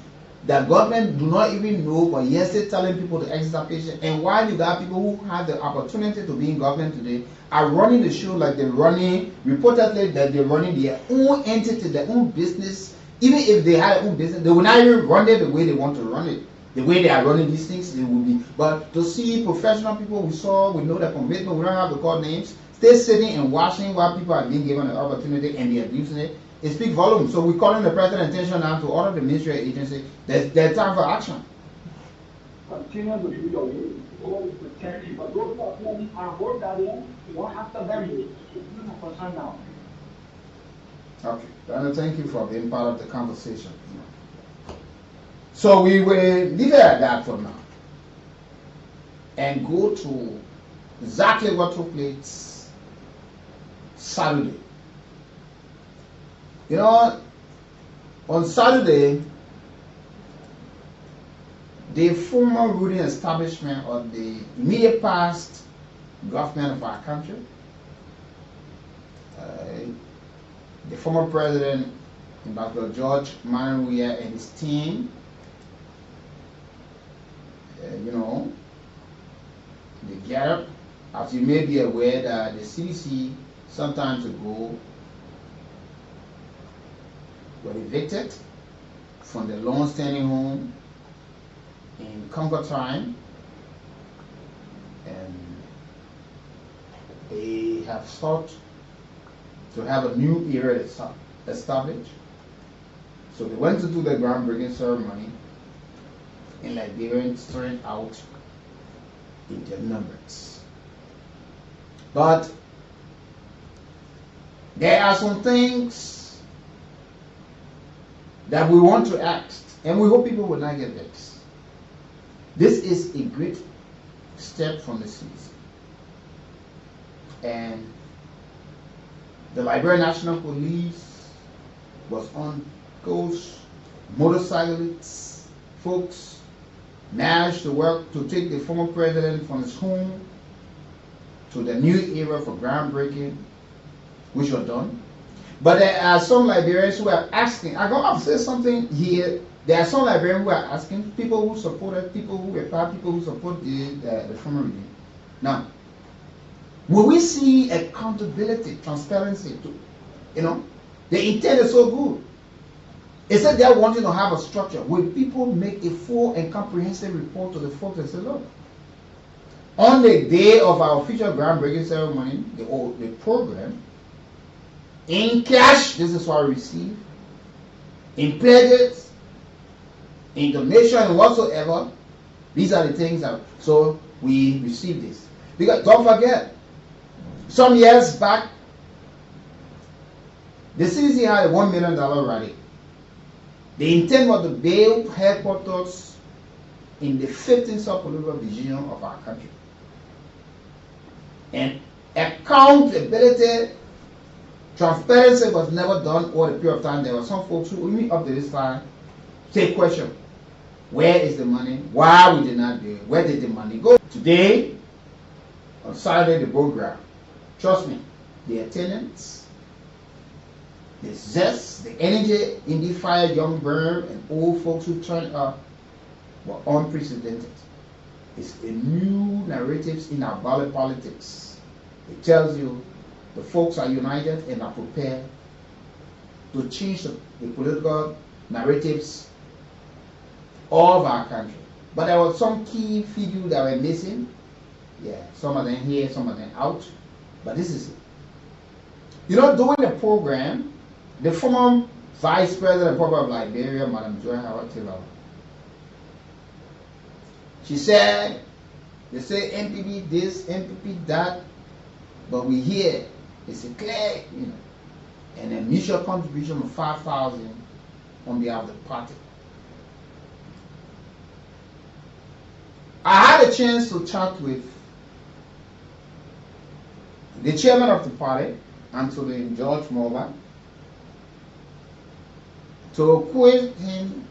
that government do not even know, but yes, they're telling people to exercise patience. And while you got people who have the opportunity to be in government today are running the show like they're running, reportedly that they're running their own entity, their own business. Even if they had their own business, they will not even run it the way they want to run it. The way they are running these things, they will be. But to see professional people we saw, we know their commitment, we don't have to call names, stay sitting and watching while people are being given an opportunity and they're abusing it, it speaks volumes. So we're calling the president attention now to all of the ministry agencies. There's time for action. Continue to do your way. God protect you. But those who are planning our whole guardian, you don't have to bury it. It's not a concern now. Okay, Daniel, thank you for being part of the conversation. So we will leave it at that for now and go to exactly what took place Saturday. You know, on Saturday, the former ruling establishment of the immediate past government of our country, the former president, Dr. George Manuia, and his team, you know, they get up. As you may be aware that the CDC some time ago were evicted from the long-standing home in Concord time, and they have sought to have a new era established. So they went to do the groundbreaking ceremony, and Liberians turned out in their numbers. But there are some things that we want to ask, and we hope people will not get vexed. This is a great step from the CDC. And the Liberian National Police was on course, motorcyclists, folks managed to work to take the former president from his home to the new era for groundbreaking, which was done. But there are some Liberians who are asking, I'm going to say something here. There are some Liberians who are asking, people who supported, people who were part, people who support the former regime. Now, will we see accountability, transparency too? You know, the intent is so good. It said they're wanting to have a structure. Will people make a full and comprehensive report to the folks and say, look, on the day of our official groundbreaking ceremony, the program, in cash, this is what we receive, in pledges, in donation, and whatsoever, these are the things that, so we receive this. Because don't forget, some years back, the CDC had a $1 million rally. The intent was to build headquarters in the 15th sub-political division of our country. And accountability, transparency was never done over the period of time. There were some folks who, even up to this time, take question. Where is the money? Why we did not do it? Where did the money go? Today, on Saturday, the program. Trust me, the attendance, the zest, the energy in the fire, young bird and old folks who turned up were unprecedented. It's a new narratives in our ballot politics. It tells you the folks are united and are prepared to change the political narratives of our country. But there were some key figures that were missing. Yeah, some of them here, some of them out. But this is it. You know, during the program, the former Vice President of Liberia, Madam Joy Howard Taylor, she said, they say MPP this, MPP that, but we hear it's a clear, you know, an initial contribution of 5,000 on behalf of the party. I had a chance to chat with the chairman of the party, Anthony George Morgan, to quiz him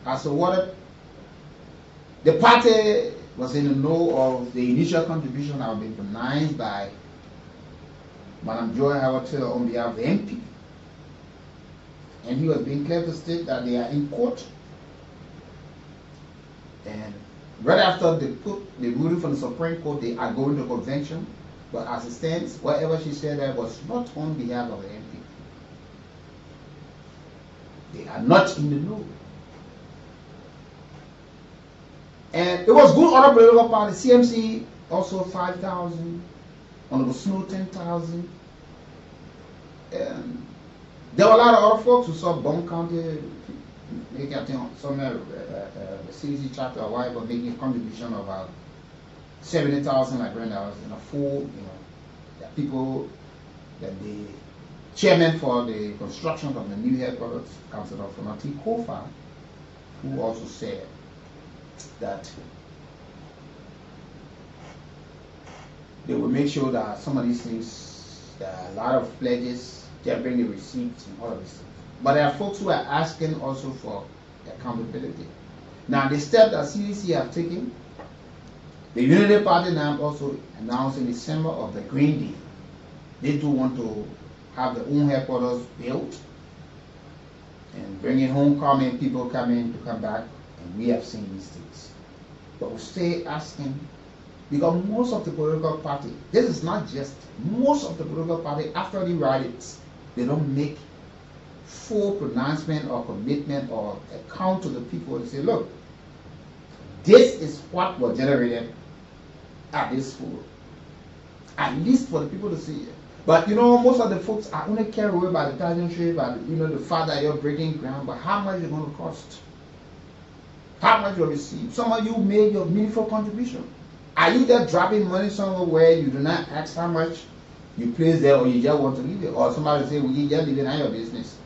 as to what the party was in the know of the initial contribution that had been pronounced by Madam Joy Howard Taylor on behalf of the MP. And he was being clear to state that they are in court. And right after they put the ruling from the Supreme Court, they are going to convention. But as it stands, whatever she said there was not on behalf of the MP. They are not in the know. And it was good other political party. CMC also 5,000. Honorable Snow 10,000. And there were a lot of other folks who saw Bone County making, I think, somewhere the CDC chapter or whatever, making a contribution of about 70,000 Liberian dollars in a full, you know, that people, that the chairman for the construction of the new headquarters, Councillor for Natl Kofa, who also said that they will make sure that some of these things, there are a lot of pledges, they bring the receipts and all of these things. But there are folks who are asking also for accountability. Now, the step that CDC have taken, the Unity Party now also announced in December of the Green Deal. They do want to have their own headquarters built and bringing homecoming people to come back, and we have seen these things. But we stay asking, because most of the political party, this is not just, most of the political party, after the rallies, they don't make full pronouncement or commitment or account to the people and say, look, this is what was generated at this forum. At least for the people to see it. But you know, most of the folks are only carried away by the pageantry, by the, you know, the fact that you're breaking ground, but how much is it going to cost? How much you receive? Some of you made your meaningful contribution. Are you there dropping money somewhere where you do not ask how much you place there, or you just want to leave it? Or somebody say, well, you just leave it on your business.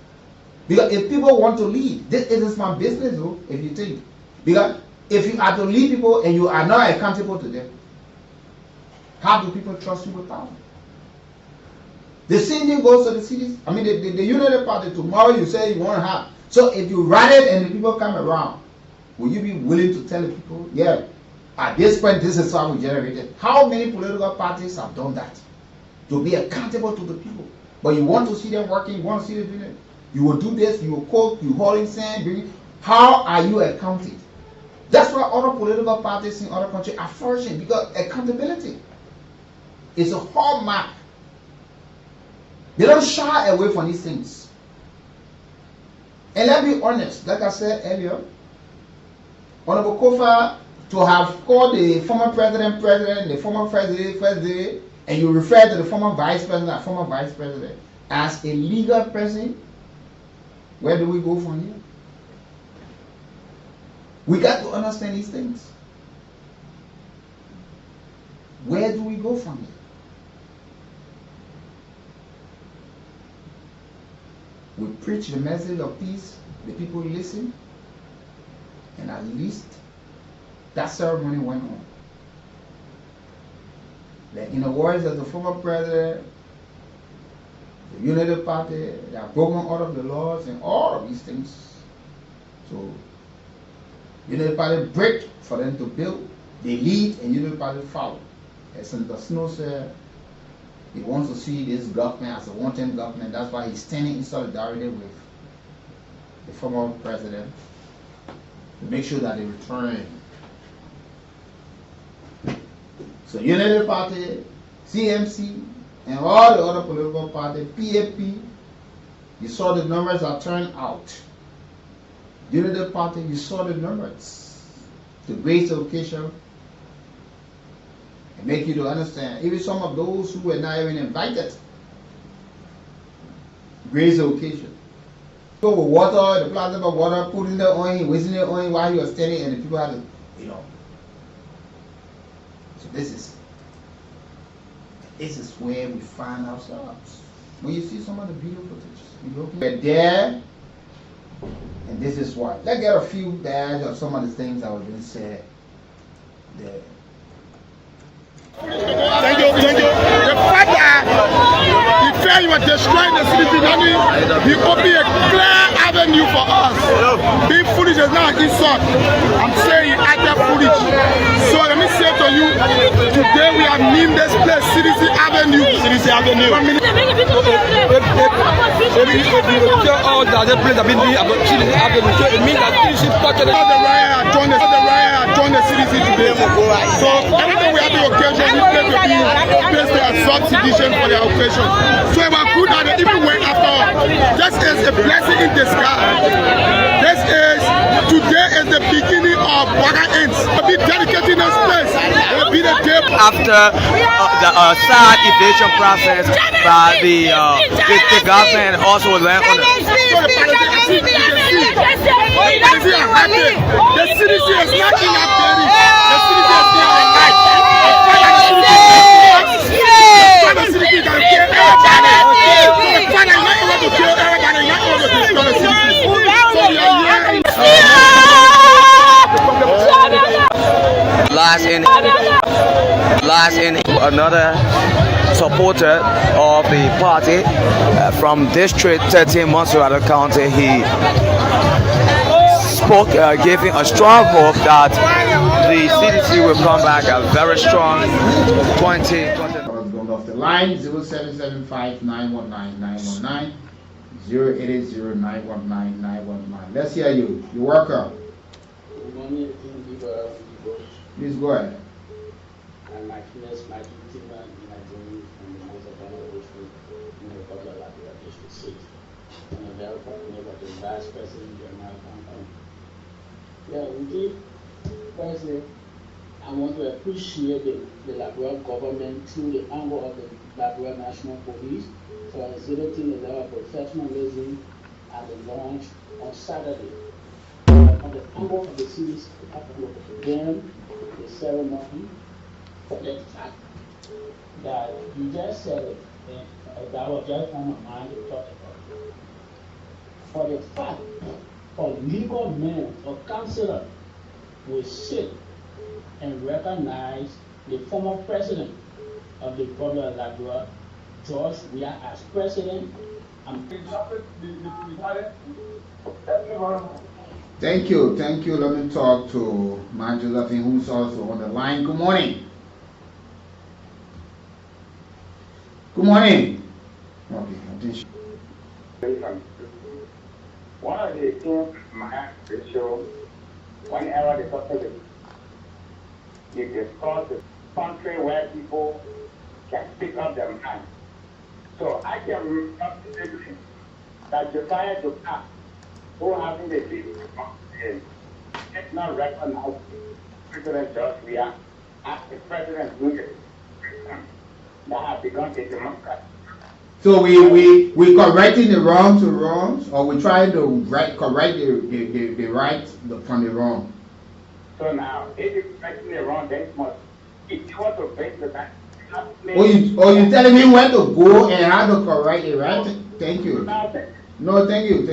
Because if people want to leave, this is my business though, if you think. Because if you are to lead people and you are not accountable to them, how do people trust you with power? The same thing goes to the cities. I mean, the Unity Party, tomorrow you say you want to have. So if you run it and the people come around, will you be willing to tell the people, yeah, at this point, this is how we generated? How many political parties have done that? To be accountable to the people. But you want to see them working, you want to see them doing it. You will do this, you will cook, you hauling sand, bring. How are you accounted? That's why other political parties in other countries are flourishing, because accountability is a hallmark. They don't shy away from these things. And let's be honest, like I said earlier, Honorable Kofa, to have called the former president, the former president, and you refer to the former vice president as a legal person, where do we go from here? We got to understand these things. Where do we go from here? We preach the message of peace, the people listen, and at least that ceremony went on. Like in the words of the former president, the Unity Party, they are broken all of the laws and all of these things. So, Unity Party break for them to build, they lead, and Unity Party follow. As Senator Snow said, he wants to see this government as a one-term government. That's why he's standing in solidarity with the former president to make sure that they return. So Unity Party, CMC, and all the other political parties, PAP, you saw the numbers that turned out. Unity Party, you saw the numbers. To raise the occasion and make you to understand. Even some of those who were not even invited raise the occasion. Go with water, the plastic of water, putting it on him, wasting it on him while he was standing, and the people had to, you know. So this is where we find ourselves. When you see some of the beautiful footage, we're there, and this is why. Let's get a few bags of some of the things that were being said there. Thank you. The fact that he felt you were destroying the city, he opened a clear avenue for us. Being foolish is not an insult. I'm saying he acted foolish. So let me say to you, today we have named this place CDC Avenue. CDC Avenue. If you tell all the other places have been doing about CDC Avenue, so it means that CDC touched all the riot had joined the CDC today. So everything we have the occasion, we pray to be placed to a substitution for the occasion. So it was good that they even went after us. This is a blessing in disguise. Today is the beginning of Waga Ends. We'll be dedicating this place. It will be the day. After the sad evasion process by the government and also land on the CDC is not in our body. The CDC is not our life. The CDC can kill everybody. The fact that you're not able to kill everybody, you're not able to destroy the CDC. So we are here. Last in another supporter of the party from District 13 Montserrat County, he spoke, giving a strong hope that the CDC will come back a very strong 2020. Off the line 0775919919 0880919919. Let's hear you. You're welcome. Good morning, please go ahead. I'm Maximus Makitima in Nigeria from the Montserrat District in the Popular Liberia District 6. And I'm very fortunate that the Vice President General Campaign. Yeah, indeed, President, I want to appreciate the Liberia government through the angle of the Liberia National Police for exhibiting a level of professionalism at the launch on Saturday. On the angle of the city's again, the ceremony, for the fact that you just said it, and that was just on my mind to talk about it. For the fact of legal men or councillor will sit and recognize the former president of the Republic of Liberia, George Weah, as president. Thank you. Let me talk to my Josephine, who's also on the line. Good morning. Good morning. Okay, attention. One of the things my show, whenever the topic you discuss the country where people can pick up their mind. So I can remember that Josiah Duka, who having the seat did not recognize President George Weah as the president that have become a Democrat. So we correcting the wrong to wrongs, or we trying to correct the right from the wrong? So now, if you're correcting the wrong, then it must if you want to bring the back, you telling me where to go and how to correct it, right? Thank you. No, thank you.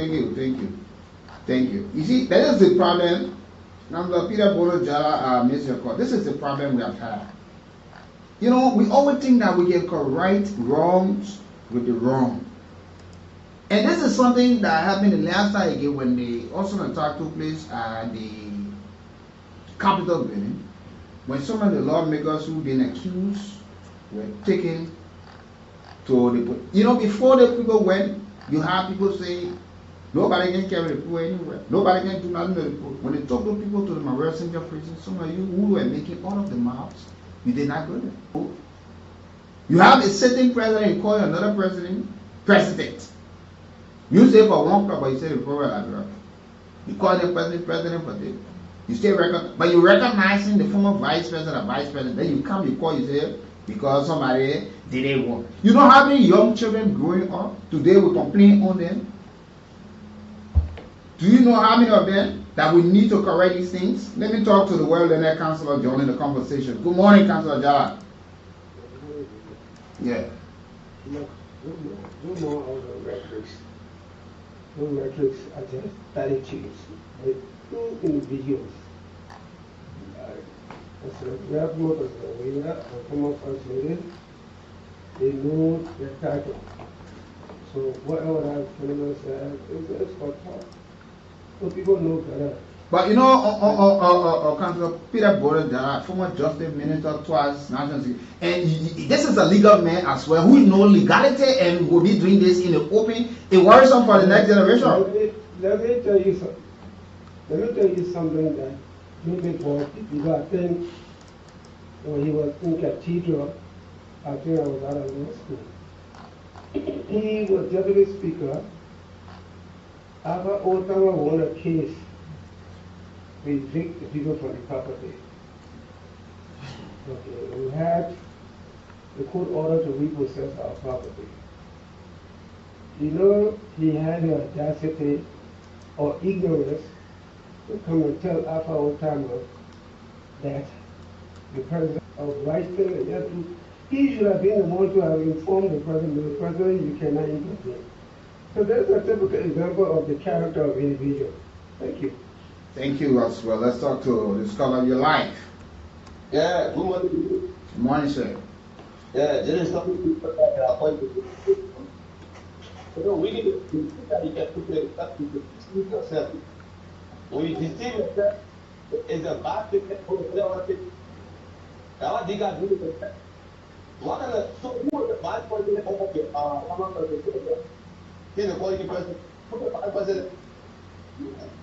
You see, that is the problem. Now, Peter Bolo Jala, Mr. Court. This is the problem we have had. You know, we always think that we can correct wrongs with the wrong. And this is something that happened the last time again when the awesome attack took place at the Capitol building, when some of the lawmakers who've been accused were taken to the, you know, before the people went, you have people say, nobody can carry the poor anywhere. Nobody can do nothing to the poor. When they took the people to the Memorial Center prison, some of you who were making all of the mouths, you did not go there. You have a sitting president, you call another president. You say for one club, but you say the poor are. You call the president for them. You say but you recognizing the former vice president, then you come, you call, you say, because somebody didn't want. You know how many young children growing up today will complain on them? Do you know how many of them that we need to correct these things? Let me talk to the World Learner Councilor joining the conversation. Good morning, Councilor Jala. Yeah. No more on the records. No records are just attitudes. With two individuals. As a graduate of the winner and former first lady, they know their title. So whatever that gentleman said, it's for talk. So people know better. But you know, Councilor Peter Borodara, former Justice Minister twice, National Security, and this is a legal man as well who knows legality and will be doing this in the open. It worries him for the next generation. Let me tell you something. Let me tell you something that made me pause. Because I think when he was in cathedral, I think I was out of law school. He was deputy speaker. After Otama won a case, we evict the people from the property. Okay, we had the court order to repossess our property. You know, he had the audacity or ignorance to come and tell Alpha Otama that the president of right thing and that he should have been the one to have informed the president you cannot intervene. So that's a typical example of the character of individual. Thank you. Thank you as well. Let's talk to the scholar of your life. Yeah, good morning. Good morning, sir. Yeah, there is something to appointment. You know, we need to think that you can put to deceive yourself. When you deceive yourself, it's a bad thing for the other thing. Now, I think I do it. What are the so who was the bad person of your common person? He's a quality person. Who's the bad person?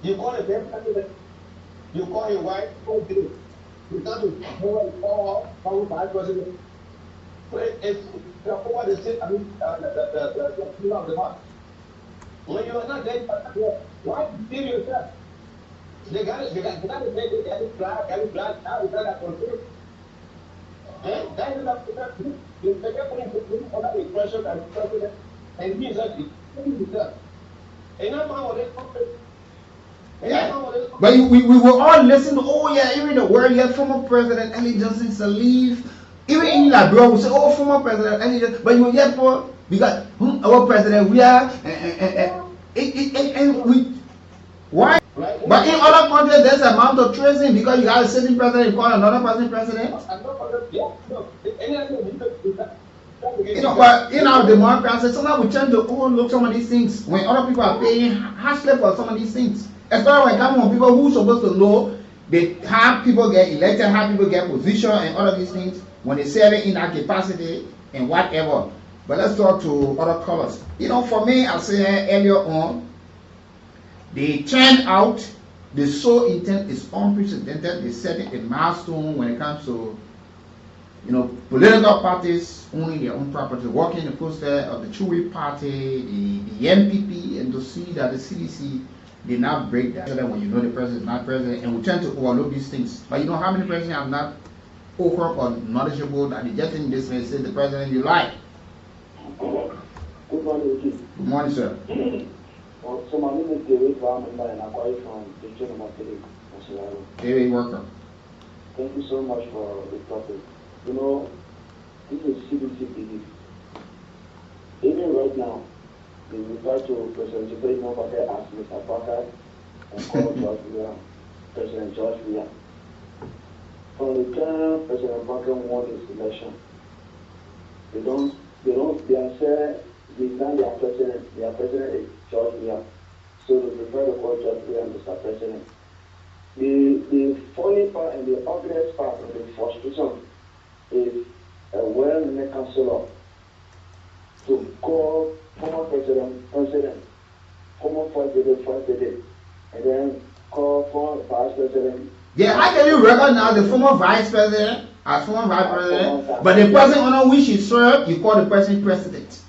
You call a bad president. You call your wife, oh, you start to call bad president. So it's what they say, I mean, the people of the heart. When you are not dead, why deceive yourself? They got to make it every black, now we got to control. That is not the you can put other expression and president, and he is not himself. And I'm out of this country. Yeah. But we will all listen to, oh yeah, even the word here, former President Eli Johnson Sirleaf. Even in Liberia, we say, oh, former President Eli Johnson. But you yet for, because our president, we are, and we, why? But in other countries, there's an amount of tracing because you have a sitting president, you call another person president. You know, but in our democracy, sometimes we tend to overlook some of these things when other people are paying harshly for some of these things. Especially when it comes from people who are supposed to know they have people get elected, have people get position and all of these things when they serve it in that capacity and whatever. But let's talk to other colors. You know, for me, I said earlier on, they turn out, the sole intent is unprecedented. They set it a milestone when it comes to, you know, political parties owning their own property, walking the poster of the Chewy Party, the MPP, and to see that the CDC did not break that. So that when you know the president is not president, and we tend to overlook these things. But you know how many presidents have not over or knowledgeable that they just in this way say the president you like. Good morning, Weekie. Good morning, sir. So my name is David Brown, and I'm calling from the Nathaniel. David Worker. Thank you so much for the topic. You know, this is CDC belief. Even right now, they refer to President Jibrin Nobody as Mr. Parker and call George William, President George William. From the time President Parker won his election, they are saying their president is George William. So they prefer to call George William Mr. President. The funny part and the obvious part of the frustration is a well-known counselor to call former president, former first lady, and then call former vice president. Yeah, how can you recognize the former vice president as former vice president, but the person under which he served, you call the person president?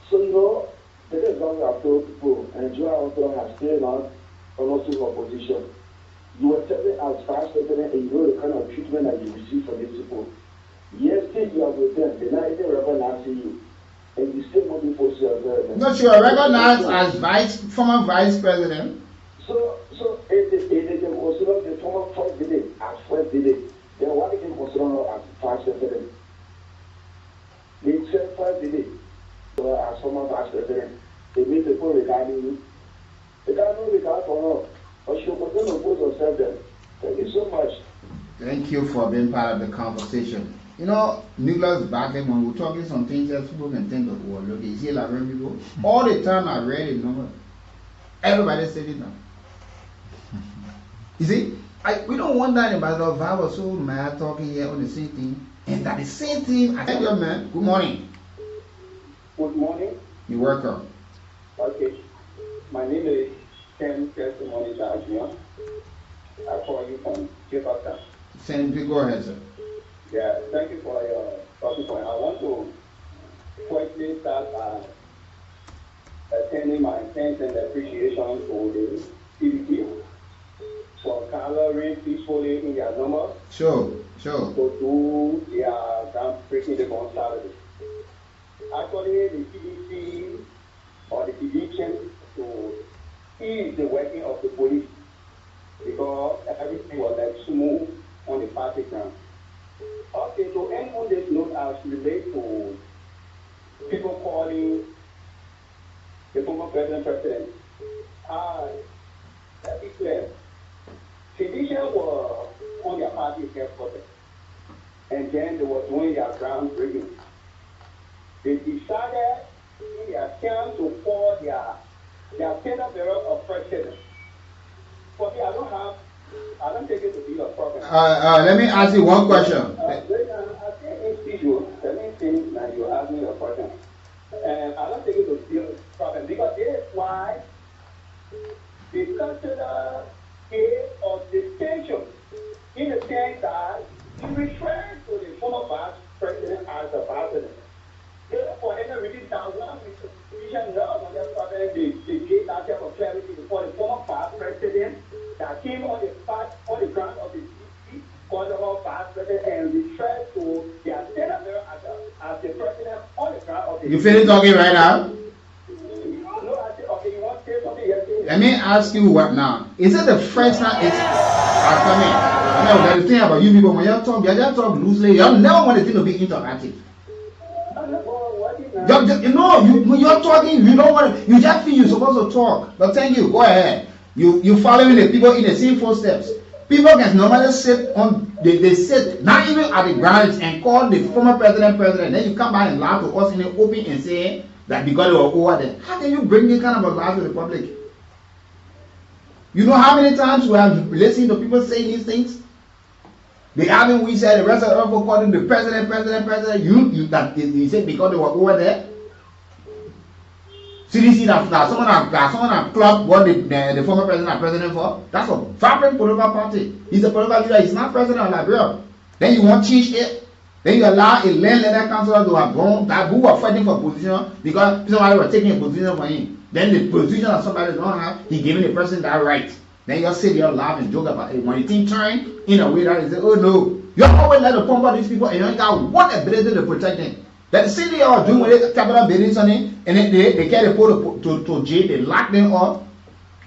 So, you know, this is what I've told people, and Joe also has stayed on also opposition. You were serving as vice president, and you know the kind of treatment that you receive from these people. Yesterday you are with them, they not even recognize you, and you still want to post yourself. Not you are recognized as former vice president. So if they consider the former first lady as first lady, then why they can consider her as vice president? They said first lady as former vice president. They make people regarding you. They got no regard for her, but she will continue to pose herself there. Thank you so much. Thank you for being part of the conversation. You know, Nicholas back then when we're talking some things that people can think of, well, look, you see like when people all the time I read it, no, everybody said it now. You see, we don't want that about if I was so mad talking here on the same thing, and that the same thing. I tell you, man, good morning. Good morning. You're welcome. Okay. My name is Ken Testimony Judgment. I call you from Jefferson. Go ahead, sir. Yeah, thank you for your talking point. I want to quickly start by attending my thanks and appreciation to the CDP for coloring peacefully in their numbers. Sure. To do their groundbreaking the on Saturday. Actually, the CDC or the division to ease the working of the police because everything was like smooth on the party ground. Okay, so end on this note as relate to people calling the former president. Let me clear. Sedition were on their party headquarters, and then they were doing their groundbreaking. They decided in their attempt to call their tender bearer of president. For me, I don't take it to be a problem. Let me ask you one question. I think let me think that you ask me a question. And I don't take it to be a problem because this is why they consider case of distinction in the sense that he refers to the former vice president as the president. Therefore, any reason that one vision love on that president, they gave that type of clarity before the former vice president that came on the ground of the CDC, called the vice president and referred to their senator as the president on the ground of the. You finish talking right now? No, I said, okay, you want to say something? Yes, let me ask you what now. Is it the first time it's coming? I know the thing about you people, when you just talk loosely, you never want the thing to be interactive. You're talking, you don't want to, you just feel you're supposed to talk. But thank you, go ahead. You following the people in the same footsteps. People can normally sit on, they sit not even at the ground and call the former president. Then you come back and laugh to us in the open and say that because they were over there. How can you bring this kind of a laugh to the public? You know how many times we have listened to people saying these things? They haven't, we said the rest of the people calling the president. You said because they were over there. CDC that someone have clubbed what the former president are president for. That's a vibrant political party. He's a political leader. He's not president of Liberia. Then you want to change it. Then you allow a land councillor to have gone that who are fighting for position because somebody was taking a position for him. Then the position that somebody don't have, he giving the person that right. Then you sit there laugh and joke about it. When you think turn in a way that is, oh no, you always let the pump out these people and you ain't got one ability to protect them. That the city are doing with it, capital buildings on it, and then they carry people to jail, they lock them up.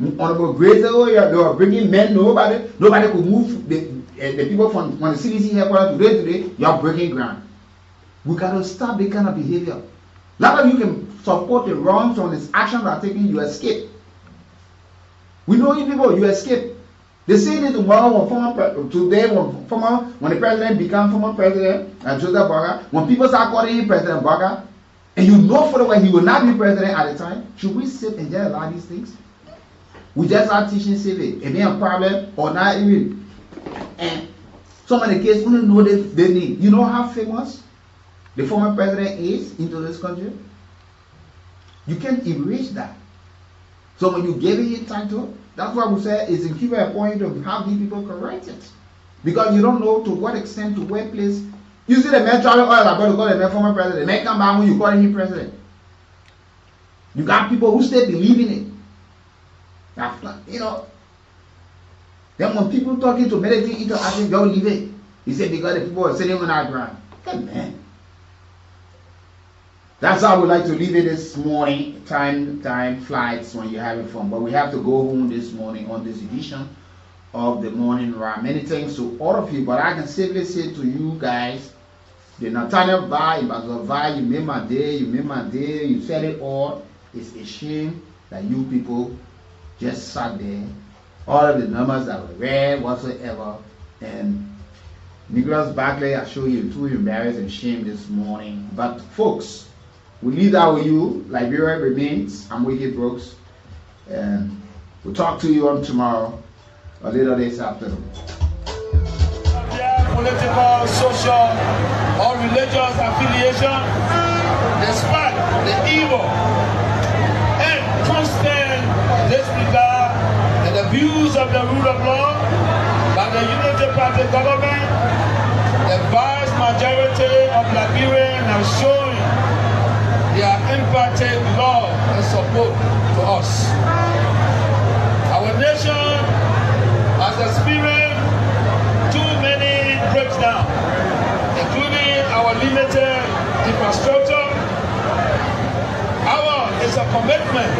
On the grades, oh yeah, they were bringing men, nobody could move. the people from the CDC headquarters today, you are breaking ground. We gotta stop that kind of behavior. A lot of you can support the wrongs from this action that are taking, you escape. We know you people, you escape. They say this tomorrow when the president become former president, Joseph Boga, when people start calling him President Boga, and you know for the way he will not be president at the time, should we sit and just allow these things? We just are teaching civic. If there's a problem or not even, and some of the kids only know they need. You know how famous the former president is into this country? You can't erase that. So when you give it a title, that's why we say it's in keep a point of how these people correct it. Because you don't know to what extent, to what place. You see the man traveling oil about to call the man former president. The man come back when you call him president. You got people who still believe in it. You know. Then when people talking to meditate into action, don't leave it. He said because the people are sitting on our ground. Good man. That's how we like to leave it this morning. Time flies when you're having fun. But we have to go home this morning on this edition of the morning rap. Many thanks to all of you. But I can safely say to you guys, the Nathaniel vibe, you made my day, you said it all. It's a shame that you people just sat there. All of the numbers that were read whatsoever. And Nicholas Barclay, I show you too embarrassed and shame this morning. But folks, we leave that with you. Liberia remains. I'm Weekie Brooks. And we'll talk to you on tomorrow or later this afternoon. Political, social, or religious affiliation, despite the evil and constant disregard and abuse of the rule of law by the Unity Party government, the vast majority of Liberians have shown their empathic love and support to us. Our nation has experienced too many breakdowns, including our limited infrastructure. Ours is a commitment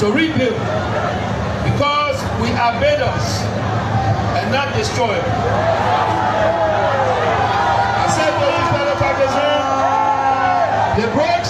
to rebuild because we are builders and not destroyers. I said to you, fellow Pakistan, the broad